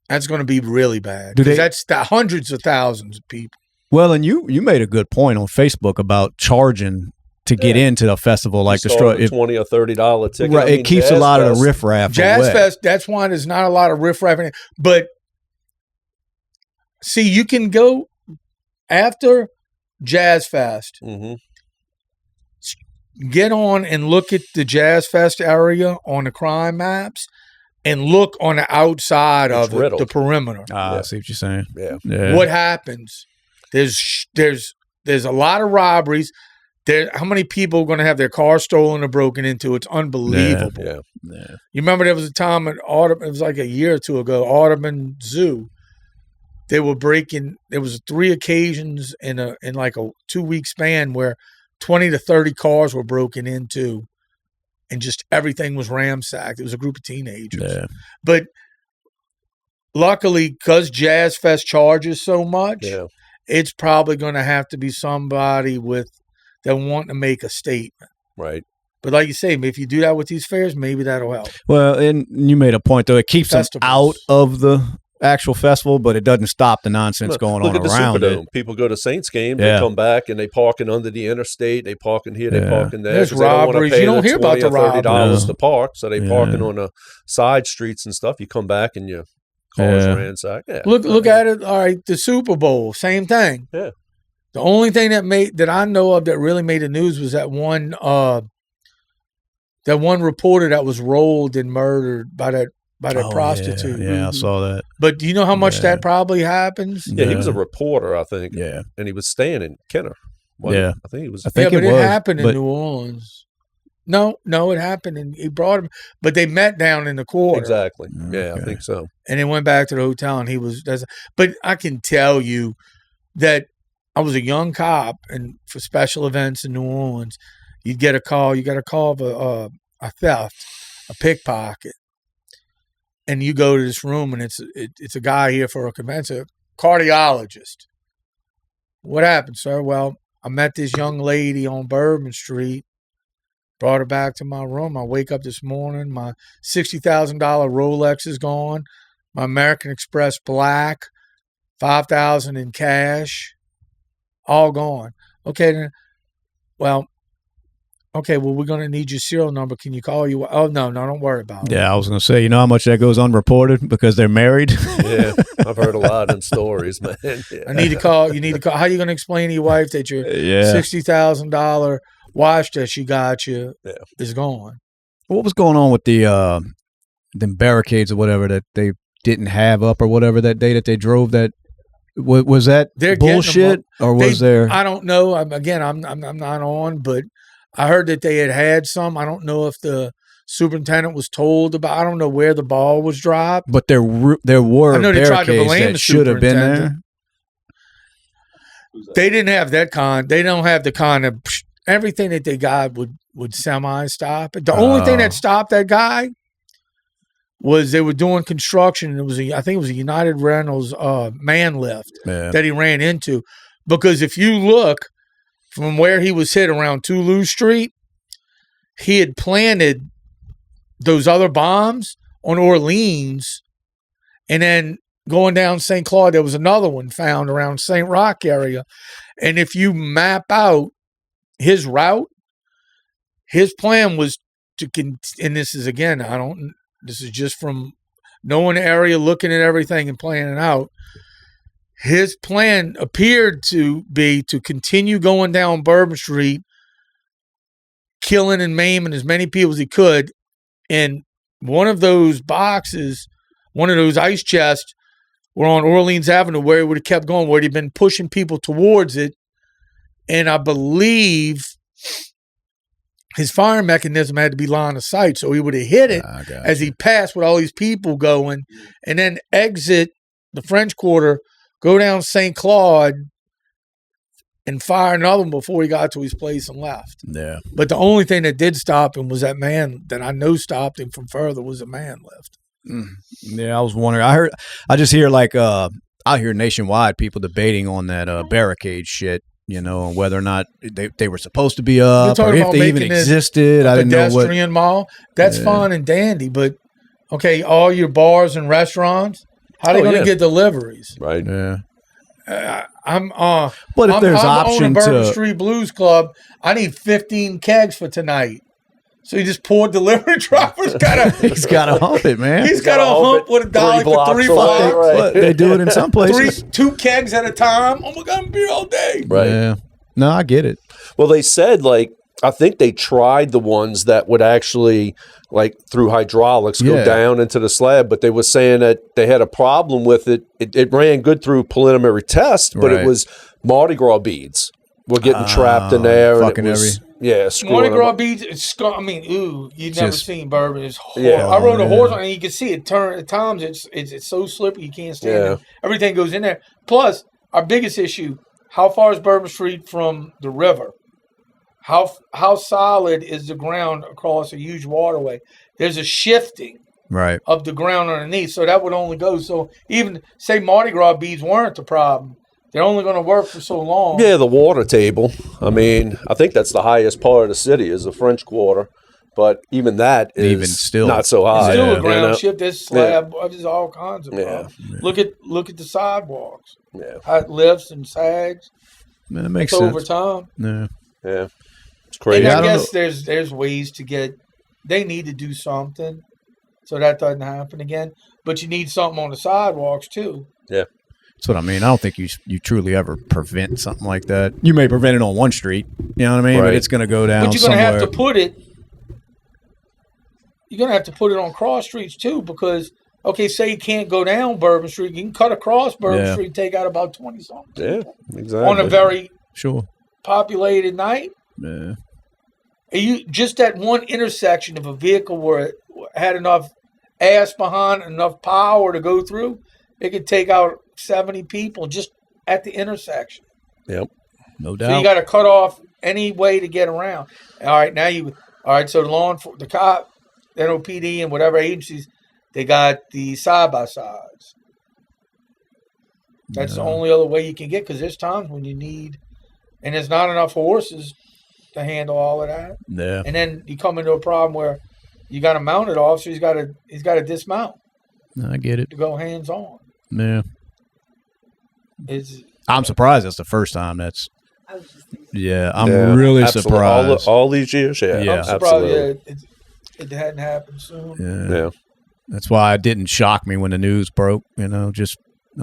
that's going to be really bad. Because that's hundreds of thousands of people. Well, and you made a good point on Facebook about charging to get into a festival like the $20 or $30 ticket. Right, it keeps a lot of the riffraff. Jazz Fest, that's why there's not a lot of riffraff in it. But see, you can go after Jazz Fest, get on and look at the Jazz Fest area on the crime maps, and look on the outside of it, the perimeter. I see what you're saying. Yeah. What happens? There's a lot of robberies. How many people are going to have their car stolen or broken into? It's unbelievable. Yeah. You remember there was a time at Audubon, it was like a year or two ago, Audubon Zoo. They were breaking. There was 3 occasions in like a 2-week span where 20 to 30 cars were broken into, and just everything was ransacked. It was a group of teenagers. Yeah. But luckily, because Jazz Fest charges so much, it's probably going to have to be somebody that want to make a statement. Right. But like you say, if you do that with these fairs, maybe that'll help. Well, and you made a point, though. It keeps them out of the actual festival, but it doesn't stop the nonsense going on around it. People go to Saints games, they come back and they parking under the interstate, they parking here, they parking there. There's robberies. You don't hear about the robberies. $30 to park, so they parking on the side streets and stuff. You come back and your cars ransacked. Yeah. Look at it. All right, the Super Bowl, same thing. Yeah. The only thing that I know of that really made the news was that one reporter that was rolled and murdered by that prostitute. Yeah, I saw that. But do you know how much that probably happens? Yeah, he was a reporter, I think. Yeah. And he was staying in Kenner. Yeah. I think he was. But it happened in New Orleans. No, it happened, and he brought him. But they met down in the quarter. Exactly. Yeah, I think so. And they went back to the hotel, and he was. But I can tell you that I was a young cop, and for special events in New Orleans, you'd get a call. You got a call of a theft, a pickpocket, and you go to this room, and it's a guy here for a convention, a cardiologist. What happened, sir? Well, I met this young lady on Bourbon Street. Brought her back to my room. I wake up this morning. My $60,000 Rolex is gone. My American Express Black, $5,000 in cash, all gone. Okay, then, well, Okay, well, we're going to need your serial number. Can you call you? Oh, no, don't worry about it. Yeah, I was going to say, you know how much that goes unreported because they're married? Yeah, I've heard a lot of them stories, man. Yeah. I need to call. You need to call. How are you going to explain to your wife that your $60,000 watch that she got you is gone? What was going on with the them barricades or whatever that they didn't have up or whatever that day that they drove? That was that bullshit or was there? I don't know. I'm not on, but I heard that they had some. I don't know if the superintendent was told about. I don't know where the ball was dropped. But there were I know they tried to blame that the should have been there. They didn't have that kind. They don't have the kind of everything that they got would semi stop it. The only thing that stopped that guy was they were doing construction. I think it was a United Rentals man lift that he ran into. Because if you look from where he was hit around Toulouse Street, he had planted those other bombs on Orleans, and then going down St. Claude, there was another one found around St. Roch area. And if you map out his route, his plan was to and this is again, this is just from knowing the area, looking at everything and planning it out. His plan appeared to be to continue going down Bourbon Street, killing and maiming as many people as he could. And one of those boxes, one of those ice chests were on Orleans Avenue where he would have kept going, where he'd been pushing people towards it. And I believe his firing mechanism had to be line of sight. So he would have hit it as he passed with all these people going and then exit the French Quarter, go down St. Claude, and fire another one before he got to his place and left. Yeah. But the only thing that did stop him was that man that I know stopped him from further was a man lift. Yeah, I was wondering. I just hear I hear nationwide people debating on that barricade shit, you know, whether or not they were supposed to be up or if they even existed. I didn't know what. Pedestrian mall, that's fine and dandy, but okay, all your bars and restaurants, how are they going to get deliveries? Right. Yeah. But if there's option on a Bourbon Street Blues Club, I need 15 kegs for tonight. So he just poured delivery drivers. He's got to hump it, man. He's got to hump with a dollar for 3 blocks. Right. They do it in some places. 2 kegs at a time. Oh my God, I'm beer all day. Right. Yeah. No, I get it. Well, they said I think they tried the ones that would actually through hydraulics go down into the slab, but they were saying that they had a problem with it. It ran good through preliminary test, but it was Mardi Gras beads were getting trapped in there. Fucking and it was, Mardi Gras beads. You've never seen bourbon. It's horrible. Yeah, I rode a horse and you can see it turn at times. It's so slippery you can't stand it. Everything goes in there. Plus, our biggest issue: how far is Bourbon Street from the river? How solid is the ground across a huge waterway? There's a shifting of the ground underneath, so that would only go. So even say Mardi Gras beads weren't the problem, they're only going to work for so long. Yeah, the water table. I mean, I think that's the highest part of the city is the French Quarter, but even that is even still not so high. It's still a ground shift. There's slab. There's all kinds of problems. Yeah. Look at the sidewalks. Yeah, how it lifts and sags. Man, it makes sense over time. Yeah. Crazy. And I guess there's ways to get. They need to do something so that doesn't happen again. But you need something on the sidewalks too. Yeah, that's what I mean. I don't think you truly ever prevent something like that. You may prevent it on one street. You know what I mean? Right. But it's going to go down. But you're going to have to put it. You're going to have to put it on cross streets too, because say you can't go down Bourbon Street, you can cut across Bourbon Street, take out about 20 something. Yeah, exactly. On a very populated night. Yeah. You just that one intersection of a vehicle where it had enough ass behind, enough power to go through, it could take out 70 people just at the intersection. Yep, no doubt. So you got to cut off any way to get around. All right, so the cop, NOPD, and whatever agencies, they got the side by sides. That's the only other way you can get, because there's times when you need, and there's not enough horses to handle all of that. Yeah. And then you come into a problem where you got to mount it off, so he's got to dismount. I get it. To go hands on. Yeah. I'm surprised that's the first time that's Yeah, I'm really surprised. All these years, I'm surprised. absolutely. Yeah, it hadn't happened soon. Yeah. That's why it didn't shock me when the news broke. I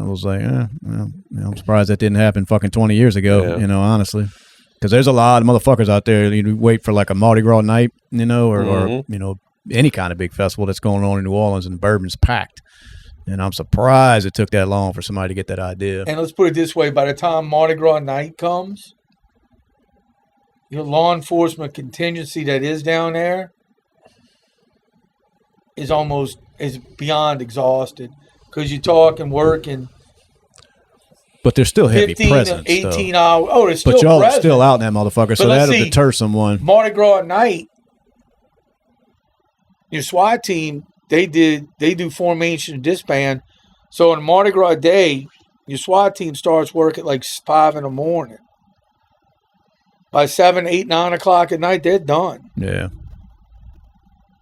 was like, I'm surprised that didn't happen fucking 20 years ago. Honestly, because there's a lot of motherfuckers out there. You wait for like a Mardi Gras night, or any kind of big festival that's going on in New Orleans, and Bourbon's packed. And I'm surprised it took that long for somebody to get that idea. And let's put it this way: by the time Mardi Gras night comes, your law enforcement contingency that is down there is beyond exhausted, because you're talking working. But there's still heavy 15 presence, 18 hours. Oh, there's still but y'all presence. are still out in that motherfucker, so that'll deter someone. Mardi Gras at night, your SWAT team, they do formation and disband. So on Mardi Gras day, your SWAT team starts work at like 5 in the morning. By 7, 8, 9 o'clock at night, they're done. Yeah.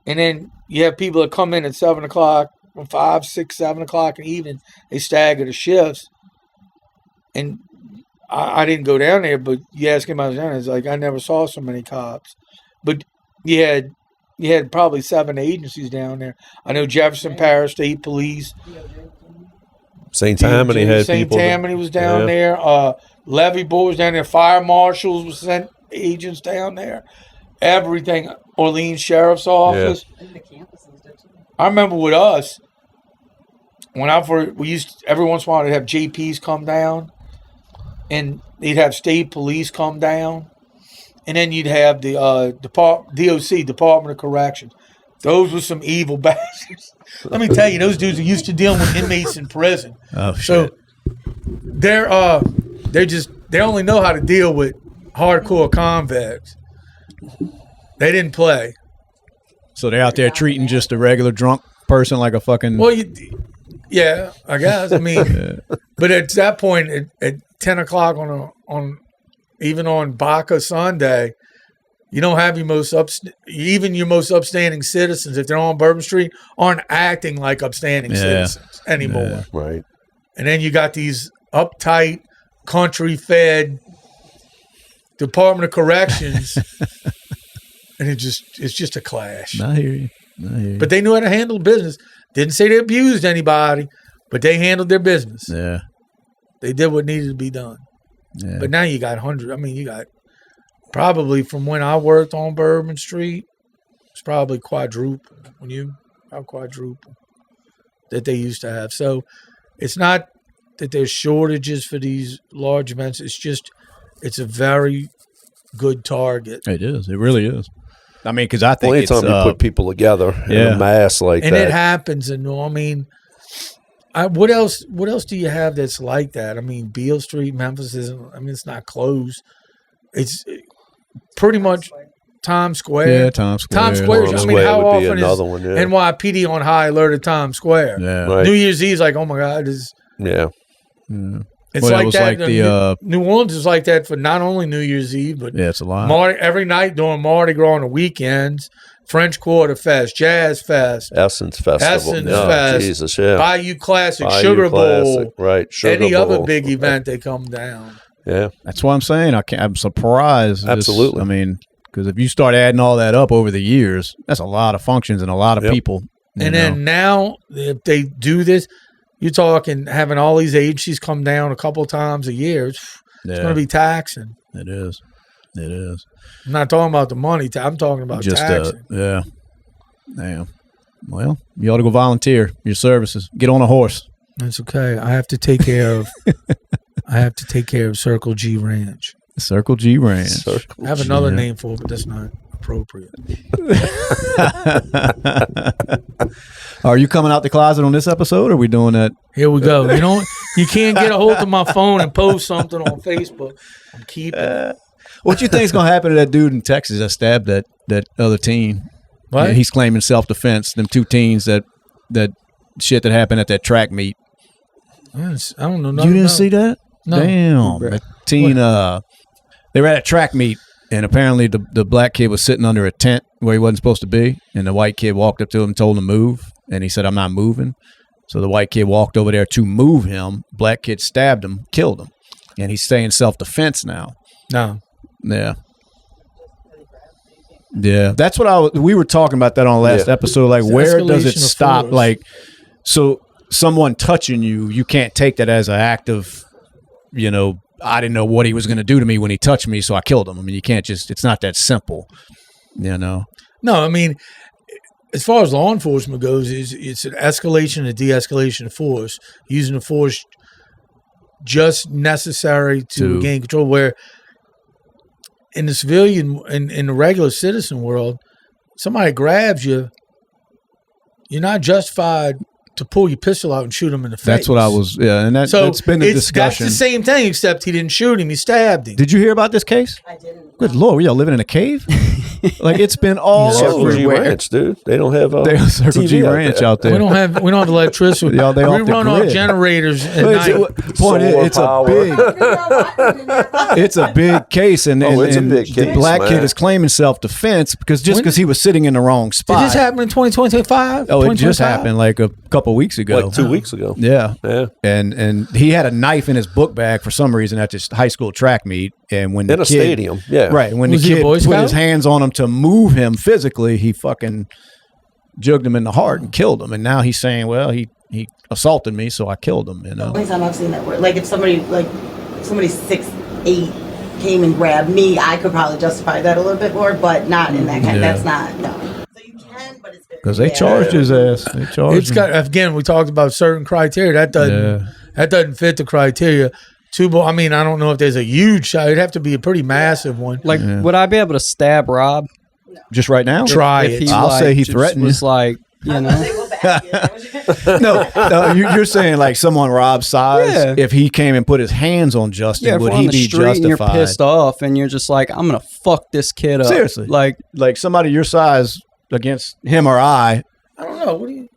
And then you have people that come in at 7 o'clock, from 5, 6, 7 o'clock in the evening. They stagger the shifts. And I didn't go down there, but you ask him, I was down there, it's like I never saw so many cops. But you had probably 7 agencies down there. I know Jefferson Parish State Police. St. Tammany had people. St. Tammany was down there. Levyville was down there. Fire marshals was sent agents down there. Everything. Orleans Sheriff's Office. Yeah. I remember with us, when we used every once in a while to have JPs come down, and they'd have state police come down, and then you'd have the DOC, Department of Corrections. Those were some evil bastards. Let me tell you, those dudes are used to dealing with inmates in prison. Oh shit! So they only know how to deal with hardcore convicts. They didn't play. So they're out there treating just a regular drunk person like a fucking. Well, yeah, I guess. I mean, but at that point, at 10 o'clock even on Baca Sunday, you don't have your most upstanding citizens, if they're on Bourbon Street, aren't acting like upstanding citizens anymore. Yeah. Right. And then you got these uptight, country-fed Department of Corrections, and it's just a clash. I hear you. But they knew how to handle business. Didn't say they abused anybody, but they handled their business. Yeah. They did what needed to be done. Yeah. But now you got hundreds. I mean, you got probably from when I worked on Bourbon Street, it's probably quadruple that they used to have. So it's not that there's shortages for these large events. It's just, it's a very good target. It is. It really is. I mean, because I think anytime you put people together in a mass like that. And it happens. And I mean, what else do you have that's like that? I mean, Beale Street, Memphis isn't, I mean, it's not closed. It's pretty much Times Square. Yeah, Times Square. Times Square. I mean, how often is NYPD on high alert at Times Square? Yeah. Right. New Year's Eve is like, oh my God. It's like that. New Orleans is like that for not only New Year's Eve, but it's a lot. Every night during Mardi Gras on the weekends, French Quarter Fest, Jazz Fest, Essence Festival, Fest, Jesus, Bayou Classic, Sugar Bowl, right? Any other big event they come down. Yeah, that's what I'm saying. I'm surprised. Absolutely. I mean, because if you start adding all that up over the years, that's a lot of functions and a lot of people. And then now, if they do this, you're talking having all these agencies come down a couple times a year. It's going to be taxing. It is. It is. I'm not talking about the money. I'm talking about taxing. Yeah. Damn. Well, you ought to go volunteer your services. Get on a horse. That's okay. I have to take care of. I have to take care of Circle G Ranch. Circle G Ranch. I have another name for it, but that's not appropriate. Are you coming out the closet on this episode, or are we doing that? Here we go. You can't get a hold of my phone and post something on Facebook. I'm keeping it. What you think is going to happen to that dude in Texas that stabbed that other teen? What? Yeah, he's claiming self-defense. Them two teens that shit that happened at that track meet. I don't know. You didn't see that? No. Damn. That teen, they were at a track meet, and apparently the black kid was sitting under a tent where he wasn't supposed to be, and the white kid walked up to him and told him to move, and he said, I'm not moving. So the white kid walked over there to move him. Black kid stabbed him, killed him, and he's saying self-defense now. No. Yeah. Yeah, that's what we were talking about that on the last episode. Like, it's where does it stop? Force. Like, so someone touching you can't take that as an act of, you know, I didn't know what he was going to do to me when he touched me, so I killed him. I mean, you can't just, it's not that simple, you know? No, I mean, as far as law enforcement goes, it's an escalation and de-escalation of force, using the force just necessary to gain control, where in the civilian, in the regular citizen world, somebody grabs you, you're not justified to pull your pistol out and shoot him in the face. That's what I was, and that's been the discussion. That's the same thing, except he didn't shoot him, he stabbed him. Did you hear about this case? I didn't. Good Lord, were y'all living in a cave? Like, it's been all Circle G everywhere. Ranch, dude. They don't have Circle TV G Ranch out there. We don't have electricity. Y'all, they we off the run grid. off generators at night. Point is, it's a big case, and it's a big the case, black man. kid is claiming self-defense because he was sitting in the wrong spot. Did this happen in 2025? Oh, it just happened like a couple weeks ago. like 2 weeks ago. Yeah. Yeah. And he had a knife in his book bag for some reason at this high school track meet. And when In a stadium. Yeah. Right. When Was the he a kid Boy put Scout? his hands on him to move him physically, he fucking jugged him in the heart and killed him. And now he's saying, well, he assaulted me, so I killed him, you know. The only time I've seen that word, like if somebody 6'8" came and grabbed me, I could probably justify that a little bit more, but not in that kind. Yeah. That's not, no. So you can, but it's Because they charged his ass. They charged It's him. got, again, we talked about certain criteria. That doesn't fit the criteria. I mean, I don't know if there's a huge shot. It'd have to be a pretty massive one. Like, would I be able to stab Rob? Just right now? Try If it. he, I'll say he just threatened was you. like, you know. No, you're saying like someone Rob's size. Yeah. If he came and put his hands on Justin, Yeah, if would we're on he the be street and you're justified? pissed off and you're just like, I'm gonna fuck this kid up. Seriously, like somebody your size against him or I. I don't know. What do you?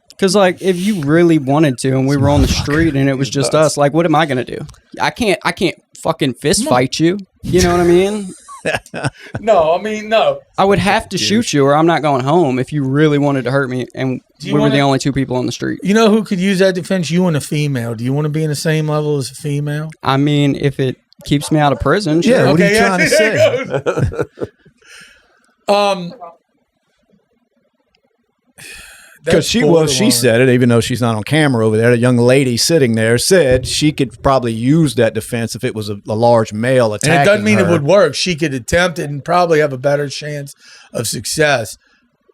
Because like, if you really wanted to, and we were on the street and it was just us, like, what am I gonna do? I can't fucking fist fight you. You know what I mean? No, I mean, no. I would have to shoot you, or I'm not going home if you really wanted to hurt me. And we were the only two people on the street. You know who could use that defense? You and a female. Do you want to be in the same level as a female? I mean, if it keeps me out of prison, sure. Yeah, what are you trying to say? Because she said it, even though she's not on camera over there. The young lady sitting there said she could probably use that defense if it was a large male attacking her. And it doesn't mean it would work. She could attempt it and probably have a better chance of success.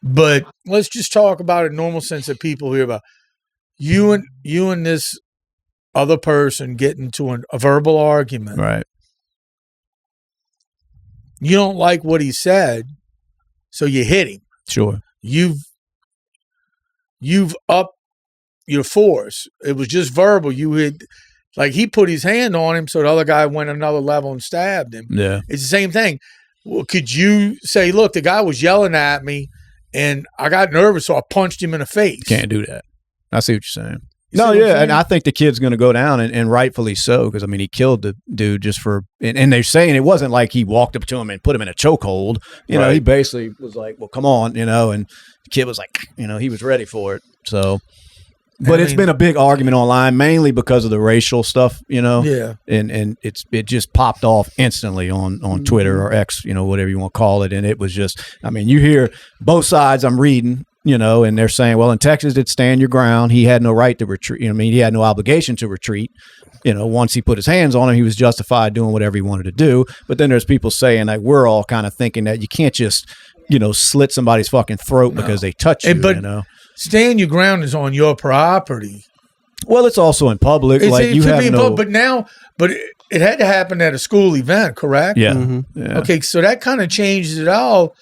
But let's just talk about it in normal sense that people hear about. You and this other person get into a verbal argument. Right. You don't like what he said, so you hit him. Sure. You've upped your force. It was just verbal. You had, like, he put his hand on him, so the other guy went another level and stabbed him. Yeah. It's the same thing. Well, could you say, look, the guy was yelling at me, and I got nervous, so I punched him in the face? Can't do that. I see what you're saying. No, yeah, and I think the kid's going to go down, and rightfully so, because, I mean, he killed the dude just for – and they're saying it wasn't like he walked up to him and put him in a chokehold. You know, he basically was like, well, come on, you know, and the kid was like, you know, he was ready for it. So – but it's been a big argument online, mainly because of the racial stuff, you know. Yeah. And it just popped off instantly on Twitter or X, you know, whatever you want to call it. And it was just, I mean, you hear both sides I'm reading, you know, and they're saying, well, in Texas, did stand your ground. He had no right to retreat. You know, I mean, he had no obligation to retreat. You know, once he put his hands on him, he was justified doing whatever he wanted to do. But then there's people saying, like, we're all kind of thinking that you can't just, you know, slit somebody's fucking throat because they touch you, you know. Stand your ground is on your property. Well, it's also in public. Like, you have no... But it had to happen at a school event, correct? Yeah. Mm-hmm. Yeah. Okay, so that kind of changes it all.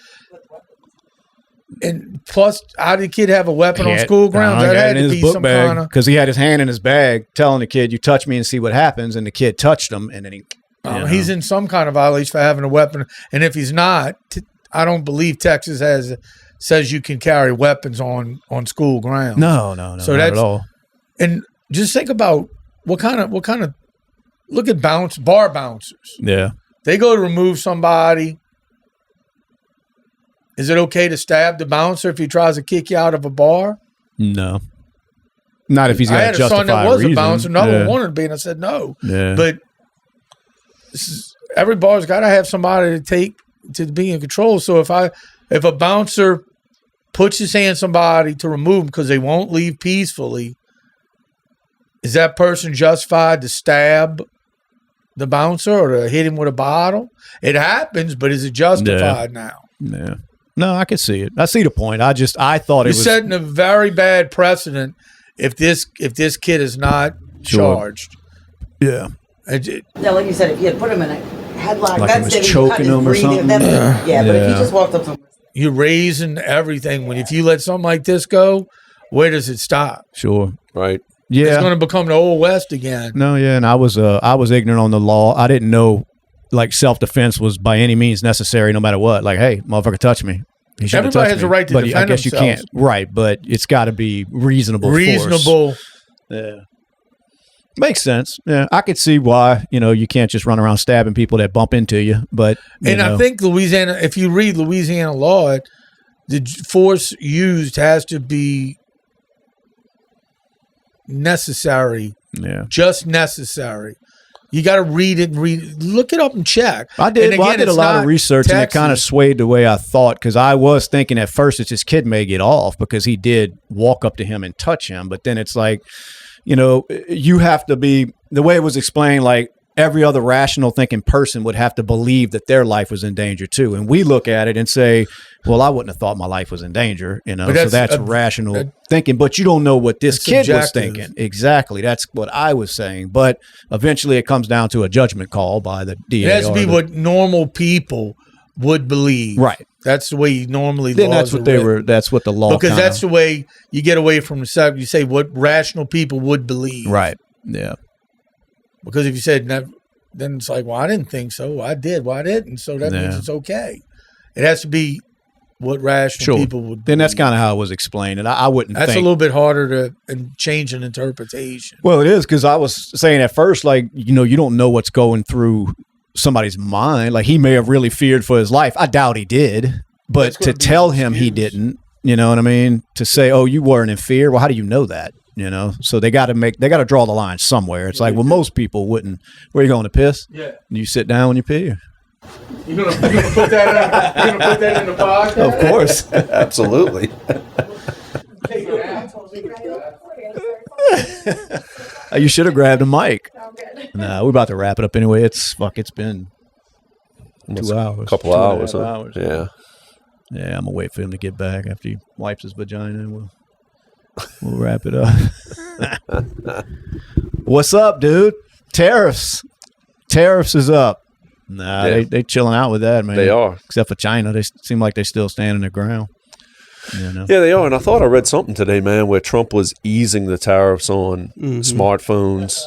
And plus, how did the kid have a weapon on school grounds? That had to be some kind of... Because he had his hand in his bag telling the kid, you touch me and see what happens. And the kid touched him, and then he... he's in some kind of violation for having a weapon. And if he's not, I don't believe Texas says you can carry weapons on school grounds. No, so not at all. And just think about what kind of look at bar bouncers. Yeah. They go to remove somebody. Is it okay to stab the bouncer if he tries to kick you out of a bar? No. Not if he's got a justified reason. I had a son that was a bouncer. Another one wanted to be, and I said no. Yeah. But every bar's got to have somebody to be in control. So if a bouncer puts his hand on somebody to remove them because they won't leave peacefully, is that person justified to stab the bouncer or to hit him with a bottle? It happens, but is it justified now? Yeah. No, I can see it. I see the point. I thought it was setting a very bad precedent if this kid is not charged. Yeah. Like you said, if you had put him in a headlock, like that's he was choking him or something. But if you just walked up to him, you're raising everything. If you let something like this go, where does it stop? Sure. Right. Yeah. It's going to become the old West again. No, yeah, and I was ignorant on the law. I didn't know like self-defense was by any means necessary no matter what. Like, hey, motherfucker touched me. Everybody has a right to defend themselves. You can't. Right, but it's got to be reasonable force. Yeah. Makes sense. Yeah, I could see why, you can't just run around stabbing people that bump into you. But I think Louisiana, if you read Louisiana law, the force used has to be necessary. Yeah. Just necessary. You got to read it and look it up and check. I did. I did a lot of research, and it kind of swayed the way I thought, because I was thinking at first that this kid may get off because he did walk up to him and touch him. But then it's like, you have to be, the way it was explained, like every other rational thinking person would have to believe that their life was in danger too. And we look at it and say, well, I wouldn't have thought my life was in danger, so that's rational thinking. But you don't know what this kid was thinking. Exactly. That's what I was saying. But eventually it comes down to a judgment call by the DA. It has to be what normal people would believe. Right. That's the way normally then laws that's what the law because that's the way you get away from the subject. You say what rational people would believe. Right. Yeah. Because if you said never, then it's like, well, I didn't think so. I did. Well, I didn't. So that means it's okay. It has to be what rational people would believe. Then that's kind of how it was explained. And I wouldn't That's a little bit harder to change an interpretation. Well, it is, because I was saying at first, like, you don't know what's going through somebody's mind. Like, he may have really feared for his life. I doubt he did. But to tell him he didn't, you know what I mean? To say, oh, you weren't in fear. Well, how do you know that? So they got to draw the line somewhere. It's like, well, most people wouldn't. Where are you going to piss? Yeah. You sit down when you pee? You're gonna put that in the podcast? Of course. Absolutely. You should have grabbed a mic. Nah, we're about to wrap it up anyway. It's been 2 hours. A couple hours. Yeah. Yeah, I'm gonna wait for him to get back after he wipes his vagina, and we'll wrap it up. What's up, dude? Tariffs is up. Nah, they chilling out with that, man. They are. Except for China. They seem like they still standing their ground. Yeah, they are. And I thought I read something today, man, where Trump was easing the tariffs on smartphones.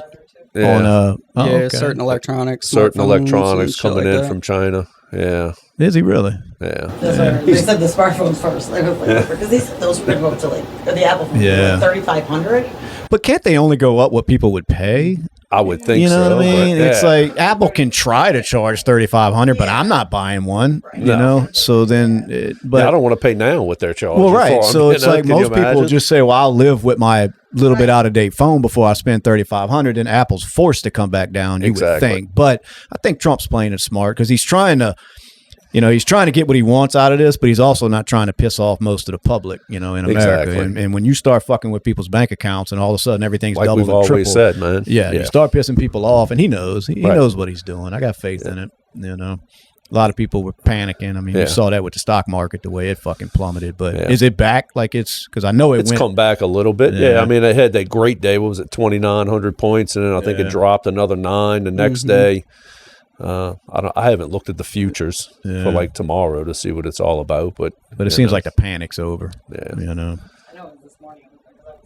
Yeah. Okay. Certain electronics. Certain electronics coming in from China. Yeah. Is he really? Yeah. They said the smartphones first. Because they said those would go up to the Apple phone, $3,500. But can't they only go up what people would pay? I would think so. You know what I mean? But, it's like Apple can try to charge $3,500, but I'm not buying one. You know, so then, I don't want to pay now what they're charging. Well, right. For So it's like most people just say, "Well, I'll live with my little bit out of date phone before I spend $3,500." And Apple's forced to come back down. You would think, but I think Trump's playing it smart because he's trying to. He's trying to get what he wants out of this, but he's also not trying to piss off most of the public, in America. Exactly. And when you start fucking with people's bank accounts and all of a sudden everything's like double and we've triple. always said, man. Yeah, you start pissing people off, and he knows. He knows what he's doing. I got faith in it, A lot of people were panicking. I mean, you saw that with the stock market, the way it fucking plummeted. But is it back? Like it's because I know it's come back a little bit. Yeah. I mean, they had that great day. What was it, 2,900 points, and then I think it dropped another 9 the next day. I haven't looked at the futures for like tomorrow to see what it's all about, but it seems like the panic's over. Yeah, I know it was this morning. It was like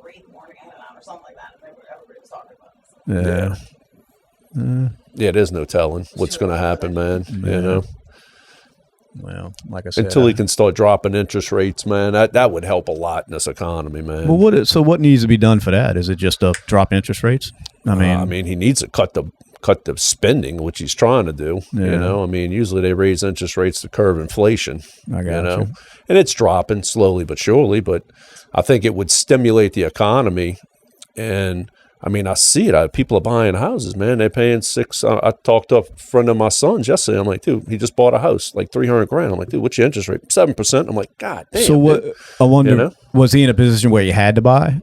3 in the morning or something like that. Everybody was talking about it. Yeah, there's no telling what's going to happen, man. Well, like I said, until he can start dropping interest rates, man, that would help a lot in this economy, man. Well, what needs to be done for that? Is it just to drop interest rates? I mean, he needs to cut the spending, which he's trying to do. I mean, usually they raise interest rates to curb inflation. I got you. And it's dropping slowly but surely. But I think it would stimulate the economy and I mean, I see it. People are buying houses, man. They're paying $6. I talked to a friend of my son's yesterday. I'm like, dude, he just bought a house, like $300,000. I'm like, dude, what's your interest rate? 7%. I'm like, God damn. So what? Dude. I wonder, was he in a position where he had to buy?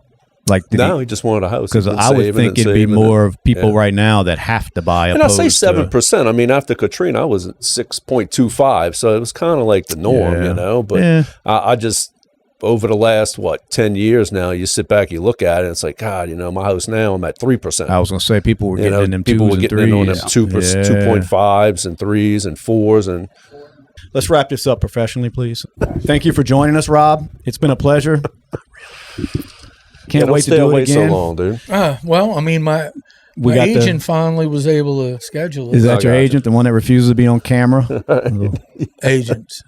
Like, he just wanted a house. Because I would think it'd be more of people right now that have to buy. And I say 7%. I mean, after Katrina, I was at 6.25, so it was kind of like the norm, you know. But I just, over the last 10 years now, you sit back, you look at it, and it's like, God, you know, my house now, I'm at 3%. I was going to say people were getting in them 2s and 3s. In on them 2.5s and 3s and 4s. And let's wrap this up professionally, please. Thank you for joining us, Rob. It's been a pleasure. Can't wait to do it again. So long, dude. Well, I mean, my agent finally was able to schedule it. Is that your agent, the one that refuses to be on camera? Agents.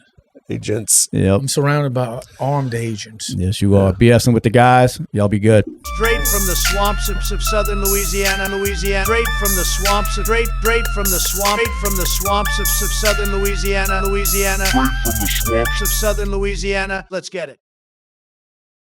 Yep. I'm surrounded by armed agents. Yes, you are. B.S.ing with the guys. Y'all be good. Straight from the swamps of southern Louisiana. Straight from the swamps of southern Louisiana. Straight from the swamps of southern Louisiana. Let's get it.